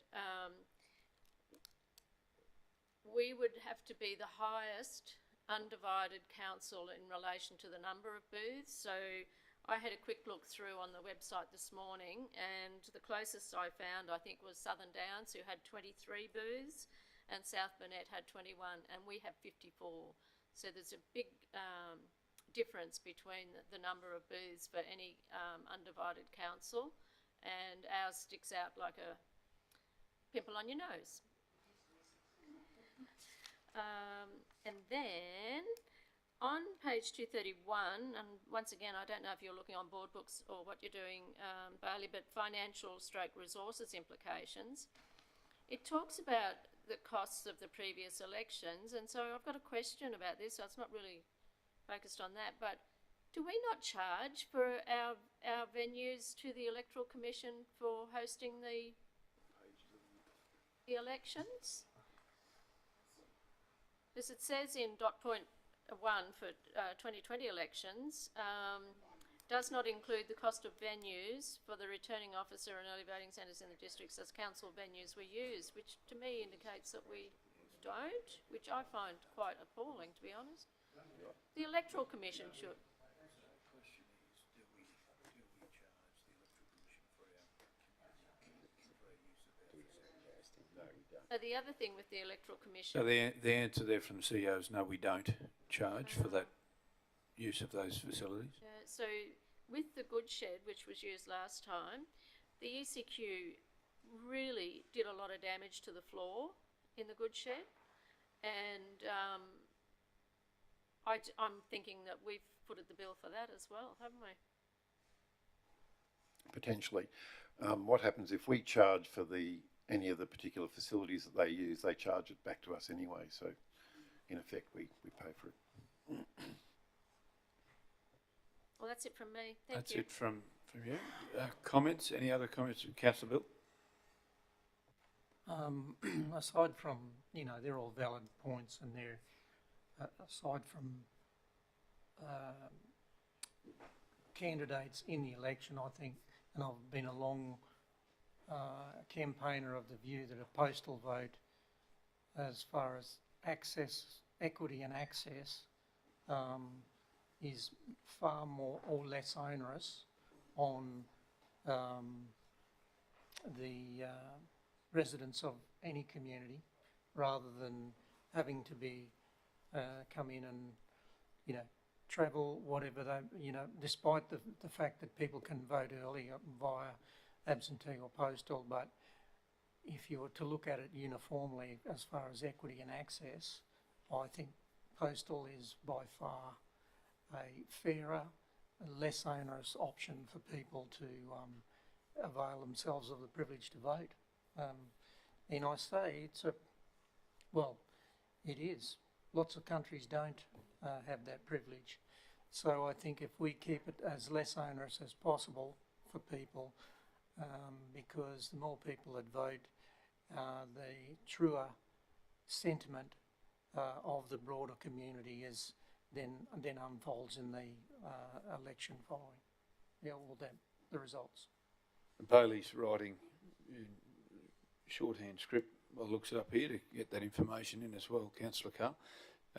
we would have to be the highest undivided council in relation to the number of booths. So I had a quick look through on the website this morning, and the closest I found, I think, was Southern Downs, who had 23 booths, and South Burnett had 21, and we have 54. So there's a big difference between the number of booths for any undivided council, and ours sticks out like a pimple on your nose. And then on page 231, and once again, I don't know if you're looking on board books or what you're doing, Bailey, but financial stroke resources implications. It talks about the costs of the previous elections, and so I've got a question about this, so it's not really focused on that, but do we not charge for our venues to the Electoral Commission for hosting the elections? As it says in dot point 1 for 2020 elections, does not include the cost of venues for the returning officer and early voting centres in the districts as council venues were used, which to me indicates that we don't, which I find quite appalling, to be honest. The Electoral Commission should. So the other thing with the Electoral Commission... So the answer there from the CEO is no, we don't charge for that use of those facilities. So with the goods shed, which was used last time, the ECQ really did a lot of damage to the floor, in the Good Shed. And I'm thinking that we've footed the bill for that as well, haven't we? Potentially. What happens if we charge for any of the particular facilities that they use? They charge it back to us anyway. So, in effect, we pay for it. Well, that's it from me. Thank That's you. it from you. Comments? Any other comments, Councillor Bill? Aside from, they're all valid points, and they're, aside from candidates in the election, I think, and I've been a long campaigner of the view that a postal vote, as far as access, equity and access, is far more or less onerous on the residents of any community, rather than having to be come in and travel, whatever they, despite the fact that people can vote early via absentee or postal. But if you were to look at it uniformly as far as equity and access, I think postal is by far a fairer, less onerous option for people to avail themselves of the privilege to vote. And I say it is. Lots of countries don't have that privilege. So I think if we keep it as less onerous as possible for people, because the more people that vote, the truer sentiment of the broader community is then unfolds in the election following. The results. Bailey's writing in shorthand script. Well, looks it up here to get that information in as well. Councillor Carr.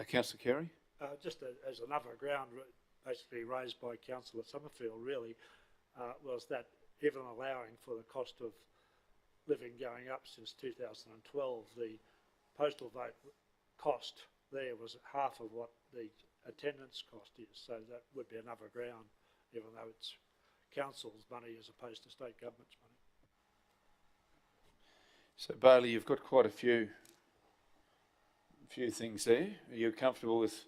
Councillor Carey. Just as another ground basically raised by Councillor Summerfield really was that even allowing for the cost of living going up since 2012, the postal vote cost there was half of what the attendance cost is. So that would be another ground, even though it's council's money as opposed to state government's money. So Bailey, you've got quite a few things there. Are you comfortable with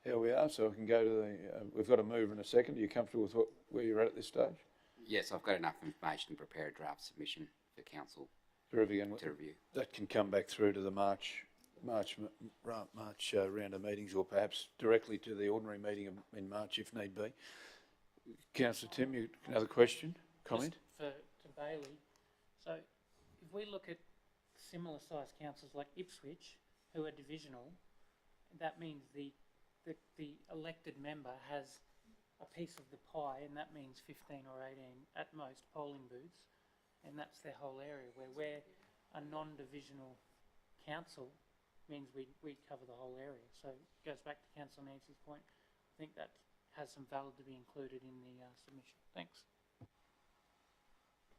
how we are? So I can go to the. We've got to move in a second. Are you comfortable with where you're at this stage? Yes, I've got enough information to prepare a draft submission for council to review. That can come back through to the March round of meetings, or perhaps directly to the ordinary meeting in March if need be. Councillor Tim, another question, comment? To Bailey. So if we look at similar sized councils like Ipswich, who are divisional, that means the elected member has a piece of the pie, and that means 15 or 18 at most polling booths, and that's their whole area. Where we're a non-divisional council means we cover the whole area. So it goes back to Councillor Nancy's point. I think that has some valid to be included in the submission. Thanks.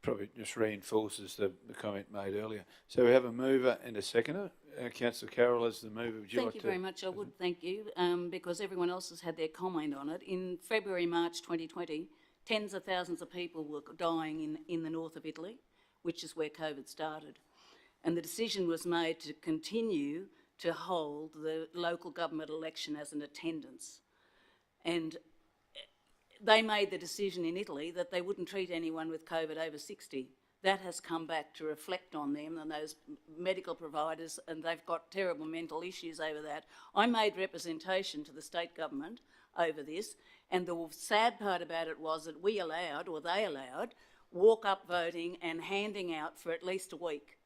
Probably just reinforces the comment made earlier. So we have a mover and a seconder. Councillor Carroll as the mover. Would you Thank like you to? very much. I would thank you because everyone else has had their comment on it. In February, March 2020, tens of thousands of people were dying in the north of Italy, which is where COVID started. And the decision was made to continue to hold the local government election as an attendance. And they made the decision in Italy that they wouldn't treat anyone with COVID over 60. That has come back to reflect on them and those medical providers, and they've got terrible mental issues over that. I made representation to the state government over this, and the sad part about it was that we allowed, or they allowed, walk-up voting and handing out for at least a week.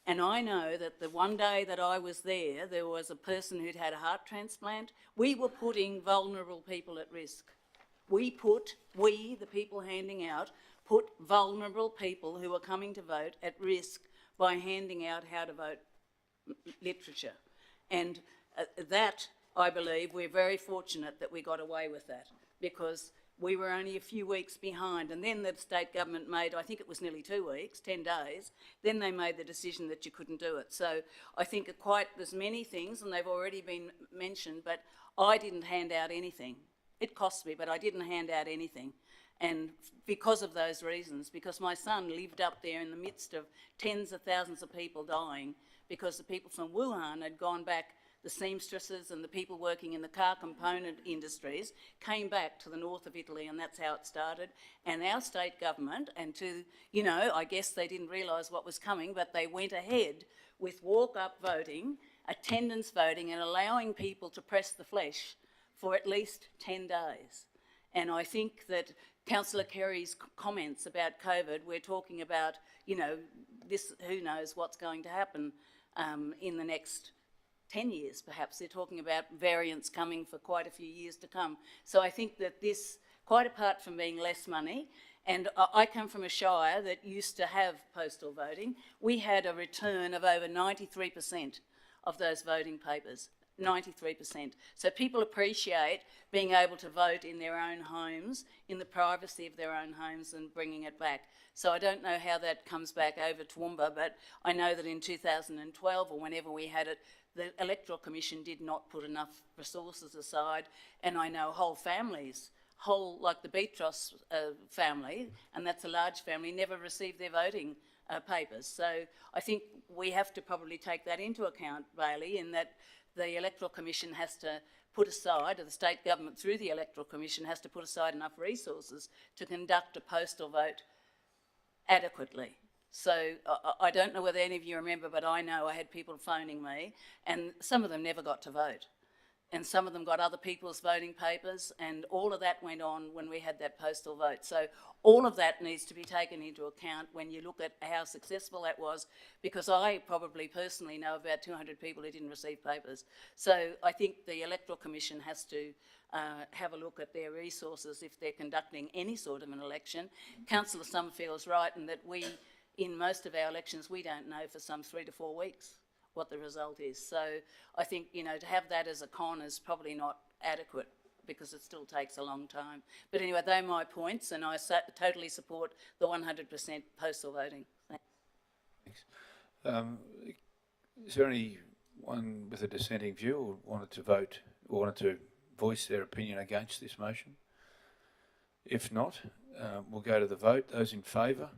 And I know that the one day that I was there, there was a person who'd had a heart transplant. We were putting vulnerable people at risk. We, the people handing out, put vulnerable people who are coming to vote at risk by handing out how to vote literature. And that, I believe, we're very fortunate that we got away with that, because we were only a few weeks behind. And then the state government made, I think it was nearly 2 weeks, 10 days, then they made the decision that you couldn't do it. So I think there's many things, and they've already been mentioned, but I didn't hand out anything. It cost me, but I didn't hand out anything. And because of those reasons, because my son lived up there in the midst of tens of thousands of people dying, because the people from Wuhan had gone back, the seamstresses and the people working in the car component industries came back to the north of Italy, and that's how it started. And our state government, and I guess they didn't realise what was coming, but they went ahead with walk-up voting, attendance voting, and allowing people to press the flesh for at least 10 days. And I think that Councillor Kerry's comments about COVID, we're talking about, this, who knows what's going to happen in the next 10 years, perhaps. They're talking about variants coming for quite a few years to come. So I think that this, quite apart from being less money, and I come from a shire that used to have postal voting, we had a return of over 93% of those voting papers. 93%. So people appreciate being able to vote in their own homes, in the privacy of their own homes, and bringing it back. So I don't know how that comes back over Toowoomba, but I know that in 2012 or whenever we had it, the Electoral Commission did not put enough resources aside, and I know whole families, like the Beatros family, and that's a large family, never received their voting papers. So I think we have to probably take that into account, Bailey, in that the Electoral Commission has to put aside, or the state government through the Electoral Commission has to put aside enough resources to conduct a postal vote adequately. So I don't know whether any of you remember, but I know I had people phoning me, and some of them never got to vote. And some of them got other people's voting papers, and all of that went on when we had that postal vote. So all of that needs to be taken into account when you look at how successful that was, because I probably personally know about 200 people who didn't receive papers. So I think the Electoral Commission has to have a look at their resources if they're conducting any sort of an election. Councillor Summerfield's right in that we, in most of our elections, we don't know for some 3 to 4 weeks what the result is. So I think, to have that as a con is probably not adequate, because it still takes a long time. But anyway, they're my points, and I totally support the 100% postal voting. Thanks. Is there anyone with a dissenting view or wanted to voice their opinion against this motion? If not, we'll go to the vote. Those in favour?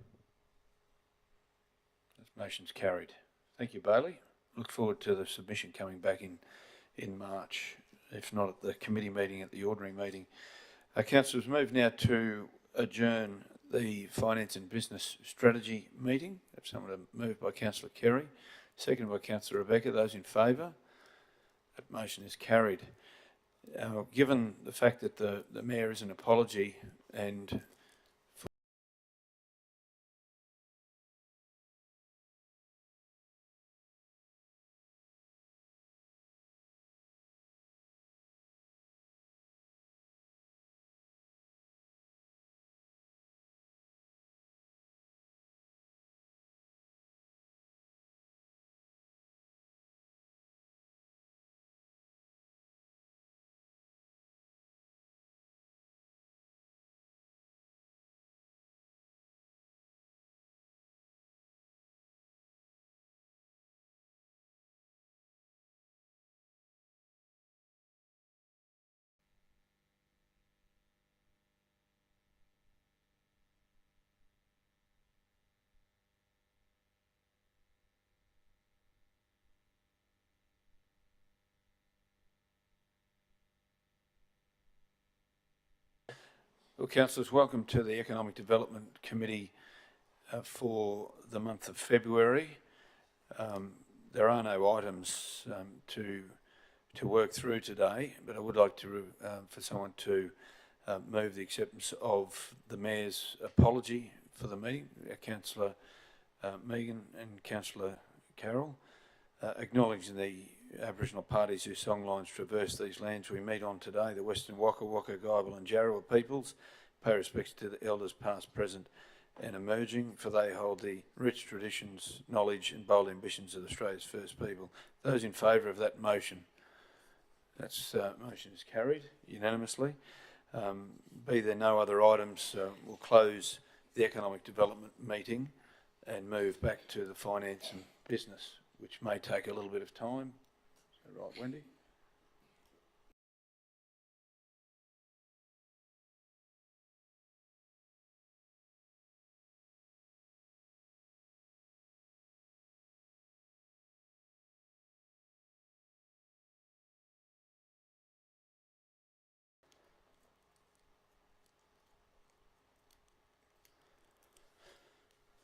This motion's carried. Thank you, Bailey. Look forward to the submission coming back in March, if not at the committee meeting, at the ordinary meeting. Councillors, move now to adjourn the Finance and Business Strategy meeting. Have someone to move by Councillor Kerry, seconded by Councillor Rebecca. Those in favour? That motion is carried. Given the fact that the Mayor is an apology and well, councillors, welcome to the Economic Development Committee for the month of February. There are no items to work through today, but I would like to for someone to move the acceptance of the Mayor's apology for the meeting, Councillor Megan and Councillor Carroll, acknowledging the Aboriginal parties whose songlines traverse these lands we meet on today, the Western Waka Waka, Guyabal and Jarrawa peoples. Pay respects to the elders past, present and emerging, for they hold the rich traditions, knowledge and bold ambitions of Australia's first people. Those in favour of that motion? That motion is carried unanimously. Be there no other items, we'll close the Economic Development meeting and move back to the Finance and Business, which may take a little bit of time. Is that right, Wendy?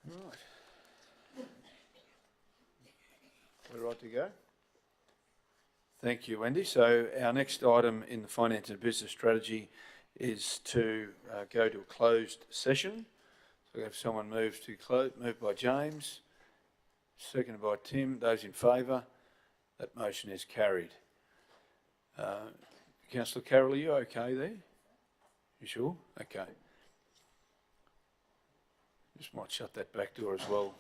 Right. We're right to go? Thank you, Wendy. So our next item in the finance and business strategy is to go to a closed session. So if someone moves to close, moved by James, seconded by Tim. Those in favour, that motion is carried. Councillor Carroll, are you okay there? You sure? Okay. Just might shut that back door as well.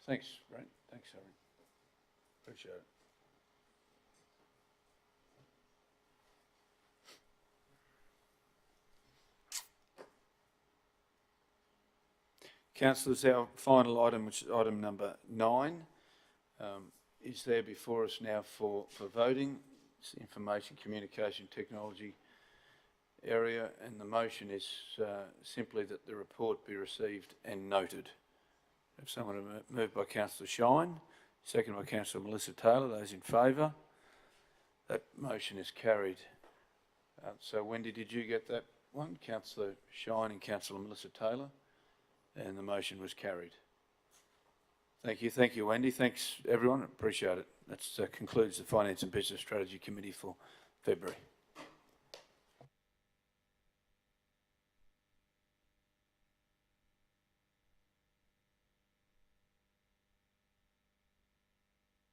Thanks, Brent. Thanks, Aaron. Appreciate it. Councillors, our final item, which is item number 9, is there before us now for voting. It's the information communication technology area, and the motion is simply that the report be received and noted. Have someone moved by Councillor Shine, second by Councillor Melissa Taylor. Those in favour? That motion is carried. So Wendy, did you get that one? Councillor Shine and Councillor Melissa Taylor? And the motion was carried. Thank you, Wendy. Thanks, everyone. Appreciate it. That concludes the Finance and Business Strategy Committee for February.